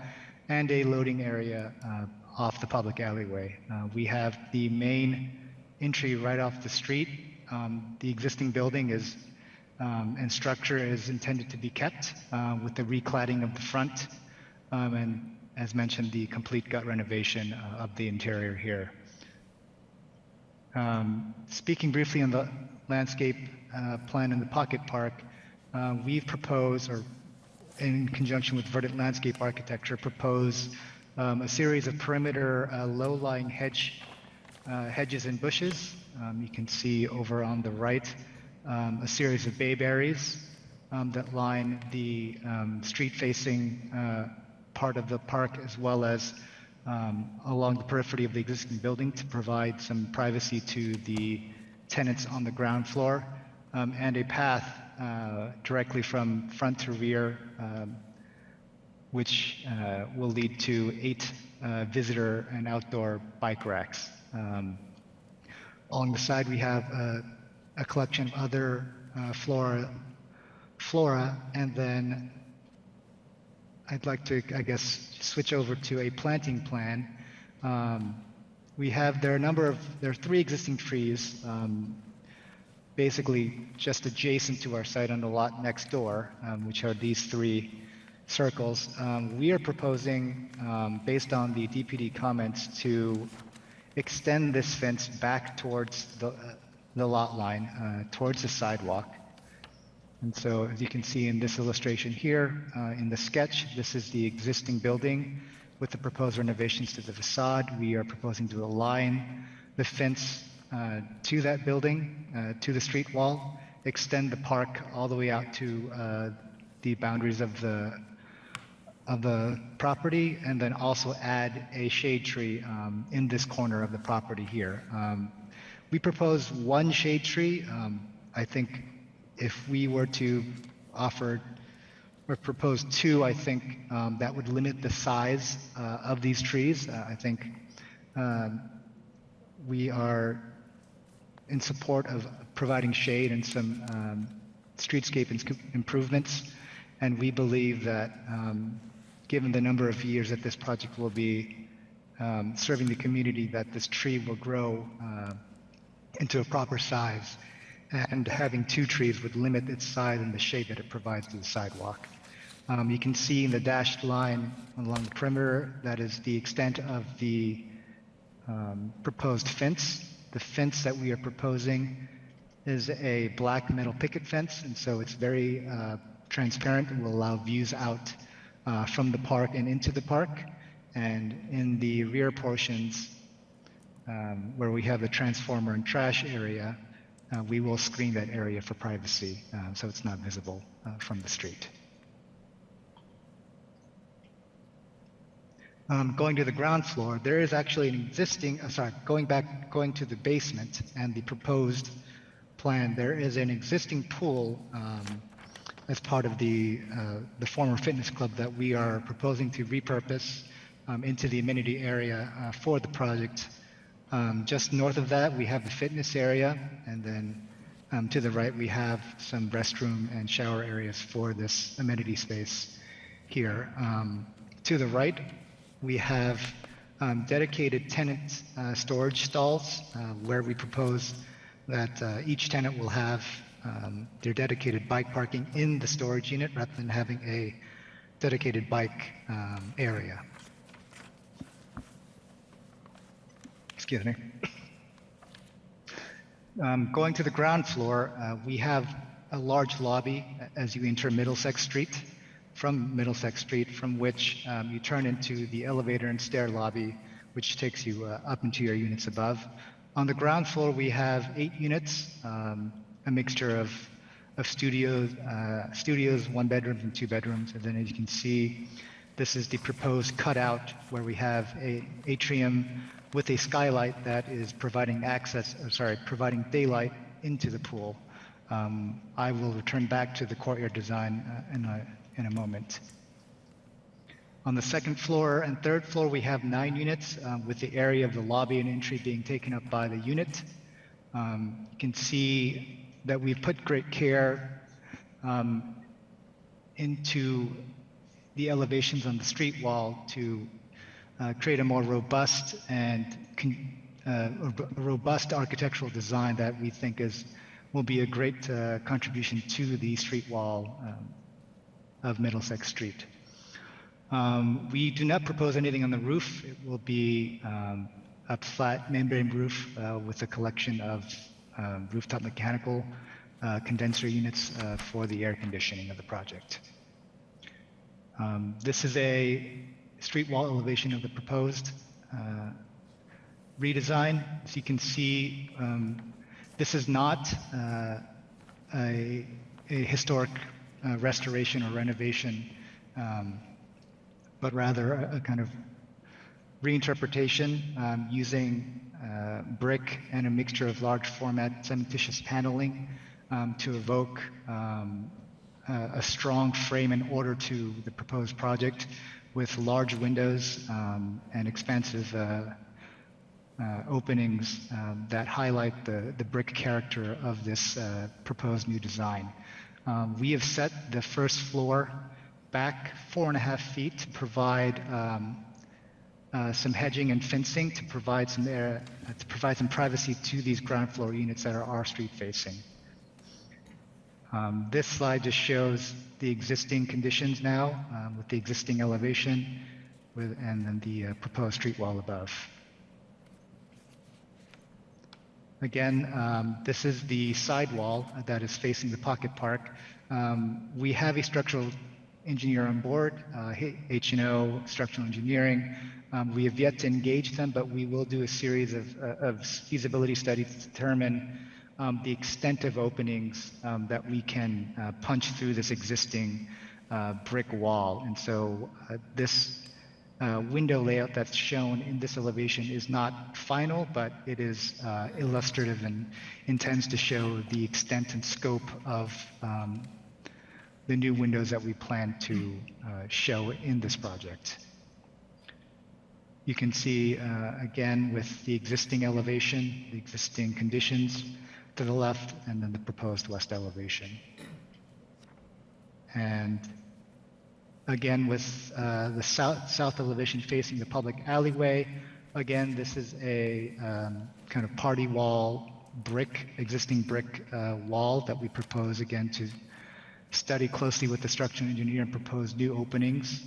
and a loading area off the public alleyway. We have the main entry right off the street. The existing building is and structure is intended to be kept with the recladding of the front, and as mentioned, the complete gut renovation of the interior here. Speaking briefly on the landscape plan in the pocket park, we've proposed, or in conjunction with Verdant Landscape Architecture, propose a series of perimeter low-lying hedges and bushes. You can see over on the right a series of bayberries that line the street-facing part of the park, as well as along the periphery of the existing building, to provide some privacy to the tenants on the ground floor, and a path directly from front to rear, which will lead to 8 visitor and outdoor bike racks. Along the side, we have a collection of other flora, and then I'd like to, I guess, switch over to a planting plan. There are 3 existing trees, basically just adjacent to our site on the lot next door, which are these 3 circles. We are proposing, based on the DPD comments, to extend this fence back towards the lot line, towards the sidewalk. And so, as you can see in this illustration here, in the sketch, this is the existing building with the proposed renovations to the facade. We are proposing to align the fence to that building, to the street wall, extend the park all the way out to the boundaries of the property, and then also add a shade tree in this corner of the property here. We propose 1 shade tree. I think if we were to offer or proposed two, I think that would limit the size of these trees. I think we are in support of providing shade and some streetscape improvements, and we believe that given the number of years that this project will be serving the community, that this tree will grow into a proper size, and having two trees would limit its size and the shade that it provides to the sidewalk. You can see in the dashed line along the perimeter, that is the extent of the proposed fence. The fence that we are proposing is a black metal picket fence, and so it's very transparent and will allow views out from the park and into the park. And in the rear portions, where we have the transformer and trash area, we will screen that area for privacy, so it's not visible from the street. Going to the ground floor, there is actually an existing, going to the basement and the proposed plan, there is an existing pool as part of the former fitness club that we are proposing to repurpose into the amenity area for the project. Just north of that, we have the fitness area, and then to the right, we have some restroom and shower areas for this amenity space here. To the right, we have dedicated tenant storage stalls where we propose that each tenant will have their dedicated bike parking in the storage unit rather than having a dedicated bike area. Excuse me. Going to the ground floor, we have a large lobby as you enter Middlesex Street, from which you turn into the elevator and stair lobby, which takes you up into your units above. On the ground floor, we have 8 units, a mixture of studios, 1 bedrooms and 2 bedrooms. And then as you can see, this is the proposed cutout where we have a atrium with a skylight that is providing providing daylight into the pool. I will return back to the courtyard design in a moment. On the second floor and third floor, we have 9 units with the area of the lobby and entry being taken up by the unit. You can see that we've put great care into the elevations on the street wall to create a more robust and robust architectural design that we think will be a great contribution to the street wall of Middlesex Street. We do not propose anything on the roof. It will be a flat membrane roof with a collection of rooftop mechanical condenser units for the air conditioning of the project. This is a street wall elevation of the proposed redesign. As you can see, this is not a historic restoration or renovation, but rather a kind of reinterpretation using brick and a mixture of large format cementitious paneling to evoke a strong frame and order to the proposed project with large windows and expansive openings that highlight the brick character of this proposed new design. We have set the first floor back 4.5 feet to provide some hedging and fencing to provide some privacy to these ground floor units that are street facing. This slide just shows the existing conditions now with the existing elevation and then the proposed street wall above. Again, this is the side wall that is facing the Pocket Park. We have a structural engineer on board, H&O Structural Engineering. We have yet to engage them, but we will do a series of feasibility studies to determine the extent of openings that we can punch through this existing brick wall. And so this window layout that's shown in this elevation is not final, but it is illustrative and intends to show the extent and scope of new windows that we plan to show in this project. You can see, again, with the existing elevation, the existing conditions to the left, and then the proposed west elevation. And again, with the south elevation facing the public alleyway, again, this is a kind of party wall existing brick wall that we propose, again, to study closely with the structural engineer and propose new openings.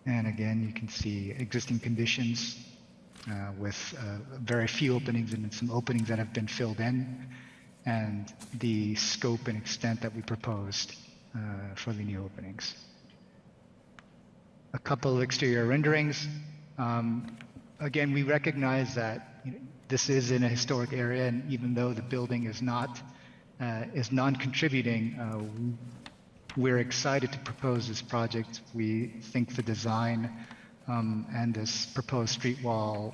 And again, you can see existing conditions with very few openings and some openings that have been filled in, and the scope and extent that we proposed for the new openings. A couple of exterior renderings. Again, we recognize that this is in a historic area, and even though the building is non-contributing, we're excited to propose this project. We think the design and this proposed street wall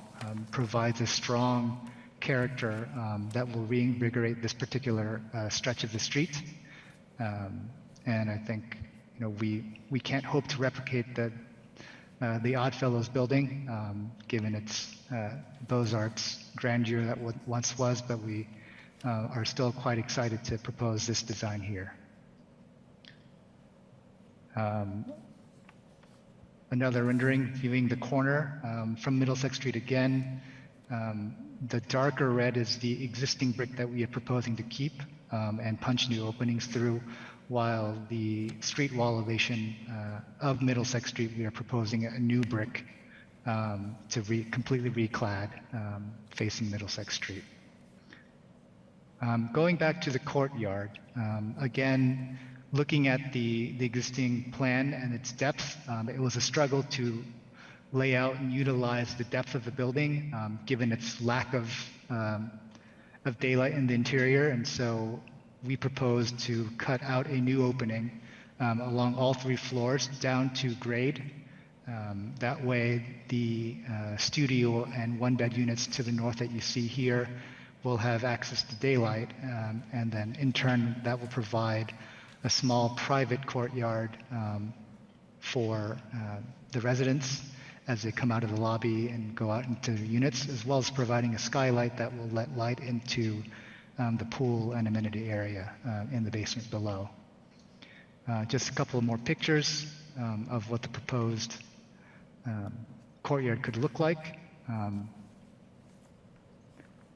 provides a strong character that will reinvigorate this particular stretch of the street. And I think we can't hope to replicate the Oddfellows building, given its Beaux-Arts grandeur that once was, but we are still quite excited to propose this design here. Another rendering viewing the corner from Middlesex Street again. The darker red is the existing brick that we are proposing to keep and punch new openings through, while the street wall elevation of Middlesex Street, we are proposing a new brick to completely reclad facing Middlesex Street. Going back to the courtyard, again, looking at the existing plan and its depth, it was a struggle to lay out and utilize the depth of the building, given its lack of daylight in the interior. And so we proposed to cut out a new opening along all 3 floors down to grade. That way, the studio and 1-bed units to the north that you see here will have access to daylight, and then in turn, that will provide a small private courtyard for the residents as they come out of the lobby and go out into the units, as well as providing a skylight that will let light into the pool and amenity area in the basement below. Just a couple more pictures of what the proposed courtyard could look like,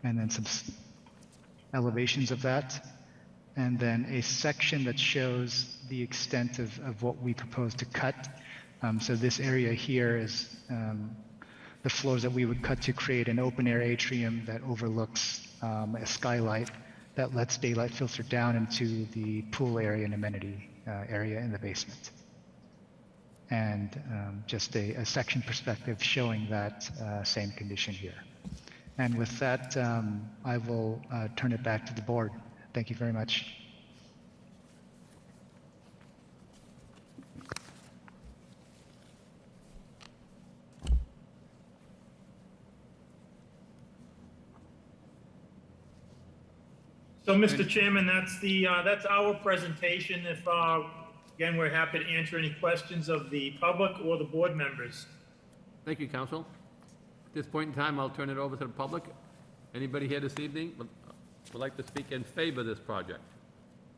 and then some elevations of that, and then a section that shows the extent of what we propose to cut. So this area here is the floors that we would cut to create an open-air atrium that overlooks a skylight that lets daylight filter down into the pool area and amenity area in the basement. And just a section perspective showing that same condition here. And with that, I will turn it back to the board. Thank you very much. So, Mr. Chairman, that's our presentation. If, again, we're happy to answer any questions of the public or the board members. Thank you, Council. At this point in time, I'll turn it over to the public. Anybody here this evening would like to speak in favor of this project?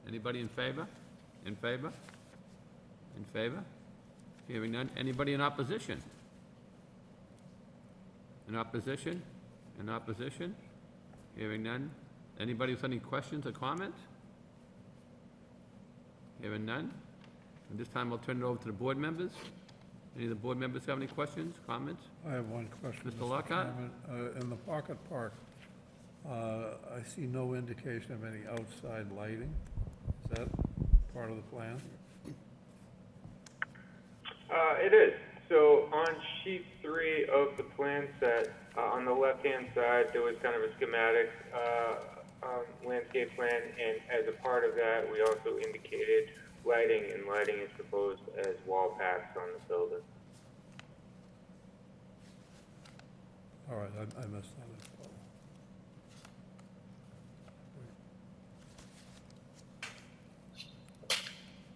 Anybody in favor? In favor? In favor? Hearing none. Anybody in opposition? In opposition? In opposition? Hearing none. Anybody with any questions or comments? Hearing none. At this time, I'll turn it over to the board members. Any of the board members have any questions, comments? I have one question. Mr. Lockhart? Chairman. In the Pocket Park, I see no indication of any outside lighting. Is that part of the plan? It is. So on sheet 3 of the plan set, on the left-hand side, there was kind of a schematic landscape plan, and as a part of that, we also indicated lighting, and lighting is proposed as wall packs on the building. All right, I missed that as well.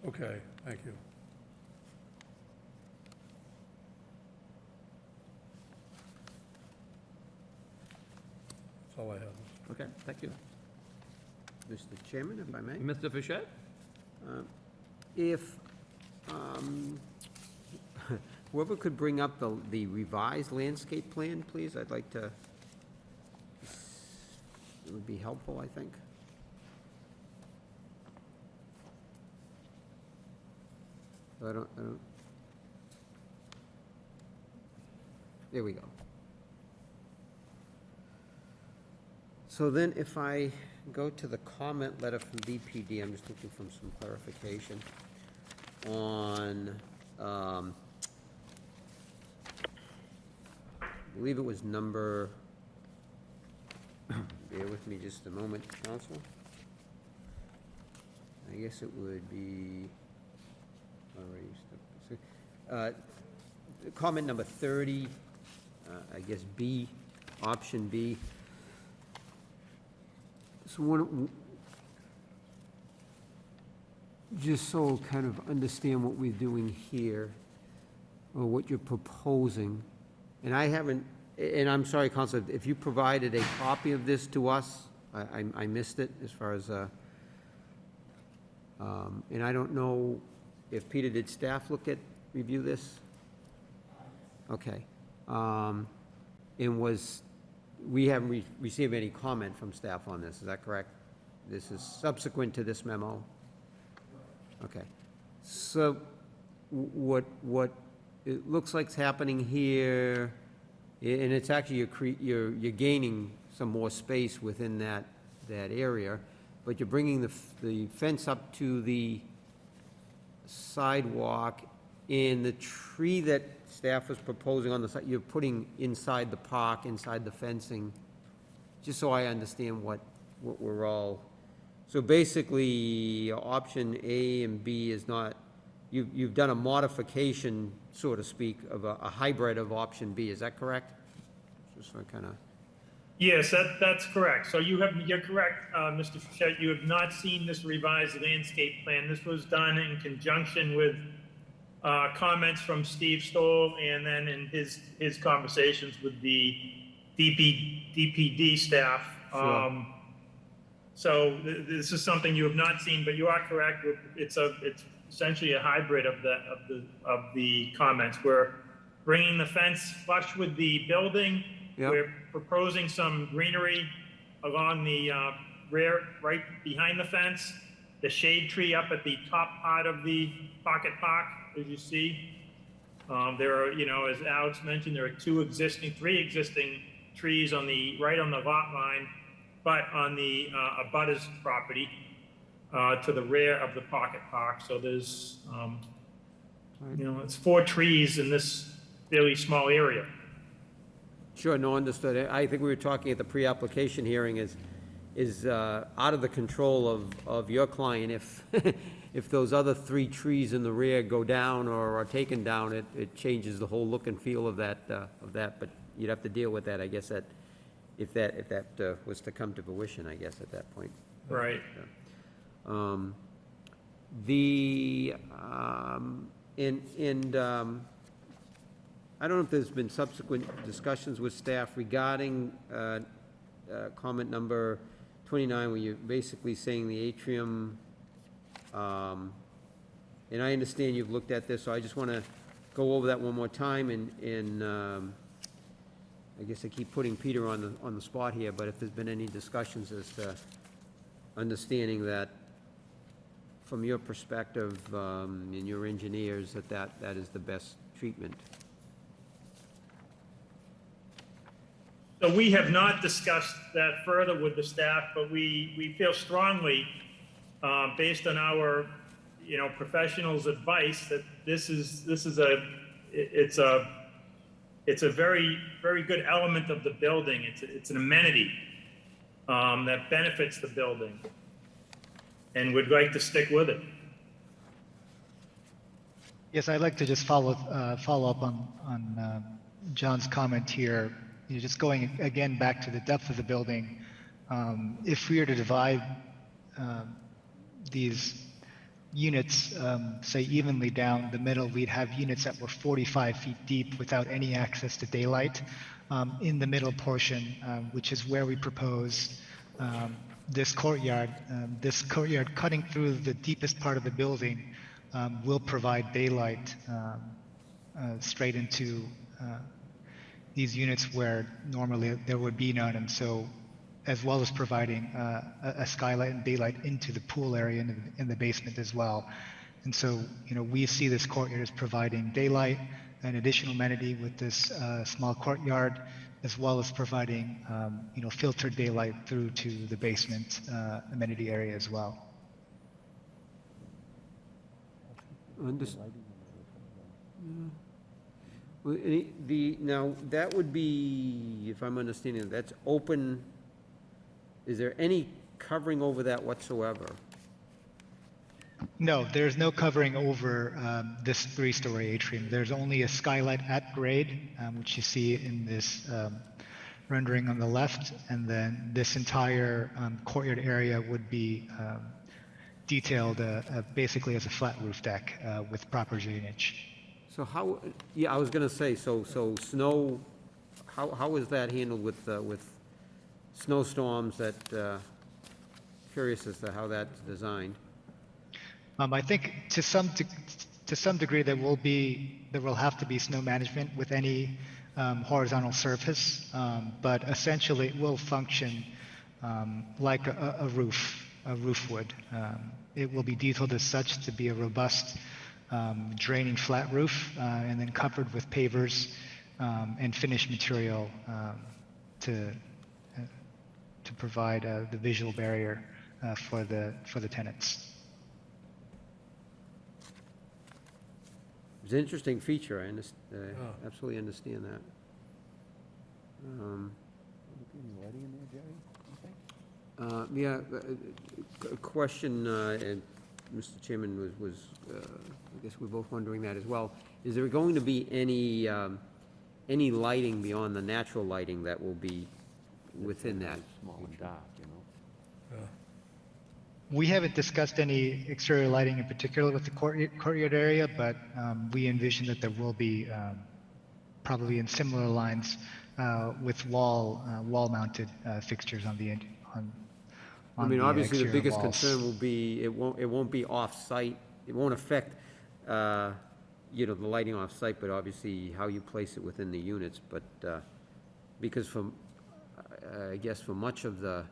Okay, thank you. That's all I have. Okay, thank you. Mr. Chairman, if I may? Mr. Fischett? If, whoever could bring up the revised landscape plan, please, I'd like to, it would be helpful, I think. I don't, there we go. So then if I go to the comment letter from DPD, I'm just looking for some clarification on, I believe it was number, bear with me just a moment, counsel. I guess it would be, comment number 30, I guess B, option B. So just so kind of understand what we're doing here, or what you're proposing, and I haven't, and I'm sorry, Counselor, if you provided a copy of this to us, I missed it as far as, and I don't know if Peter, did staff review this? Okay. And we haven't received any comment from staff on this, is that correct? This is subsequent to this memo? Okay. So what it looks like's happening here, and it's actually you're gaining some more space within that area, but you're bringing the fence up to the sidewalk, and the tree that staff was proposing on the side, you're putting inside the park, inside the fencing, just so I understand what we're all, so basically, option A and B is not, you've done a modification, so to speak, of a hybrid of option B, is that correct? Just so I kind of. Yes, that's correct. So you're correct, Mr. Fischett. You have not seen this revised landscape plan. This was done in conjunction with comments from Steve Stoll, and then in his conversations with the DPD staff. Sure. So this is something you have not seen, but you are correct. It's essentially a hybrid of the comments. We're bringing the fence flush with the building. Yep. We're proposing some greenery along the rear, right behind the fence. The shade tree up at the top part of the pocket park, as you see. There are, as Alex mentioned, there are three existing trees right on the lot line, but on the abutters property to the rear of the pocket park. So there's, it's 4 trees in this fairly small area. Sure, no, understood. I think we were talking at the pre-application hearing is out of the control of your client. If those other 3 trees in the rear go down or are taken down, it changes the whole look and feel of that. But you'd have to deal with that, I guess, if that was to come to fruition, I guess, at that point. Right. I don't know if there's been subsequent discussions with staff regarding comment number 29, where you're basically saying the atrium, and I understand you've looked at this, so I just want to go over that one more time, and I guess I keep putting Peter on the spot here, but if there's been any discussions as to understanding that from your perspective and your engineers, that is the best treatment. So we have not discussed that further with the staff, but we feel strongly, based on our, professionals' advice, that it's a very, very good element of the building. It's an amenity that benefits the building, and we'd like to stick with it. Yes, I'd like to just follow up on John's comment here. Just going again back to the depth of the building, if we were to divide these units, say evenly down the middle, we'd have units that were 45 feet deep without any access to daylight. In the middle portion, which is where we propose this courtyard. This courtyard cutting through the deepest part of the building will provide daylight straight into these units where normally there would be none, and so as well as providing a skylight and daylight into the pool area in the basement as well. And so, we see this courtyard as providing daylight, an additional amenity with this small courtyard, as well as providing, filtered daylight through to the basement amenity area as well. Now, that would be, if I'm understanding it, that's open. Is there any covering over that whatsoever? No, there's no covering over this three-story atrium. There's only a skylight at grade, which you see in this rendering on the left, and then this entire courtyard area would be detailed basically as a flat roof deck with proper drainage. So how, yeah, I was gonna say, so snow, how is that handled with snowstorms that, curious as to how that's designed? I think to some degree there will have to be snow management with any horizontal surface, but essentially it will function like a roof would. It will be detailed as such to be a robust draining flat roof, and then covered with pavers and finished material to provide the visual barrier for the tenants. It's an interesting feature. I absolutely understand that. Yeah, a question, and Mr. Chairman was I guess we're both wondering that as well. Is there going to be any lighting beyond the natural lighting that will be within that? Small and dark, We haven't discussed any exterior lighting in particular with the courtyard area, but we envision that there will be probably in similar lines with wall-mounted fixtures on the I mean, obviously, the exterior biggest walls. concern will be it won't be off-site. It won't affect the lighting off-site, but obviously how you place it within the units. But because I guess for much of the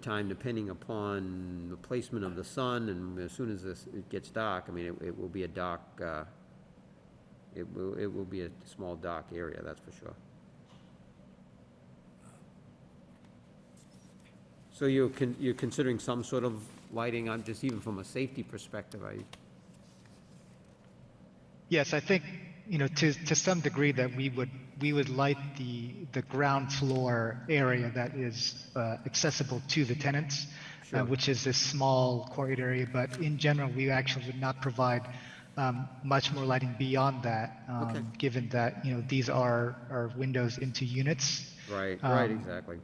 time, depending upon the placement of the sun, and as soon as it gets dark, I mean, it will be a dark. It will be a small dark area. That's for sure. So you're considering some sort of lighting, just even from a safety perspective, Yes, I think to some degree that we would light the ground floor area that is accessible to the tenants, Sure. Which is this small courtyard area. But in general, we actually would not provide much more lighting beyond that, Okay. given that these are windows into units. Right, exactly.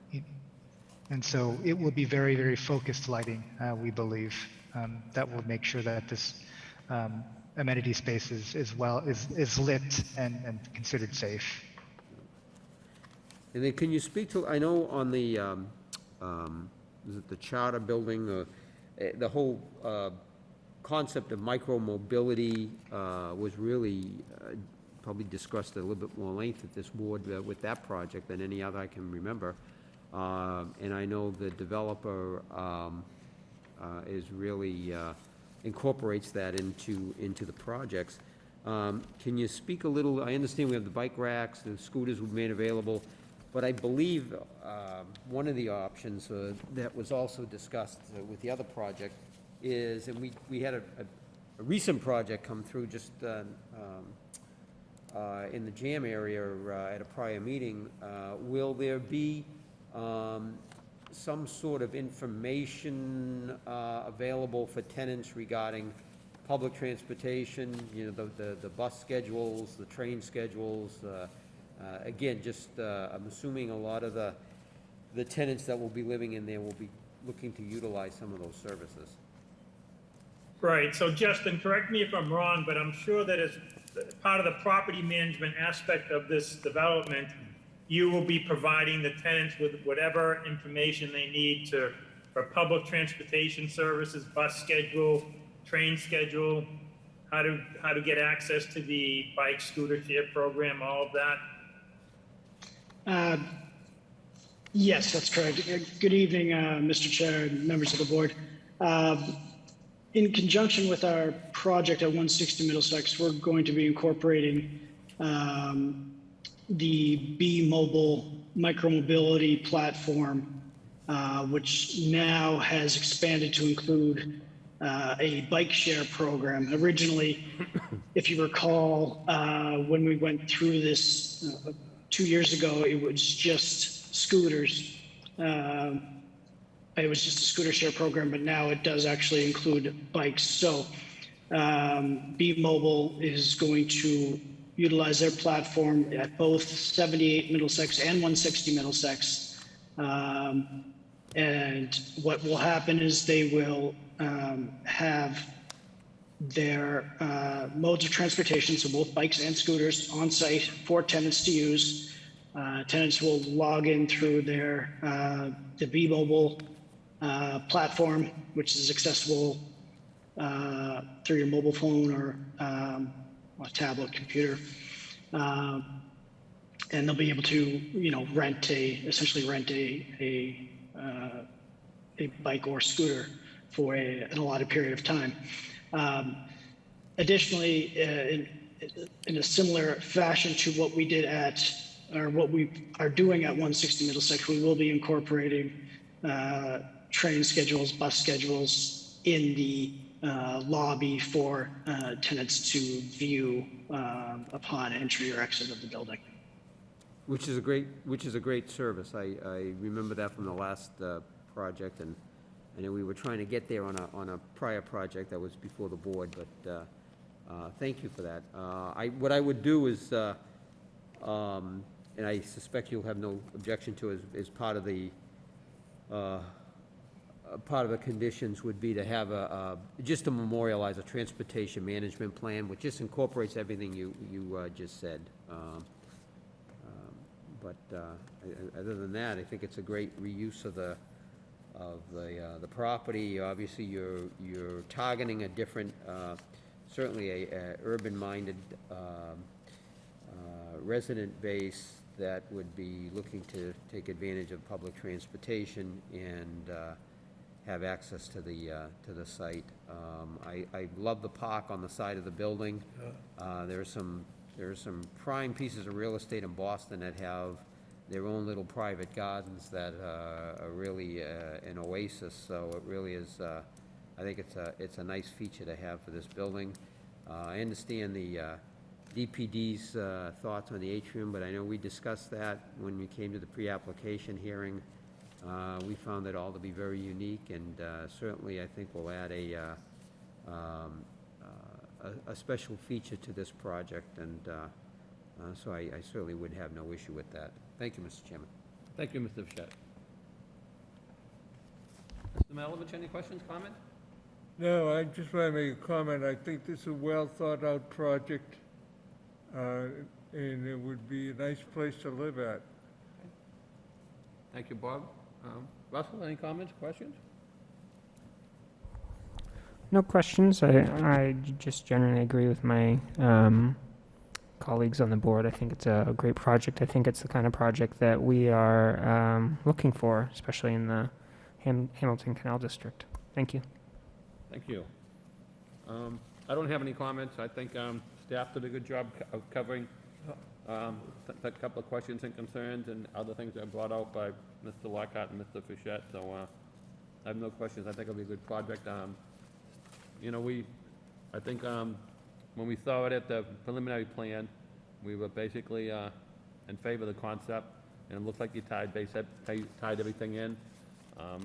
And so it will be very, very focused lighting, we believe, that will make sure that this amenity space is lit and considered safe. And then can you speak to, I know on the, is it the charter building, the whole concept of micro-mobility was really probably discussed at a little bit more length at this board with that project than any other I can remember. And I know the developer is really incorporates that into the projects. Can you speak a little? I understand we have the bike racks, the scooters were made available, but I believe one of the options that was also discussed with the other project is, and we had a recent project come through just in the jam area at a prior meeting. Will there be some sort of information available for tenants regarding public transportation, the bus schedules, the train schedules? Again, just I'm assuming a lot of the tenants that will be living in there will be looking to utilize some of those services. Right, so Justin, correct me if I'm wrong, but I'm sure that as part of the property management aspect of this development, you will be providing the tenants with whatever information they need for public transportation services, bus schedule, train schedule, how to get access to the bike scooter share program, all of that? Yes, that's correct. Good evening, Mr. Chair and members of the board. In conjunction with our project at 160 Middlesex, we're going to be incorporating the B Mobile micromobility platform, which now has expanded to include a bike share program. Originally, if you recall, when we went through this 2 years ago, it was just scooters. It was just a scooter share program, but now it does actually include bikes. So B Mobile is going to utilize their platform at both 78 Middlesex and 160 Middlesex. And what will happen is they will have their modes of transportation, so both bikes and scooters, on site for tenants to use. Tenants will log in through their the B Mobile platform, which is accessible through your mobile phone or a tablet, computer, and they'll be able to, essentially rent a bike or scooter for an allotted period of time. Additionally, in a similar fashion to what we did or what we are doing at 160 Middlesex, we will be incorporating train schedules, bus schedules in the lobby for tenants to view upon entry or exit of the building. Which is a great service. I remember that from the last project, and I know we were trying to get there on a prior project that was before the board, but thank you for that. What I would do is, and I suspect you'll have no objection to, as part of the conditions would be to have just to memorialize a transportation management plan, which just incorporates everything you just said. But other than that, I think it's a great reuse of the property. Obviously, you're targeting a different, certainly a urban-minded resident base that would be looking to take advantage of public transportation and have access to the site. I love the park on the side of the building. There are some prime pieces of real estate in Boston that have their own little private gardens that are really an oasis. So it really is. I think it's a nice feature to have for this building. I understand the DPD's thoughts on the atrium, but I know we discussed that when we came to the pre-application hearing. We found it all to be very unique, and certainly I think we'll add a special feature to this project, and so I certainly would have no issue with that. Thank you, Mr. Chairman. Thank you, Mr. Fischett. Mr. Malovich, any questions, comments? No, I just want to make a comment. I think this is a well-thought-out project, and it would be a nice place to live at. Thank you, Bob. Russell, any comments, questions? No questions. I just generally agree with my colleagues on the board. I think it's a great project. I think it's the kind of project that we are looking for, especially in the Hamilton Canal District. Thank you. Thank you. I don't have any comments. I think staff did a good job of covering a couple of questions and concerns and other things that were brought out by Mr. Lockhart and Mr. Fischett. So I have no questions. I think it'll be a good project. I think when we saw it at the preliminary plan, we were basically in favor of the concept, and it looks like you tied everything in. I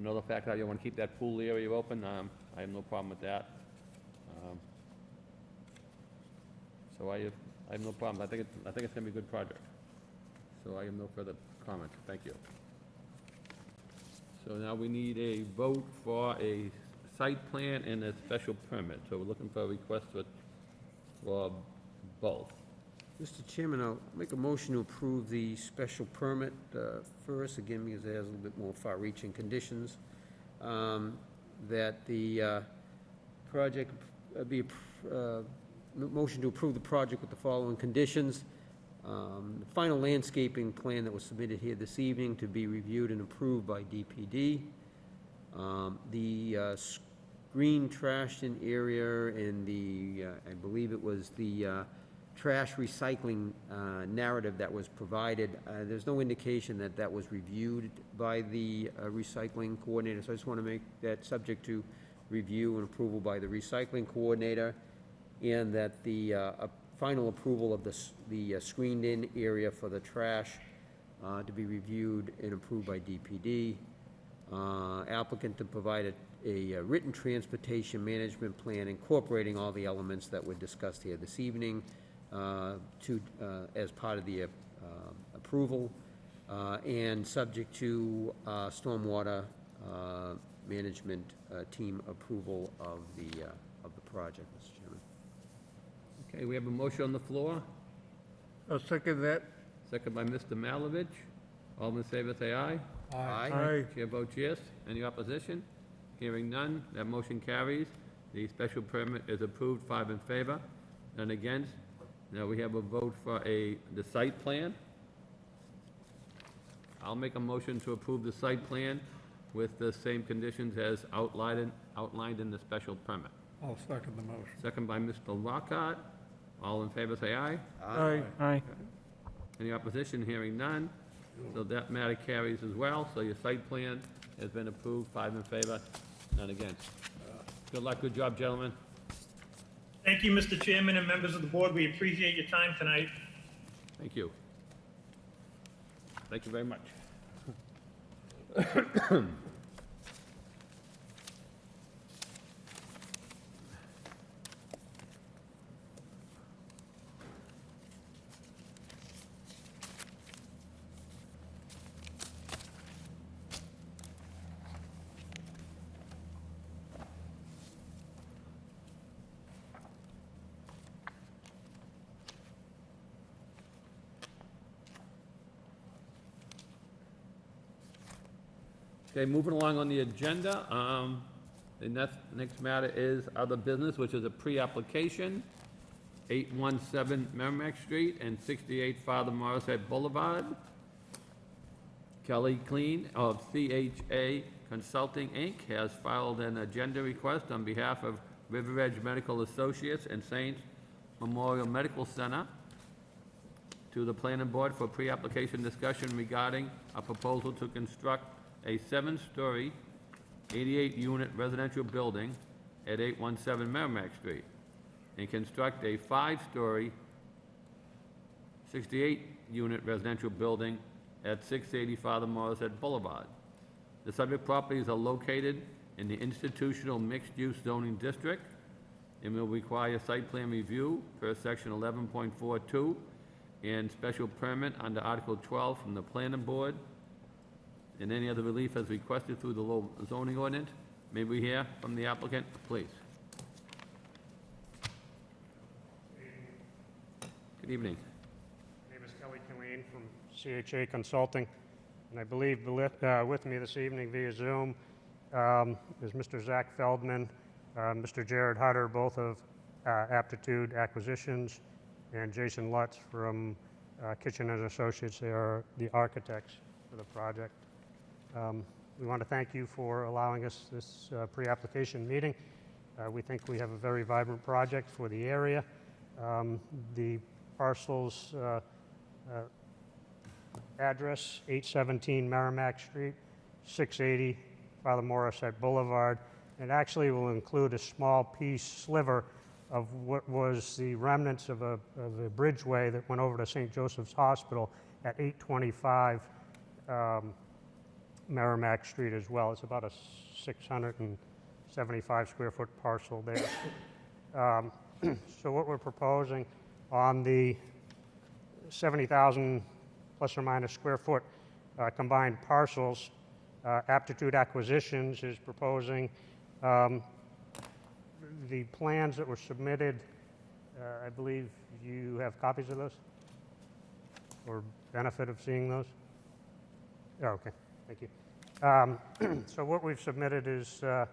know the fact that you want to keep that pool area open. I have no problem with that. So I have no problem. I think it's going to be a good project. So I have no further comment. Thank you. So now we need a vote for a site plan and a special permit. So we're looking for a request for both. Mr. Chairman, I'll make a motion to approve the special permit first, again, because it has a little bit more far-reaching conditions. That the project be, motion to approve the project with the following conditions. The final landscaping plan that was submitted here this evening to be reviewed and approved by DPD. The screen trashed in area and the, I believe it was the trash recycling narrative that was provided. There's no indication that that was reviewed by the recycling coordinator, so I just want to make that subject to review and approval by the recycling coordinator, and that the final approval of the screened-in area for the trash to be reviewed and approved by DPD. Applicant to provide a written transportation management plan incorporating all the elements that were discussed here this evening as part of the approval, and subject to stormwater management team approval of the project, Mr. Chairman. Okay, we have a motion on the floor. I'll second that. Second by Mr. Malovich. All in favor, say aye. Aye. Chair votes yes. Any opposition? Hearing none, that motion carries. The special permit is approved, 5 in favor, none against. Now we have a vote for the site plan. I'll make a motion to approve the site plan with the same conditions as outlined in the special permit. I'll second the motion. Second by Mr. Lockhart. All in favor, say aye. Aye. Aye. Any opposition? Hearing none. So that matter carries as well. So your site plan has been approved, 5 in favor, none against. Good luck, good job, gentlemen. Thank you, Mr. Chairman and members of the board. We appreciate your time tonight. Thank you. Thank you very much. Okay, moving along on the agenda, the next matter is other business, which is a pre-application, 817 Merrimack Street and 68 Father Morrisette Boulevard. Kelly Clean of CHA Consulting, Inc. has filed an agenda request on behalf of River Edge Medical Associates and Saints Memorial Medical Center to the planning board for pre-application discussion regarding a proposal to construct a 7-story, 88-unit residential building at 817 Merrimack Street, and construct a 5-story, 68-unit residential building at 680 Father Morrisette Boulevard. The subject properties are located in the institutional mixed-use zoning district and will require site plan review per section 11.42 and special permit under Article 12 from the planning board, and any other relief as requested through the local zoning ordinance. May we hear from the applicant, please? Good evening. My name is Kelly Killeen from CHA Consulting, and I believe with me this evening via Zoom is Mr. Zach Feldman, Mr. Jared Hutter, both of Aptitude Acquisitions, and Jason Lutz from Kitchen and Associates. They are the architects for the project. We want to thank you for allowing us this pre-application meeting. We think we have a very vibrant project for the area. The parcel's address, 817 Merrimack Street, 680 Father Morrisette Boulevard. It actually will include a small sliver of what was the remnants of a bridgeway that went over to St. Joseph's Hospital at 825 Merrimack Street as well. It's about a 675 square foot parcel there. So what we're proposing on the 70,000 plus or minus square foot combined parcels Aptitude Acquisitions is proposing. The plans that were submitted, I believe you have copies of those? Or benefit of seeing those? Oh, okay, thank you. So what we've submitted is a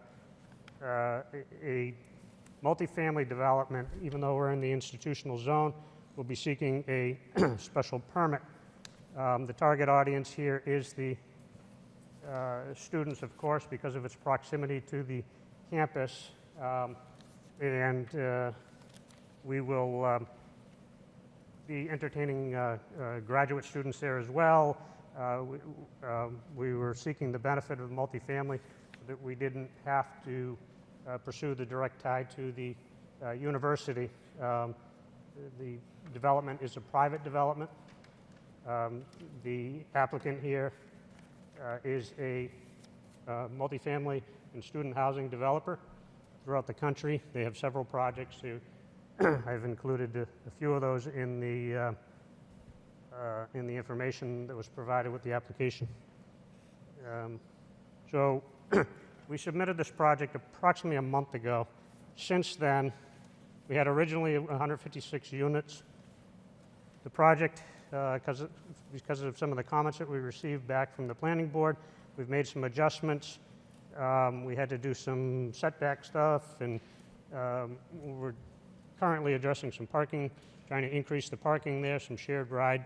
multifamily development. Even though we're in the institutional zone, we'll be seeking a special permit. The target audience here is the students, of course, because of its proximity to the campus. And we will be entertaining graduate students there as well. We were seeking the benefit of multifamily so that we didn't have to pursue the direct tie to the university. The development is a private development. The applicant here is a multifamily and student housing developer throughout the country. They have several projects. I've included a few of those in the information that was provided with the application. So we submitted this project approximately a month ago. Since then, we had originally 156 units. The project, because of some of the comments that we received back from the planning board, we've made some adjustments. We had to do some setback stuff, and we're currently addressing some parking, trying to increase the parking there, some shared ride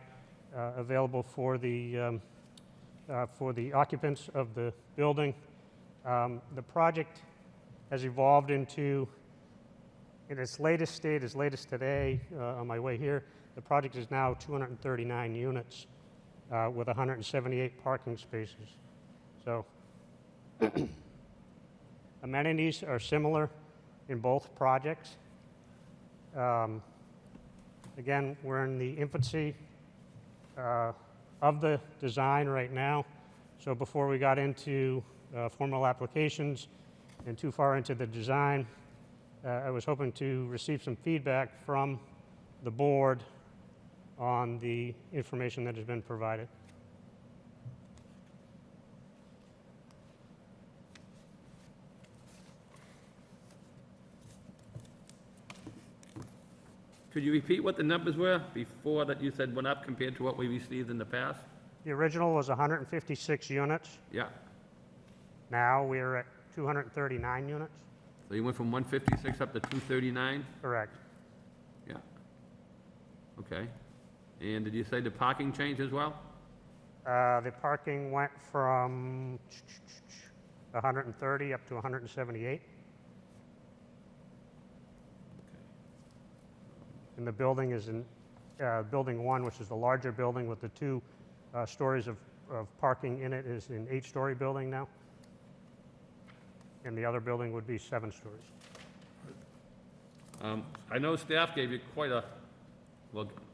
available for the occupants of the building. The project has evolved into, in its latest state, as latest today, on my way here, the project is now 239 units with 178 parking spaces. So amenities are similar in both projects. Again, we're in the infancy of the design right now. So before we got into formal applications and too far into the design, I was hoping to receive some feedback from the board on the information that has been provided. Could you repeat what the numbers were before that you said went up compared to what we received in the past? The original was 156 units. Yeah. Now we're at 239 units. So you went from 156 up to 239? Correct. Yeah. Okay. And did you say the parking changed as well? The parking went from 130 up to 178. And the building is in building 1, which is the larger building with the 2 stories of parking in it, is an 8-story building now. And the other building would be 7 stories. I know staff gave you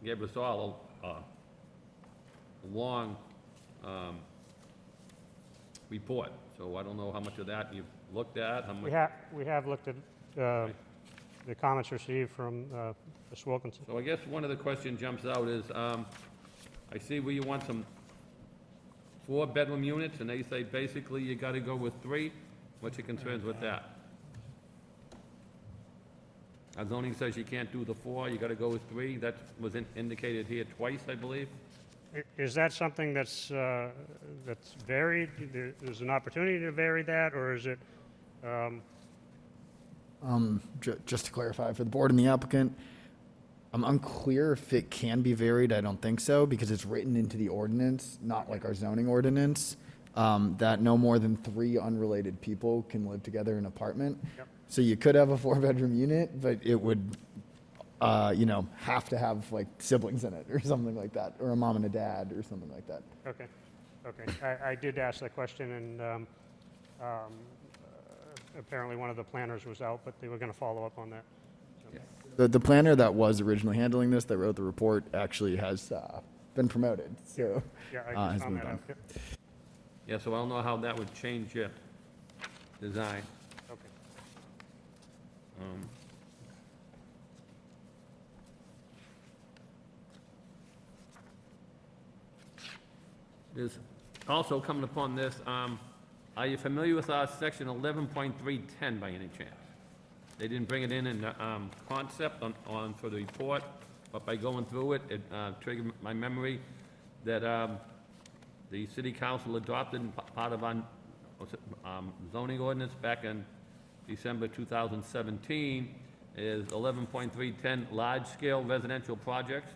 gave us all a long report. So I don't know how much of that you've looked at. How much... We have looked at the comments received from Ms. Wilkinson. So I guess one of the questions jumps out is, I see where you want some 4-bedroom units, and they say basically you got to go with 3. What's your concerns with that? Our zoning says you can't do the 4, you got to go with 3. That was indicated here twice, I believe. Is that something that's varied? There's an opportunity to vary that, or is it? Just to clarify for the board and the applicant, I'm unclear if it can be varied. I don't think so, because it's written into the ordinance, not like our zoning ordinance, that no more than 3 unrelated people can live together in an apartment. Yep. So you could have a 4-bedroom unit, but it would, have to have like siblings in it or something like that, or a mom and a dad or something like that. Okay. I did ask that question, and apparently one of the planners was out, but they were going to follow up on that. So. The planner that was originally handling this, that wrote the report, actually has been promoted. So yeah, I just found that out. Yep. Yeah, so I don't know how that would change your design. Okay. There's also coming upon this, Are you familiar with our section 11.310 by any chance? They didn't bring it in the concept for the report, but by going through it, it triggered my memory that the city council adopted part of our zoning ordinance back in December 2017 is 11.310, large-scale residential projects.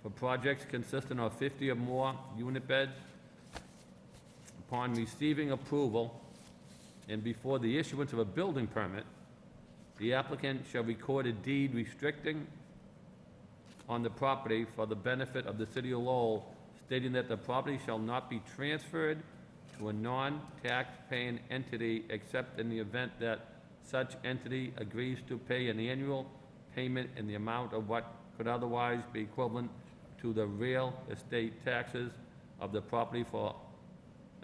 For projects consisting of 50 or more unit beds, upon receiving approval and before the issuance of a building permit, the applicant shall record a deed restricting on the property for the benefit of the city of Lowell, stating that the property shall not be transferred to a non-tax-paying entity except in the event that such entity agrees to pay an annual payment in the amount of what could otherwise be equivalent to the real estate taxes of the property for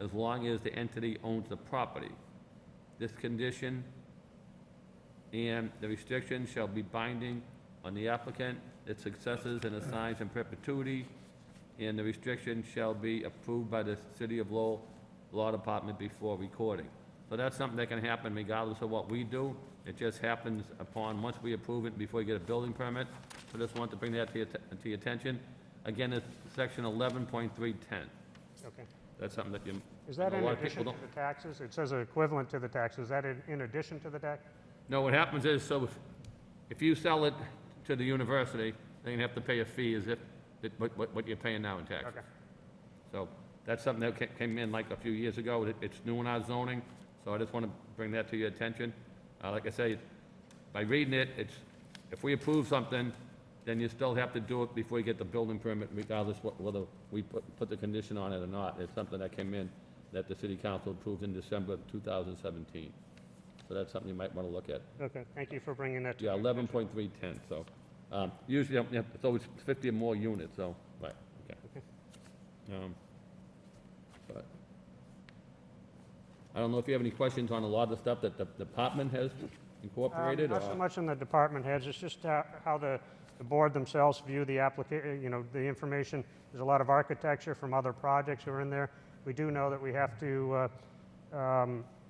as long as the entity owns the property. This condition and the restriction shall be binding on the applicant, its successors, and assigns in perpetuity, and the restriction shall be approved by the City of Lowell Law Department before recording. So that's something that can happen regardless of what we do. It just happens once we approve it before you get a building permit. So just want to bring that to your attention. Again, it's section 11.310. Okay. That's something that Is that a in lot of addition people to don't. the taxes? It says equivalent to the taxes. Is that in addition to the tax? No, what happens is, so if you sell it to the university, they're gonna have to pay a fee as if, what you're paying now in taxes. Okay. So that's something that came in like a few years ago. It's new in our zoning, so I just want to bring that to your attention. Like I say, by reading it, if we approve something, then you still have to do it before you get the building permit, regardless whether we put the condition on it or not. It's something that came in that the city council approved in December 2017. So that's something you might want to look at. Okay, thank you for bringing that to Yeah, my attention. 11.310, so, usually, it's always 50 or more units, so, right, okay. But, I don't know if you have any questions on a lot of the stuff that the department has incorporated, or? Not so much in the department heads, it's just how the board themselves view the the information. There's a lot of architecture from other projects that are in there. We do know that we have to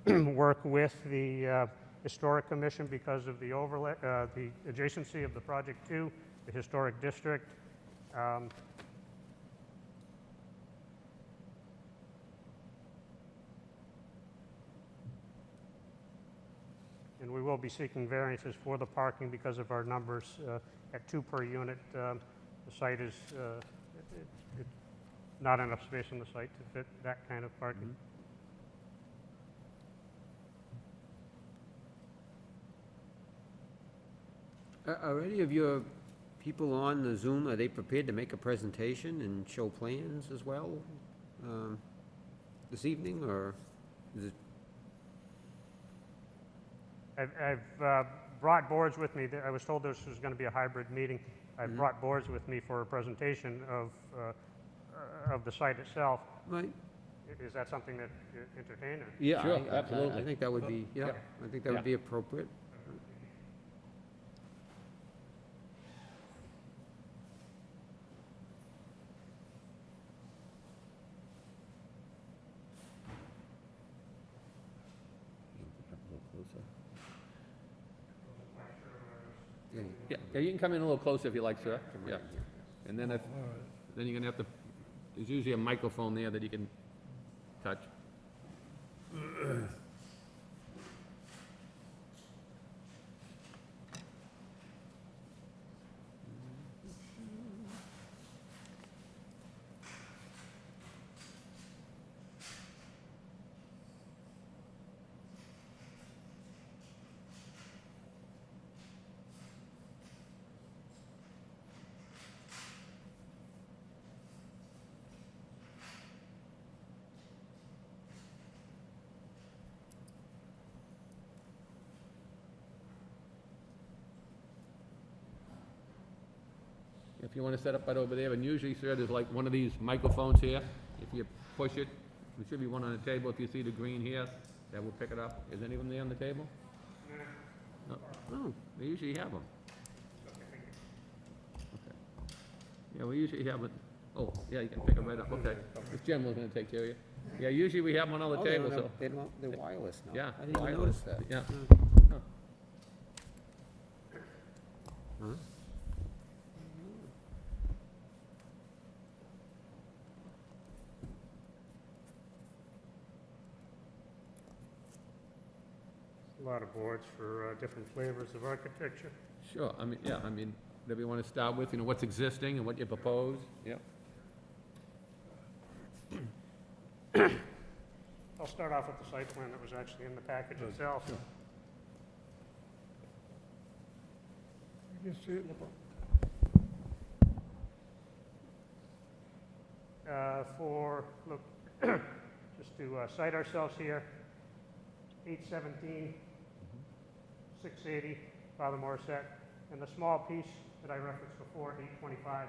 work with the Historic Commission because of the overlay, the adjacency of the project to the historic district. And we will be seeking variances for the parking because of our numbers at 2 per unit. The site is not enough space on the site to fit that kind of parking. Are any of your people on the Zoom, are they prepared to make a presentation and show plans as well this evening, or is it? I've brought boards with me. I was told this was going to be a hybrid meeting. I've brought boards with me for a presentation of the site itself. Right. Is that something that you entertain? Or? Yeah, Sure, absolutely. I think that would be, yeah, I think that would be appropriate. Yeah, you can come in a little closer if you like, sir. Yeah. And then then you're gonna have to, there's usually a microphone there that you can touch. If you want to set up right over there, and usually, sir, there's like one of these microphones here. If you push it, there should be one on the table. If you see the green here, that will pick it up. Is any of them there on the table? No. Oh, they usually have them. Okay. Yeah, we usually have it. Oh, yeah, you can pick it right up. Okay. This gentleman's going to take care of you. Yeah, usually we have one on the Oh, table, so. they're wireless now. Yeah. I didn't even wireless, notice that. Yeah. Huh. Huh? A lot of boards for different flavors of architecture. Sure, I mean, yeah, I mean, whatever you want to start with, what's existing and what you propose, yeah. I'll start off with the site plan that was actually in the package itself. You can see it. Just to cite ourselves here, 817, 680, Father Morissette, and the small piece that I referenced before, 825,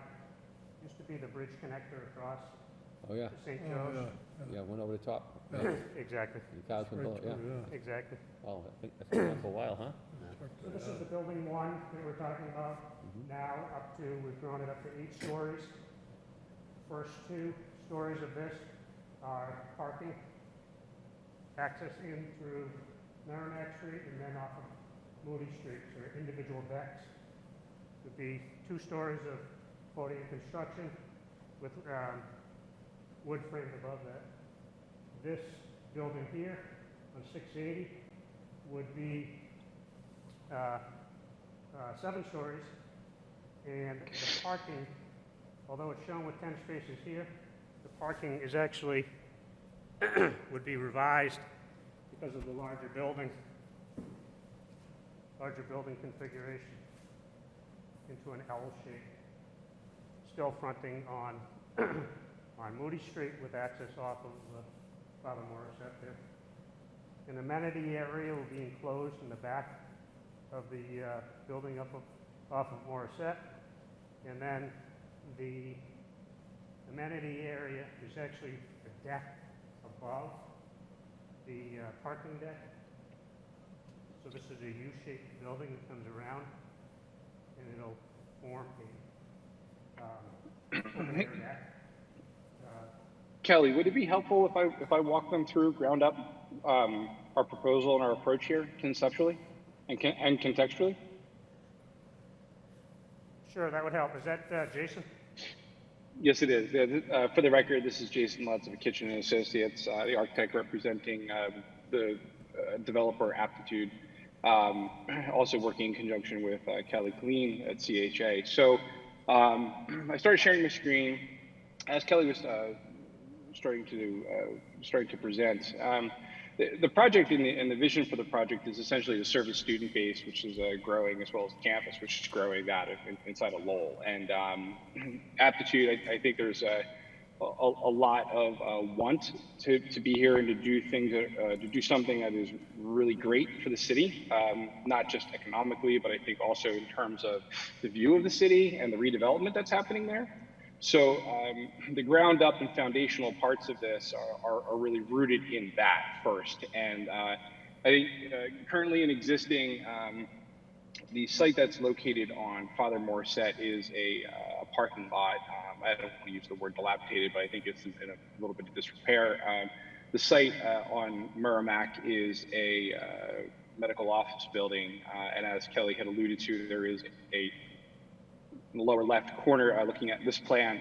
used to be the bridge connector across Oh, yeah. to St. Joe's. Yeah, one over the top. Exactly. The cars can pull it, yeah. Exactly. Oh, I think that's been on for a while, huh? So this is the building one that we're talking about now, up to, we've grown it up to 8 stories. First 2 stories of this are parking, access in through Merrimack Street and then off of Moody Street, so they're individual decks. Would be 2 stories of podium construction with wood framed above that. This building here on 680 would be 7 stories, and the parking, although it's shown with 10 spaces here, the parking is actually would be revised because of the larger building configuration into an L shape, still fronting on on Moody Street with access off of Father Morissette there. An amenity area will be enclosed in the back of the building off of Morissette, and then the amenity area is actually a deck above the parking deck. So this is a U-shaped building that comes around, and it'll form a open air deck. Kelly, would it be helpful if I walk them through ground up our proposal and our approach here conceptually and contextually? Sure, that would help. Is that Jason? Yes, it is. For the record, this is Jason Lutz of Kitchen & Associates, the architect representing the developer Aptitude, also working in conjunction with Kelly Colleen at CHA. So I started sharing my screen as Kelly was starting to present. The project and the vision for the project is essentially to serve the student base, which is growing, as well as the campus, which is growing that inside of Lowell. And Aptitude, I think there's a lot of want to be here and to do things, to do something that is really great for the city, not just economically, but I think also in terms of the view of the city and the redevelopment that's happening there. So the ground up and foundational parts of this are really rooted in that first. And I think currently in existing, the site that's located on Father Morissette is a parking lot. I don't want to use the word dilapidated, but I think it's in a little bit of disrepair. The site on Merrimack is a medical office building. And as Kelly had alluded to, there is in the lower left corner, looking at this plan,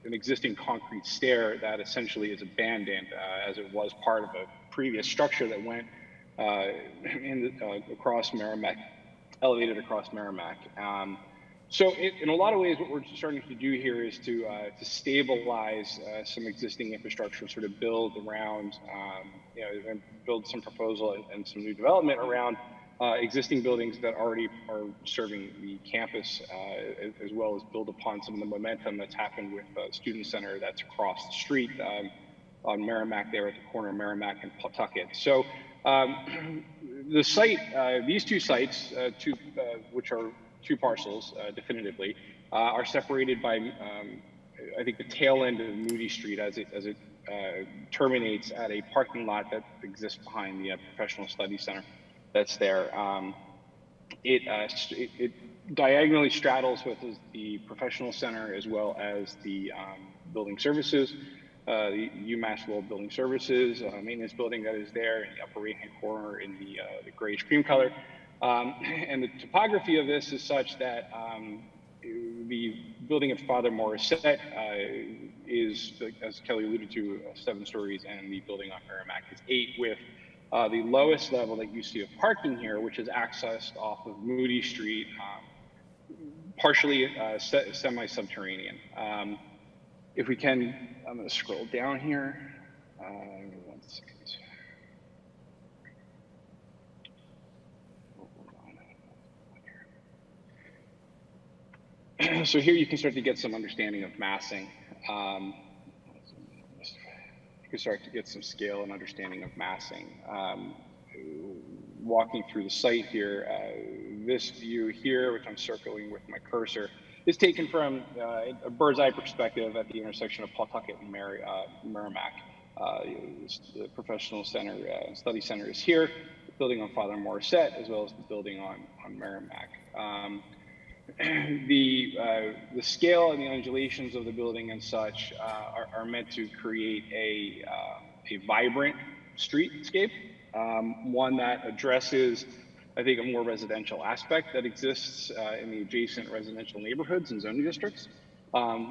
an existing concrete stair that essentially is abandoned as it was part of a previous structure that went across Merrimack, elevated across Merrimack. So in a lot of ways, what we're starting to do here is to stabilize some existing infrastructure, sort of build around, and build some proposal and some new development around existing buildings that already are serving the campus, as well as build upon some of the momentum that's happened with the student center that's across the street on Merrimack there at the corner of Merrimack and Pawtucket. So the site, these 2 sites, which are 2 parcels definitively, are separated by, I think, the tail end of Moody Street as it terminates at a parking lot that exists behind the Professional Study Center that's there. It diagonally straddles with the professional center as well as the building services. the UMass Lowell Building Services maintenance building that is there in the upper right-hand corner in the grayish cream color. And the topography of this is such that the building at Father Morissette is, as Kelly alluded to, 7 stories, and the building on Merrimack is 8, with the lowest level that you see of parking here, which is accessed off of Moody Street, partially semi-subterranean. If we can, I'm going to scroll down here. 1 second. So here you can start to get some understanding of massing. You can start to get some scale and understanding of massing. Walking through the site here, this view here, which I'm circling with my cursor, is taken from a bird's eye perspective at the intersection of Pawtucket and Merrimack. The professional center, study center is here, the building on Father Morissette, as well as the building on Merrimack. The scale and the undulations of the building and such are meant to create a vibrant streetscape, one that addresses, I think, a more residential aspect that exists in the adjacent residential neighborhoods and zoning districts.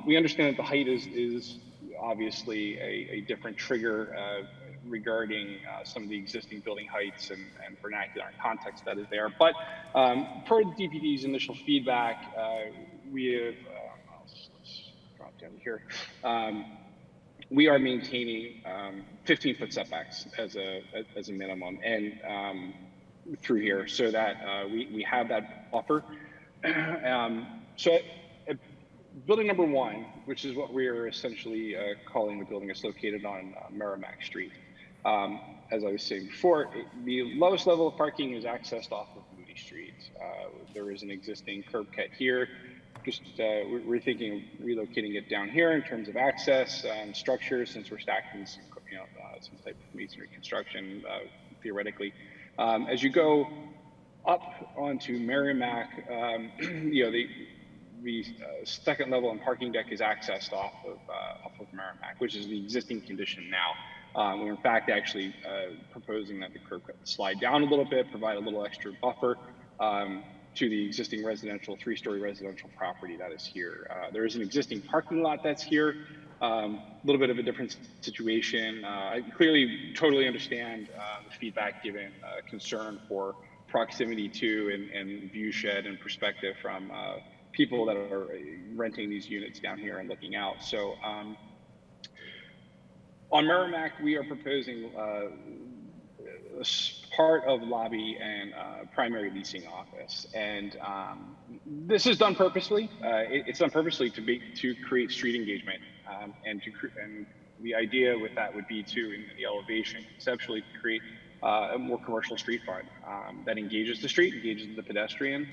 We understand that the height is obviously a different trigger regarding some of the existing building heights and vernacular and context that is there. But per DPD's initial feedback, we have, let's drop down here. We are maintaining 15-foot setbacks as a minimum, and through here, so that we have that buffer. So at building number 1, which is what we are essentially calling the building, is located on Merrimack Street. As I was saying before, the lowest level of parking is accessed off of Moody Street. There is an existing curb cut here. Just we're thinking of relocating it down here in terms of access and structure, since we're stacking some, some type of masonry construction theoretically. As you go up onto Merrimack, the second level and parking deck is accessed off of Merrimack, which is the existing condition now. We're in fact actually proposing that the curb cut slide down a little bit, provide a little extra buffer to the existing residential, 3-story residential property that is here. There is an existing parking lot that's here, a little bit of a different situation. I clearly totally understand the feedback given concern for proximity to and view shed and perspective from people that are renting these units down here and looking out. So on Merrimack, we are proposing part of lobby and primary leasing office, and this is done purposely. It's done purposely to create street engagement, and the idea with that would be to, in the elevation, conceptually create a more commercial street front that engages the street, engages the pedestrian.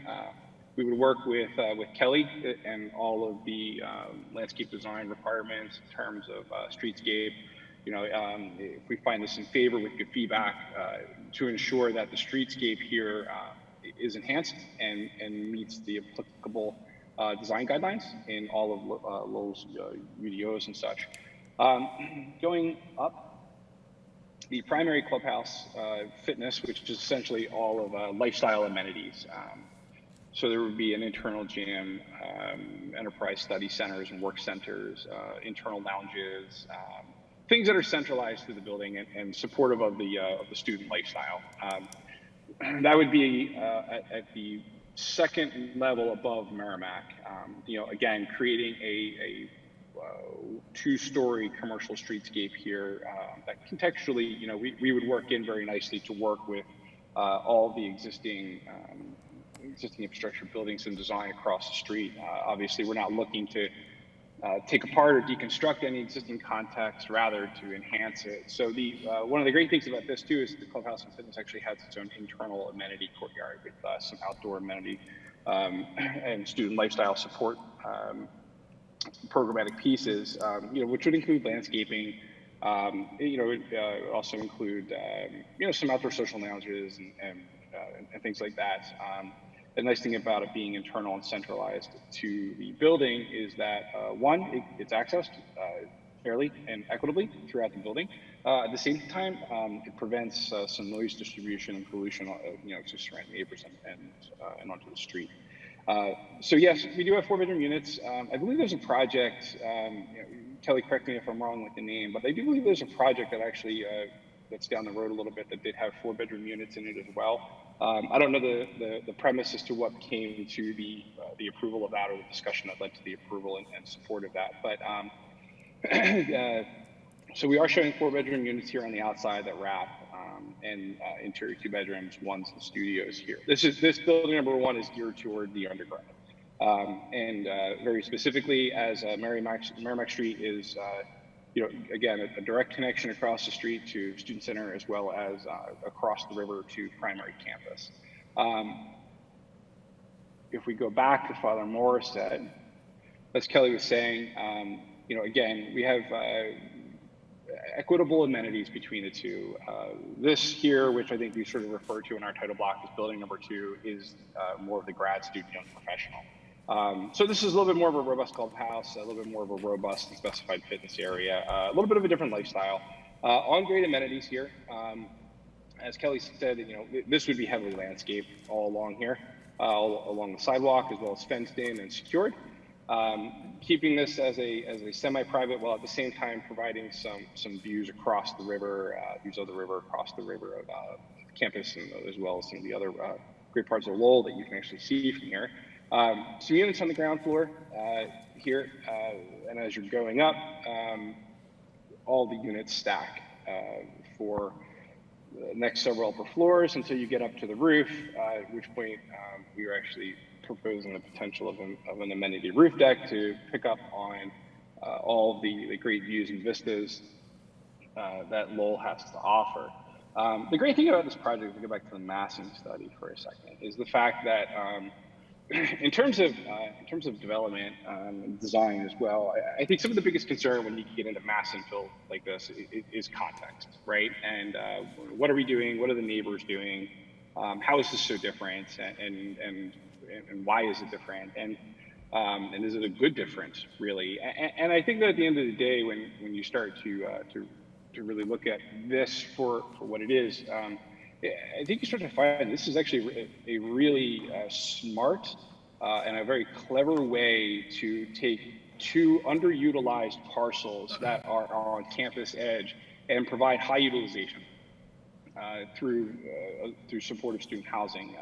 We would work with Kelly and all of the landscape design requirements in terms of streetscape. If we find this in favor with good feedback, to ensure that the streetscape here is enhanced and meets the applicable design guidelines in all of Lowell's UDOs and such. Going up, the primary clubhouse fitness, which is essentially all of lifestyle amenities. So there would be an internal gym, enterprise study centers and work centers, internal lounges, things that are centralized to the building and supportive of the student lifestyle. That would be at the second level above Merrimack. Again, creating a 2-story commercial streetscape here that contextually, we would work in very nicely to work with all the existing infrastructure, buildings, and design across the street. Obviously, we're not looking to take apart or deconstruct any existing context, rather to enhance it. So one of the great things about this too is the Clubhouse and Fitness actually has its own internal amenity courtyard with some outdoor amenity and student lifestyle support programmatic pieces, which would include landscaping. It would also include some outdoor social lounges and things like that. The nice thing about it being internal and centralized to the building is that one, it's accessed fairly and equitably throughout the building. At the same time, it prevents some noise distribution and pollution, to surrounding neighbors and onto the street. So yes, we do have 4-bedroom units. I believe there's a project, Kelly, correct me if I'm wrong with the name, but I do believe there's a project that actually, that's down the road a little bit that did have 4-bedroom units in it as well. I don't know the premise as to what came to the approval of that or the discussion that led to the approval and support of that. But so we are showing 4-bedroom units here on the outside that wrap, and interior 2 bedrooms, ones and studios here. This building number 1 is geared toward the undergrad. And very specifically, as Merrimack Street is, again, a direct connection across the street to Student Center as well as across the river to primary campus. If we go back to Father Morris said, as Kelly was saying, again, we have equitable amenities between the two. This here, which I think we sort of refer to in our title block as building number 2, is more of the grad student young professional. So this is a little bit more of a robust clubhouse, a little bit more of a robust and specified fitness area, a little bit of a different lifestyle. On-grade amenities here. As Kelly said, this would be heavily landscaped all along here, all along the sidewalk, as well as fenced in and secured. Keeping this as a semi-private, while at the same time providing some views across the river, views of the river across the river of campus, and as well as some of the other great parts of Lowell that you can actually see from here. Some units on the ground floor here, and as you're going up, all the units stack for the next several upper floors until you get up to the roof, at which point we are actually proposing the potential of an amenity roof deck to pick up on all the great views and vistas that Lowell has to offer. The great thing about this project, if we go back to the massing study for a second, is the fact that in terms of development and design as well, I think some of the biggest concern when you get into mass infill like this is context, right? And what are we doing? What are the neighbors doing? How is this so different? And why is it different? And is it a good difference, really? And I think that at the end of the day, when you start to really look at this for what it is, I think you start to find this is actually a really smart and a very clever way to take 2 underutilized parcels that are on campus edge and provide high utilization through supportive student housing,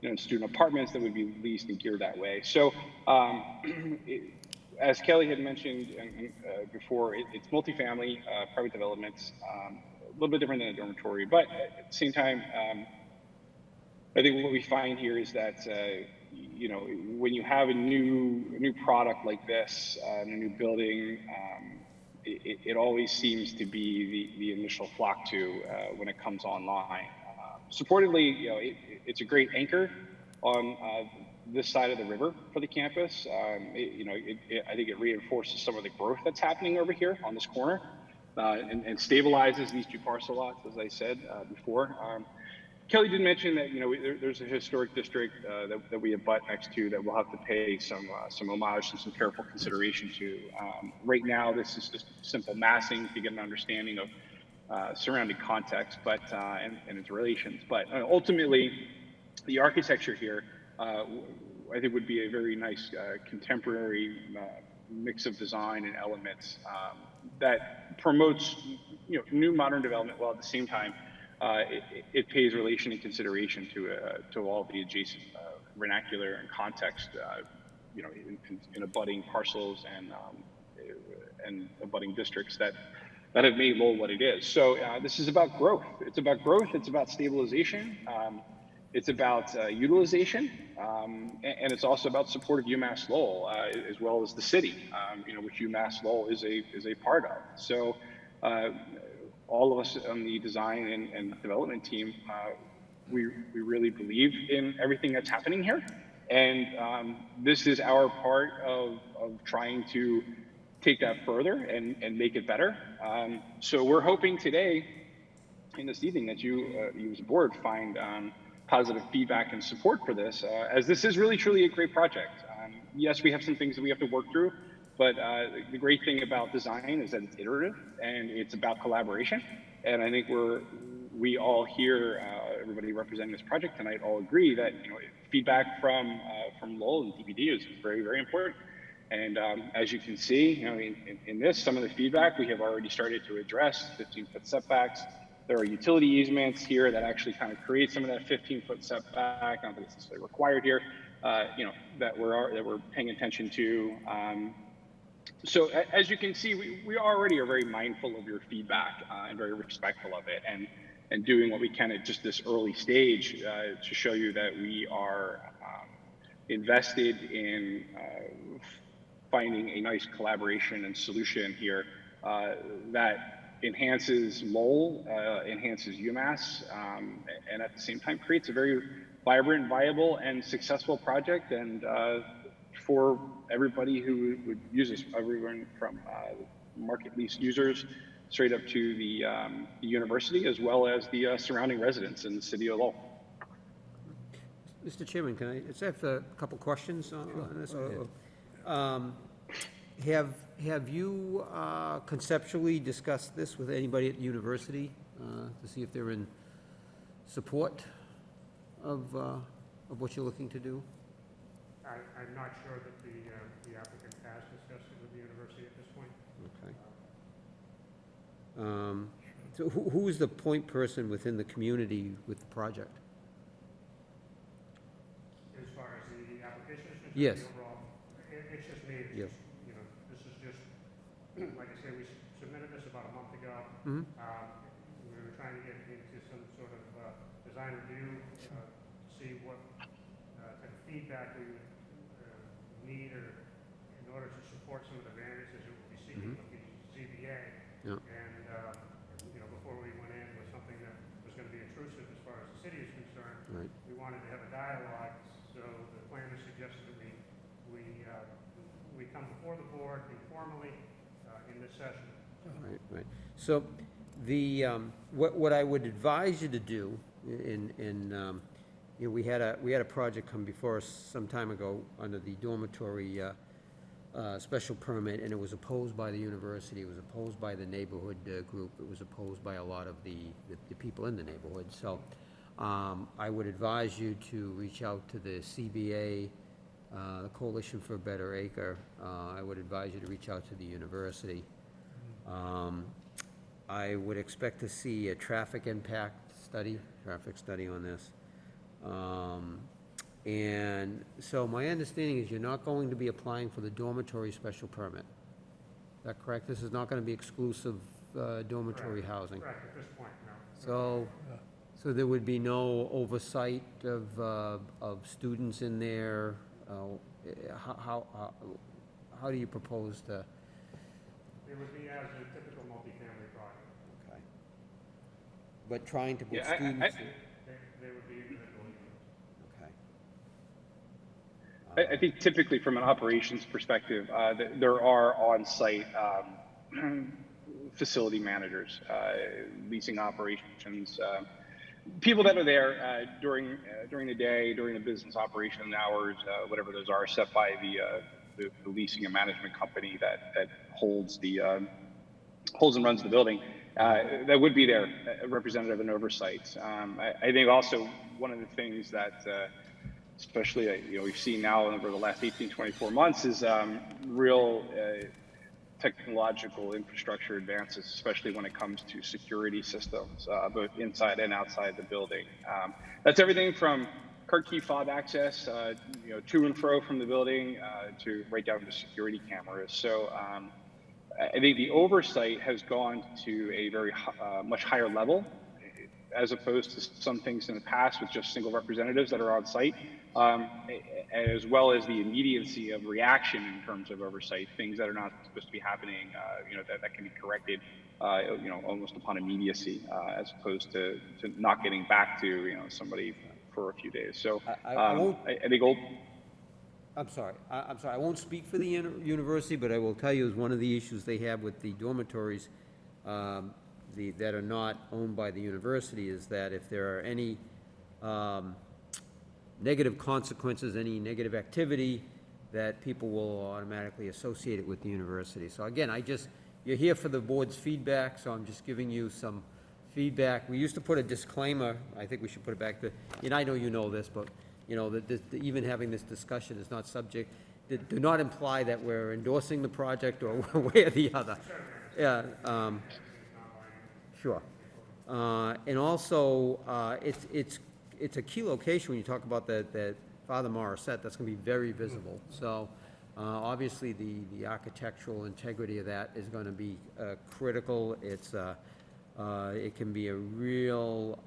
and student apartments that would be leased and geared that way. So as Kelly had mentioned before, it's multifamily, private developments, a little bit different than a dormitory, but at the same time, I think what we find here is that when you have a new product like this, a new building, it always seems to be the initial flock to when it comes online. Supportedly, it's a great anchor on this side of the river for the campus. I think it reinforces some of the growth that's happening over here on this corner. And stabilizes these 2 parcel lots, as I said before. Kelly did mention that there's a historic district that we abut next to that we'll have to pay some homage and some careful consideration to. Right now, this is just simple massing to get an understanding of surrounding context, but and its relations. But ultimately, the architecture here, I think, would be a very nice contemporary mix of design and elements that promotes new modern development, while at the same time it pays relation and consideration to all the adjacent vernacular and context, in abutting parcels and abutting districts that have made Lowell what it is. So this is about growth. It's about growth. It's about stabilization. It's about utilization, and it's also about support of UMass Lowell, as well as the city, which UMass Lowell is a part of. So all of us on the design and development team, we really believe in everything that's happening here, and this is our part of trying to take that further and make it better. So we're hoping today, in this evening, that you as a board find positive feedback and support for this, as this is really truly a great project. Yes, we have some things that we have to work through But the great thing about design is that it's iterative and it's about collaboration. And I think we all here, everybody representing this project tonight, all agree that feedback from Lowell and Dpd is very, very important. And as you can see, in this, some of the feedback we have already started to address, 15-foot setbacks. There are utility easements here that actually kind of create some of that 15-foot setback, not that it's necessarily required here, that we're paying attention to. So as you can see, we already are very mindful of your feedback and very respectful of it, and doing what we can at just this early stage to show you that we are invested in finding a nice collaboration and solution here that enhances Lowell, enhances UMass, and at the same time creates a very vibrant, viable, and successful project, and for everybody who would use this, everyone from market lease users straight up to the university, as well as the surrounding residents in the city of Lowell. Mr. Chairman, can I just have a couple questions on this? Have you conceptually discussed this with anybody at the university to see if they're in support of what you're looking to do? I'm not sure that the applicant has discussed it with the university at this point. Okay. So who is the point person within the community with the project? As far as the application is concerned, Yes. overall, it's just me. It's Yes. just, this is just, like I say, we submitted this about a month ago. Mhm. We were trying to get into some sort of design review, see what type of feedback we would need in order to support some of the variances that we'll be seeking with the ZBA. Yeah. And, before we went in with something that was going to be intrusive as far as the city is concerned, Right. we wanted to have a dialogue. So the planner suggested that we come before the board informally in this session. Right, right. So what I would advise you to do we had a project come before us some time ago under the dormitory special permit, and it was opposed by the university, it was opposed by the neighborhood group, it was opposed by a lot of the people in the neighborhood. So I would advise you to reach out to the CBA, the Coalition for a Better Acre. I would advise you to reach out to the university. I would expect to see a traffic study on this. And so my understanding is you're not going to be applying for the dormitory special permit. Is that correct? This is not going to be exclusive dormitory housing? Correct, at this point, no. So there would be no oversight of students in there? How do you propose to? It would be as a typical multifamily project. Okay. But trying to put Yeah, students. They would be individual units. Okay. I think typically from an operations perspective, there are on-site facility managers, leasing operations, people that are there during the day, during the business operation hours, whatever those are, set by the leasing and management company that holds and runs the building. That would be there, representative and oversight. I think also one of the things that especially we've seen now over the last 18, 24 months is real technological infrastructure advances, especially when it comes to security systems, both inside and outside the building. That's everything from card key fob access, to and fro from the building, to right down to security cameras. So I think the oversight has gone to a very much higher level, as opposed to some things in the past with just single representatives that are on site, as well as the immediacy of reaction in terms of oversight, things that are not supposed to be happening, that can be corrected, almost upon immediacy, as opposed to not getting back to, somebody for a few days. So I think I'm sorry. I won't speak for the university, but I will tell you is one of the issues they have with the dormitories that are not owned by the university is that if there are any negative consequences, any negative activity, that people will automatically associate it with the university. So again, you're here for the board's feedback, so I'm just giving you some feedback. We used to put a disclaimer, I think we should put it back to, and I know you know this, but, that even having this discussion is not subject, do not imply that we're endorsing the project or one way or the other. Yeah, sure. And also, it's a key location when you talk about that Father Morissette, that's gonna be very visible. So, obviously, the architectural integrity of that is gonna be critical. It can be a real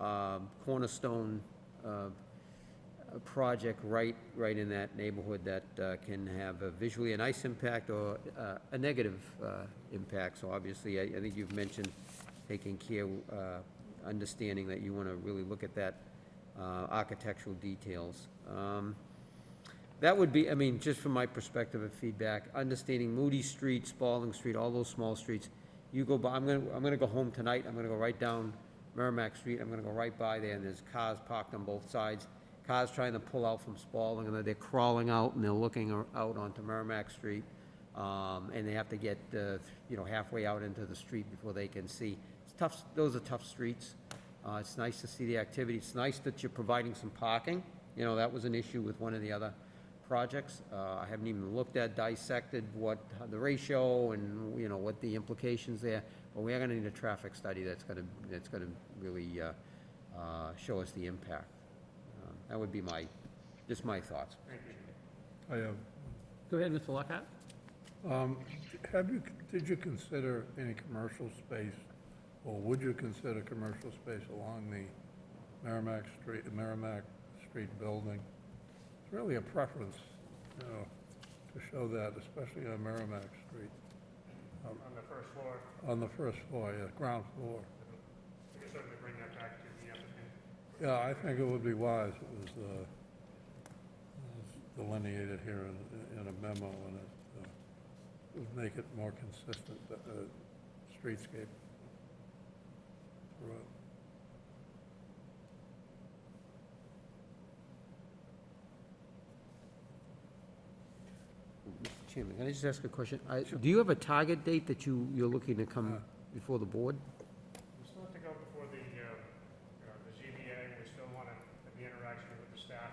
cornerstone project right in that neighborhood that can have visually a nice impact or a negative impact. So obviously, I think you've mentioned taking care, understanding that you want to really look at that architectural details. That would be, I mean, just from my perspective of feedback, understanding Moody Street, Spalding Street, all those small streets. You go by, I'm gonna go home tonight. I'm gonna go right down Merrimack Street. I'm gonna go right by there, and there's cars parked on both sides. Cars trying to pull out from Spalding, and they're crawling out, and they're looking out onto Merrimack Street, and they have to get, halfway out into the street before they can see. It's tough. Those are tough streets. It's nice to see the activity. It's nice that you're providing some parking. That was an issue with one of the other projects. I haven't even dissected what the ratio and, what the implications there, but we are gonna need a traffic study that's gonna really show us the impact. That would be just my thoughts. Thank you. I have, Go ahead, Mr. Lockhart. did you consider any commercial space, or would you consider commercial space along the Merrimack Street building? It's really a preference, to show that, especially on Merrimack Street. On the first floor. On the first floor, yeah, ground floor. We can certainly bring that back to the applicant. Yeah, I think it would be wise. It was delineated here in a memo, and it would make it more consistent, streetscape. Right. Mr. Chairman, can I just ask a question? Do you have a target date that you're looking to come before the board? We still have to go before the ZBA. We still want to have the interaction with the staff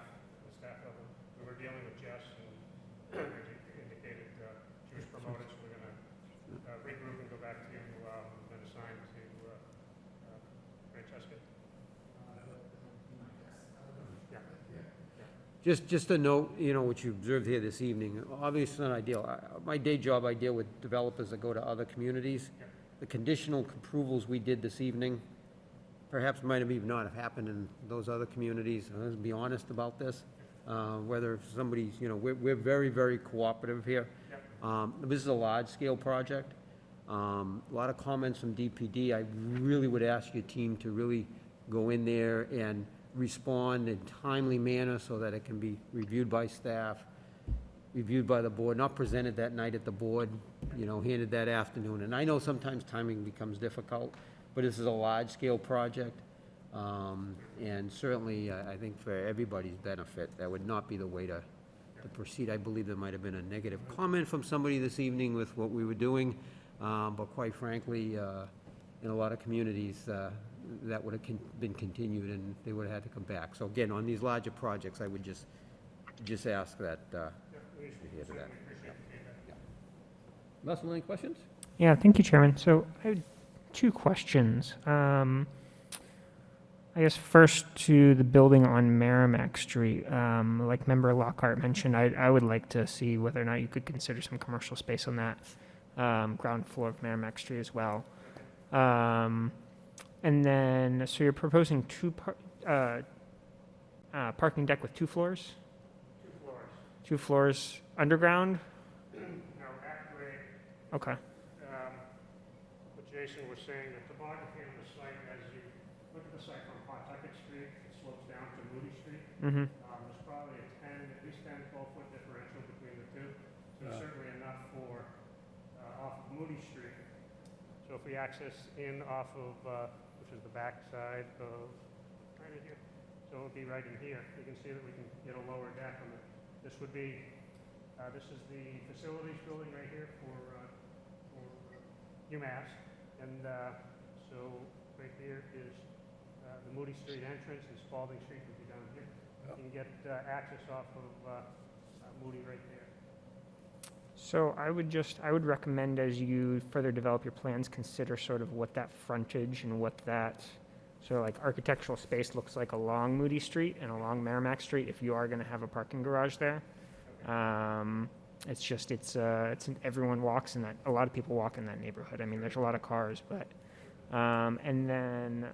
level. We were dealing with Jess, and indicated she was promoted, so we're going to regroup and go back to then assign to Francesca. Just a note, what you observed here this evening, obviously not ideal. My day job, I deal with developers that go to other communities. The conditional approvals we did this evening perhaps might have even not have happened in those other communities. Let's be honest about this. Whether somebody's, we're very, very cooperative here. This is a large-scale project. A lot of comments from DPD. I really would ask your team to really go in there and respond in timely manner so that it can be reviewed by staff, reviewed by the board, not presented that night at the board, handed that afternoon. And I know sometimes timing becomes difficult, but this is a large-scale project. And certainly, I think for everybody's benefit, that would not be the way to proceed. I believe there might have been a negative comment from somebody this evening with what we were doing, but quite frankly, in a lot of communities, that would have been continued and they would have had to come back. So again, on these larger projects, I would just ask that, adhere to that. Russell, any questions? Yeah, thank you, Chairman. So I have two questions. I guess first to the building on Merrimack Street. Like Member Lockhart mentioned, I would like to see whether or not you could consider some commercial space on that ground floor of Merrimack Street as well. And then, so you're proposing parking deck with 2 floors? 2 floors. 2 floors underground? No, at grade. Okay. What Jason was saying, the topography on the site, as you look at the site from Pawtucket Street, it slopes down to Moody Street. Mm-hmm. There's probably at least 10, 12-foot differential between the two. So certainly enough for off of Moody Street. So if we access in off of, which is the back side of, right in here. So it'll be right in here. You can see that we can get a lower deck on it. This would be This is the facilities building right here for UMass. And so right here is the Moody Street entrance, and Spalding Street would be down here. You can get access off of Moody right there. So I would recommend as you further develop your plans, consider sort of what that frontage and what that sort of like architectural space looks like along Moody Street and along Merrimack Street if you are going to have a parking garage there. Everyone walks in that, a lot of people walk in that neighborhood. I mean, there's a lot of cars, but, and then,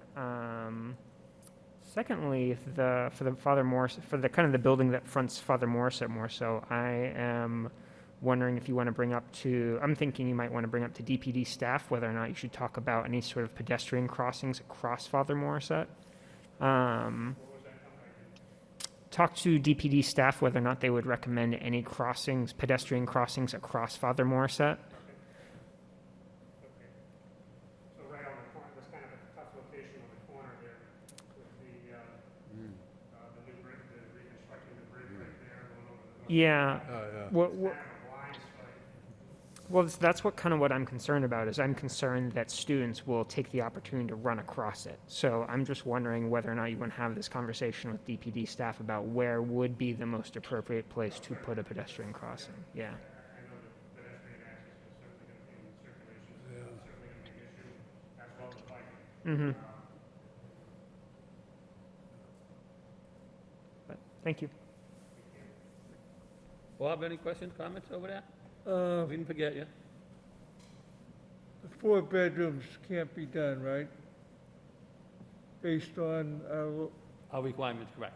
secondly, for the Father Morris, for the kind of the building that fronts Father Morrisett more so, I am wondering if you want to bring up to, I'm thinking you might want to bring up to DPD staff whether or not you should talk about any sort of pedestrian crossings across Father Morrisett. Talk to DPD staff whether or not they would recommend any crossings, pedestrian crossings across Father Morrisett. So right on the corner, that's kind of a tough location on the corner there with the new bridge, reconstructing the bridge right there. Yeah. Oh, yeah. Well, that's what kind of what I'm concerned about is I'm concerned that students will take the opportunity to run across it. So I'm just wondering whether or not you want to have this conversation with DPD staff about where would be the most appropriate place to put a pedestrian crossing. Yeah. Mm-hmm. But thank you. Bob, any questions, comments over there? We didn't forget you. The 4 bedrooms can't be done, right? Based on, Our requirements, correct.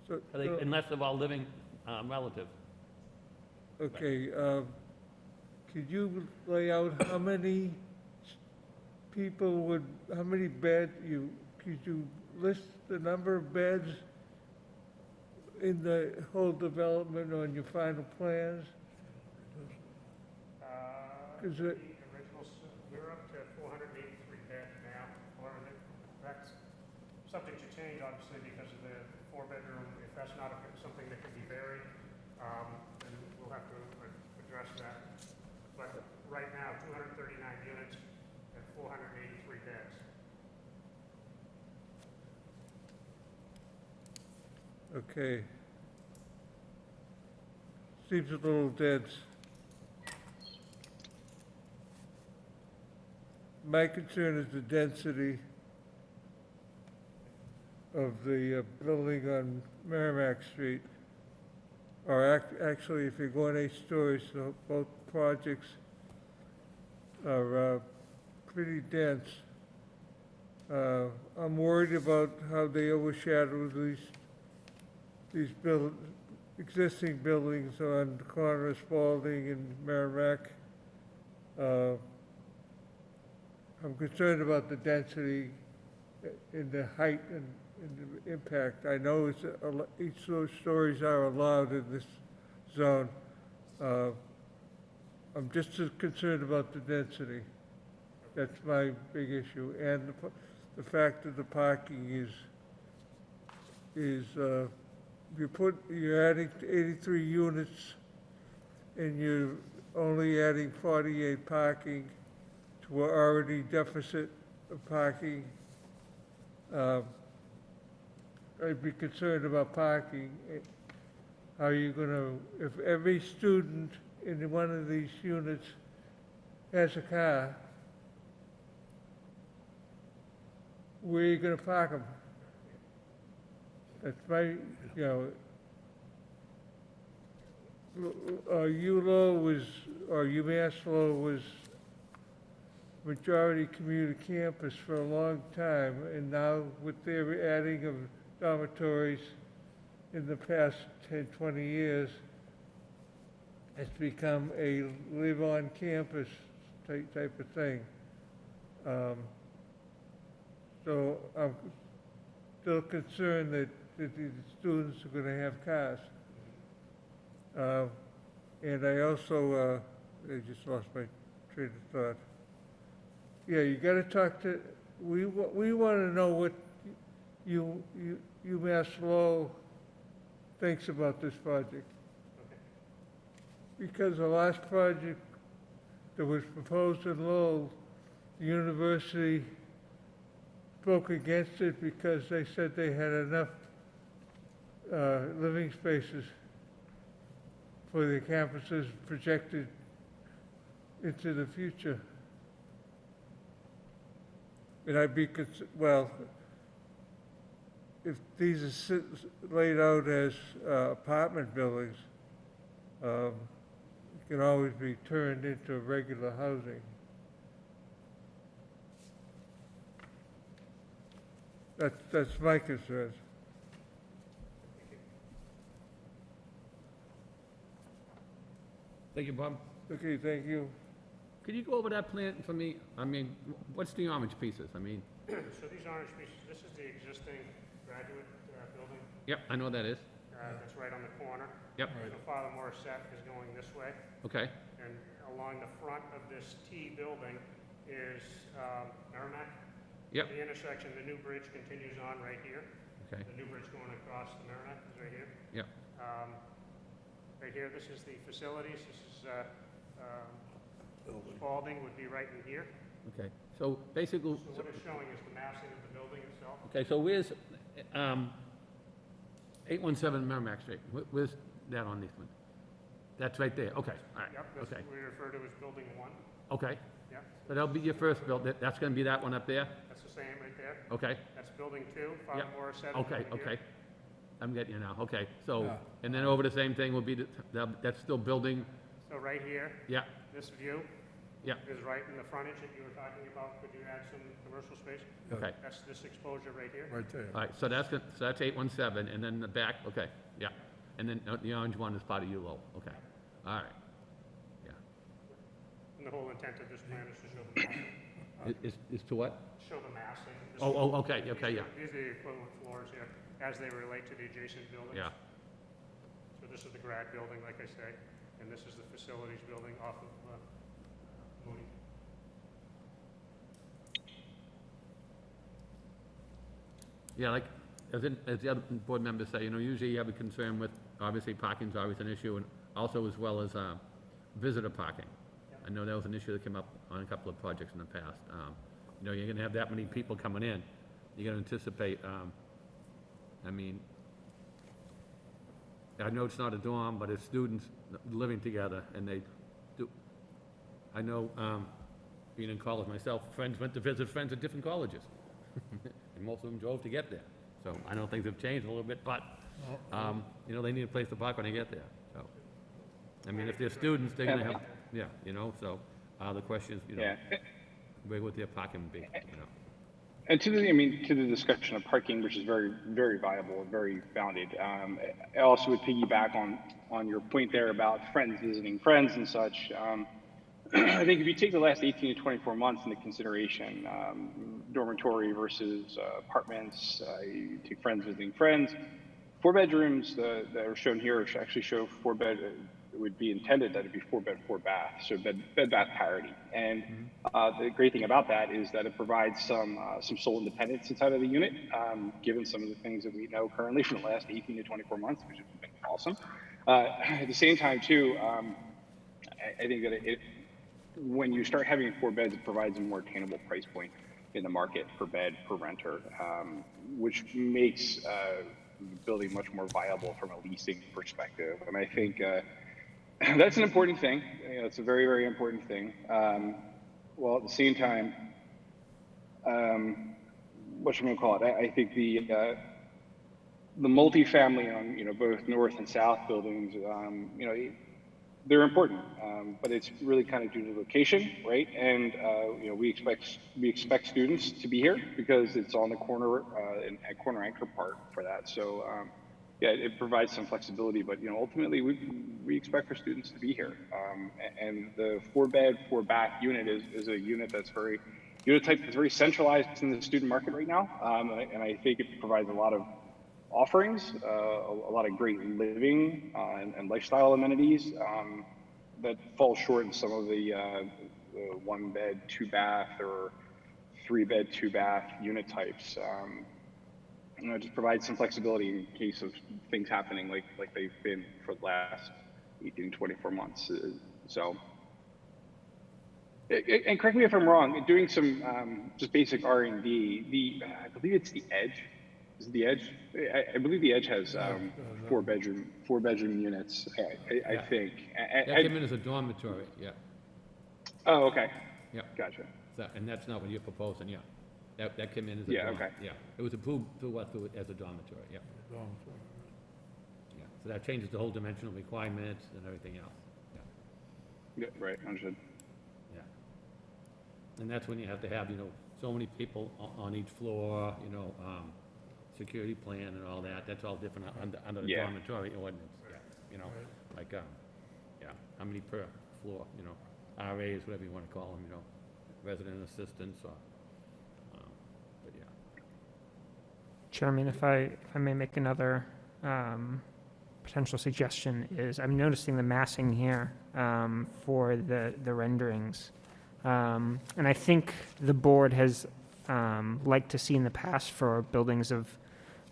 so, Unless they're all living relatives. okay, could you lay out how many people how many could you list the number of beds in the whole development on your final plans? Is it? We're up to 483 beds now, or that's subject to change, obviously, because of the 4-bedroom. If that's not something that can be buried, then we'll have to address that. But right now, 239 units and 483 beds. Okay. Seems a little dense. My concern is the density of the building on Merrimack Street. Or actually, if you're going 8 stories, so both projects are pretty dense. I'm worried about how they overshadow these existing buildings on the corner of Spalding and Merrimack. I'm concerned about the density and the height and the impact. I know each of those stories are allowed in this zone. I'm just as concerned about the density. That's my big issue. And the fact that the parking you're adding 83 units and you're only adding 48 parking to an already deficit of parking. I'd be concerned about parking. How are you gonna, if every student in one of these units has a car, where are you gonna park them? That's my, ULO or UMass Law was majority community campus for a long time, and now with their adding of dormitories in the past 10, 20 years, it's become a live on campus type of thing. So I'm still concerned that the students are going to have cars. And I also, I just lost my train of thought. Yeah, you got to talk to, we want to know what UMass Law thinks about this project. because the last project that was proposed in Lowell, the university spoke against it because they said they had enough living spaces for the campuses projected into the future. And I'd be, well, if these are laid out as apartment buildings, it can always be turned into regular housing. That's my concern. Thank you, Bob. Okay, thank you. Could you go over that plan for me? I mean, what's the orange pieces? I mean, So these orange pieces, this is the existing graduate building. yep, I know that is. That's right on the corner. Yep. So Father Morissette is going this way. Okay, And along the front of this T building is Merrimack. Yep. The intersection, the new bridge continues on right here. Okay. The new bridge going across the Merrimack is right here. Yep. Right here, this is the facilities. This is Spalding would be right in here. okay. So basically, So what it's showing is the massing of the building itself. okay, so where's 817 Merrimack Street? Where's that on this one? That's right there, okay, all right, Yep, that's okay, what we refer to as building 1. okay. Yep. So that'll be your first build, that's gonna be that one up there? That's the same right there. Okay. That's building 2, Father Yep. Morissette. is Okay, right here. okay. I'm getting you now, okay. So, Yeah. and then over the same thing will be, that's still building, So right here, yeah, this view yeah, is right in the frontage that you were talking about. Could you add some commercial space? okay. That's this exposure right here. Right there. All right, so that's 817, and then the back, okay, yeah. And then the orange one is part of ULO, okay. All right, yeah. And the whole intent of this plan is to show the massing. Is to what? Show the massing. This Oh, is- oh, okay, okay, yeah. These are the equivalent floors here as they relate to the adjacent buildings. Yeah. So this is the grad building, like I say, and this is the facilities building off of Moody. Yeah, like, as the other board members say, usually you have a concern with, obviously, parking's always an issue, and also as well as visitor parking. I know that was an issue that came up on a couple of projects in the past. You're gonna have that many people coming in, you're gonna anticipate, I mean, I know it's not a dorm, but it's students living together, and they do, I know, being in college myself, friends went to visit friends at different colleges. And most of them drove to get there. So I know things have changed a little bit, but, they need a place to park when they get there, so. I mean, if they're students, they're gonna have, yeah, so, the question is, Yeah. where would their parking be, And to the discussion of parking, which is very, very viable and very founded, I also would piggyback on your point there about friends visiting friends and such. I think if you take the last 18 to 24 months into consideration, dormitory versus apartments, you take friends visiting friends, 4 bedrooms that are shown here actually show 4 bed, it would be intended that it'd be 4 bed, 4 bath, so bed bath parity. And the great thing about that is that it provides some sole independence inside of the unit, given some of the things that we know currently from the last 18 to 24 months, which has been awesome. At the same time, too, I think that when you start having 4 beds, it provides a more attainable price point in the market per bed, per renter, which makes the building much more viable from a leasing perspective. And I think that's an important thing. It's a very, very important thing. While at the same time, what should we call it? I think the multifamily on both north and south buildings, they're important, but it's really kind of due to location, right? And we expect students to be here because it's on the corner and corner anchor part for that. So yeah, it provides some flexibility, but ultimately we expect for students to be here. And the 4 bed, 4 bath unit is a unit that's unit type that's very centralized in the student market right now, and I think it provides a lot of offerings, a lot of great living and lifestyle amenities that fall short in some of the 1 bed, 2 bath or 3 bed, 2 bath unit types. Just provides some flexibility in case of things happening like they've been for the last 18 to 24 months. So, and correct me if I'm wrong, doing some just basic R&D, I believe it's the Edge. Is it the Edge? I believe the Edge has four bedroom units. I think. That came in as a dormitory, yeah. Oh, okay. Yeah. Gotcha. So, and that's not what you're proposing, yeah. That came in as a Yeah, dorm. okay. Yeah, it was approved to us as a dormitory, yeah. Dormitory. Yeah, so that changes the whole dimensional requirements and everything else, yeah. Yeah, right, understood. Yeah. And that's when you have to have, so many people on each floor, security plan and all that. That's all different under the dormitory ordinance, yeah. Like, how many per floor, RAs, whatever you want to call them, resident assistants or, but yeah. Chairman, if I may make another potential suggestion is, I'm noticing the massing here for the renderings. And I think the board has liked to see in the past for buildings of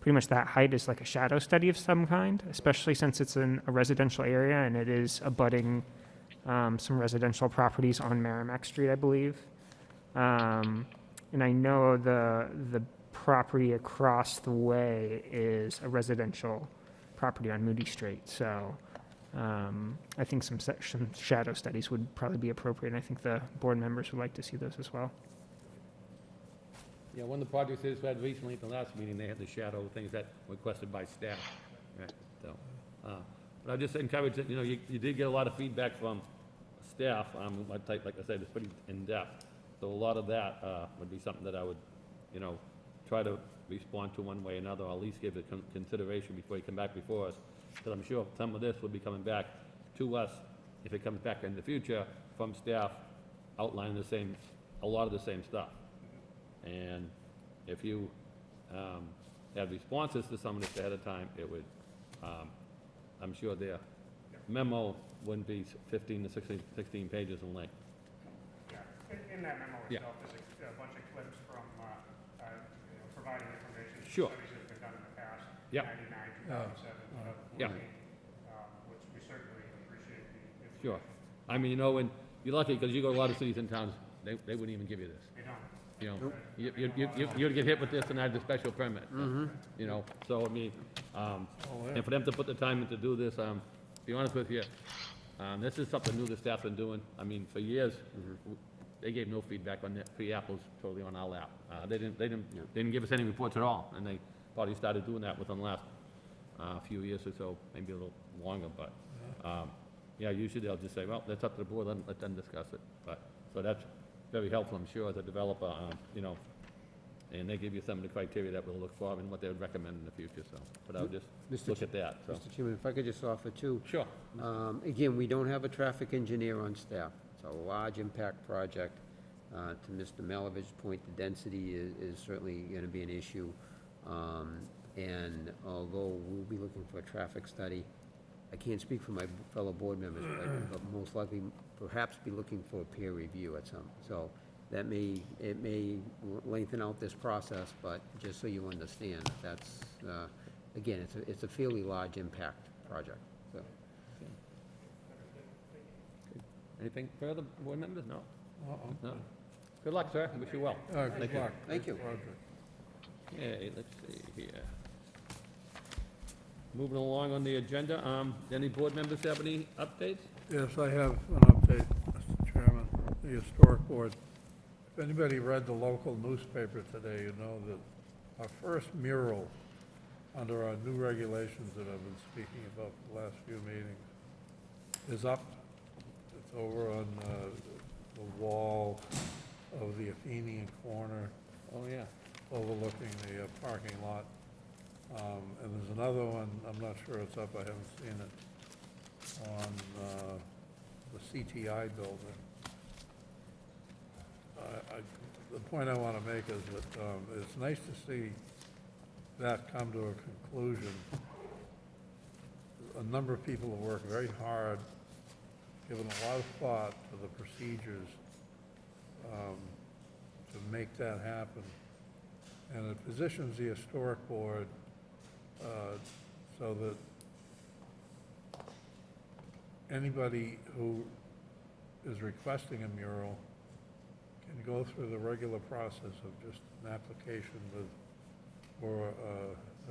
pretty much that height is like a shadow study of some kind, especially since it's in a residential area and it is abutting some residential properties on Merrimack Street, I believe. And I know the property across the way is a residential property on Moody Street. So I think some shadow studies would probably be appropriate. And I think the board members would like to see those as well. Yeah, one of the projects is we had recently at the last meeting, they had the shadow things that were requested by staff, right? So, but I just encourage that, you did get a lot of feedback from staff. Like I said, it's pretty in-depth. So a lot of that would be something that I would, try to respond to one way or another, or at least give it consideration before you come back before us. Because I'm sure some of this will be coming back to us, if it comes back in the future, from staff outlining a lot of the same stuff. And if you had responses to some of this ahead of time, it would, I'm sure their memo wouldn't be 15 to 16 pages in length. Yeah, in that memo Yeah. itself, there's a bunch of clips from providing information. Sure. Studies that have been done in the past, Yep. 99, 2007, Yeah. which we certainly appreciate the information. Sure. I mean, when you're lucky because you go to a lot of cities and towns, they wouldn't even give you this. They don't. You'd get hit with this and have the special permit. So I mean, and for them to put the time in to do this, to be honest with you, this is something new the staff's been doing. I mean, for years, they gave no feedback on that, pre-apples totally on our lap. They didn't give us any reports at all, and they probably started doing that within the last few years or so, maybe a little longer, but, yeah, usually they'll just say, well, that's up to the board, let them discuss it. But, so that's very helpful, I'm sure, as a developer, and they give you some of the criteria that we'll look for and what they would recommend in the future, so. But I'll just look at that, so. Mr. Chairman, if I could just offer too. Sure. Again, we don't have a traffic engineer on staff. It's a large impact project. To Mr. Malavich's point, the density is certainly going to be an issue. And although we'll be looking for a traffic study, I can't speak for my fellow board members, but most likely perhaps be looking for a peer review at some. So it may lengthen out this process, but just so you understand, that's, again, it's a fairly large impact project, so. Anything further, board members? No? No? Good luck, sir. Wish you well. Good luck. Thank you. Okay, let's see here. Moving along on the agenda, any board members have any updates? Yes, I have an update, Mr. Chairman. The Historic Board. If anybody read the local newspaper today, you know that our first mural under our new regulations that I've been speaking about for the last few meetings is up. It's over on the wall of the Athenian corner. Oh, yeah. Overlooking the parking lot. And there's another one, I'm not sure it's up, I haven't seen it, on the CTI building. The point I want to make is that it's nice to see that come to a conclusion. A number of people have worked very hard, given a lot of thought to the procedures to make that happen. And it positions the Historic Board so that anybody who is requesting a mural can go through the regular process of just an application for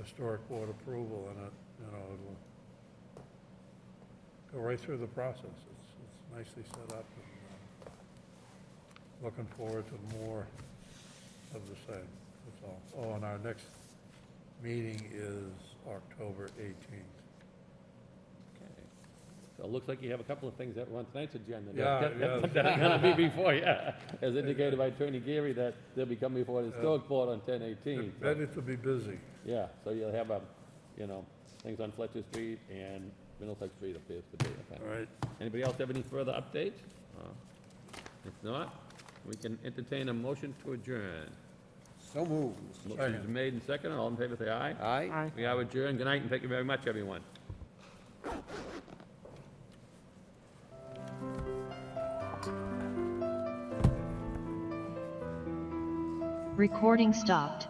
historic board approval, and it'll go right through the process. It's nicely set up, and looking forward to more of the same, that's all. Oh, and our next meeting is October 18th. So it looks like you have a couple of things that were on tonight's agenda. Yeah, That are gonna be before you, as indicated by Attorney Geary, that they'll be coming before the historic board on 10/18. Ready to be busy. Yeah, so you'll have, things on Fletcher Street and Middlesex Street appears to be, okay. All right. Anybody else have any further updates? If not, we can entertain a motion to adjourn. So moved. Motion's made and seconded, all in favor say aye. Aye. Aye. We are adjourned, good night, and thank you very much, everyone. Recording stopped.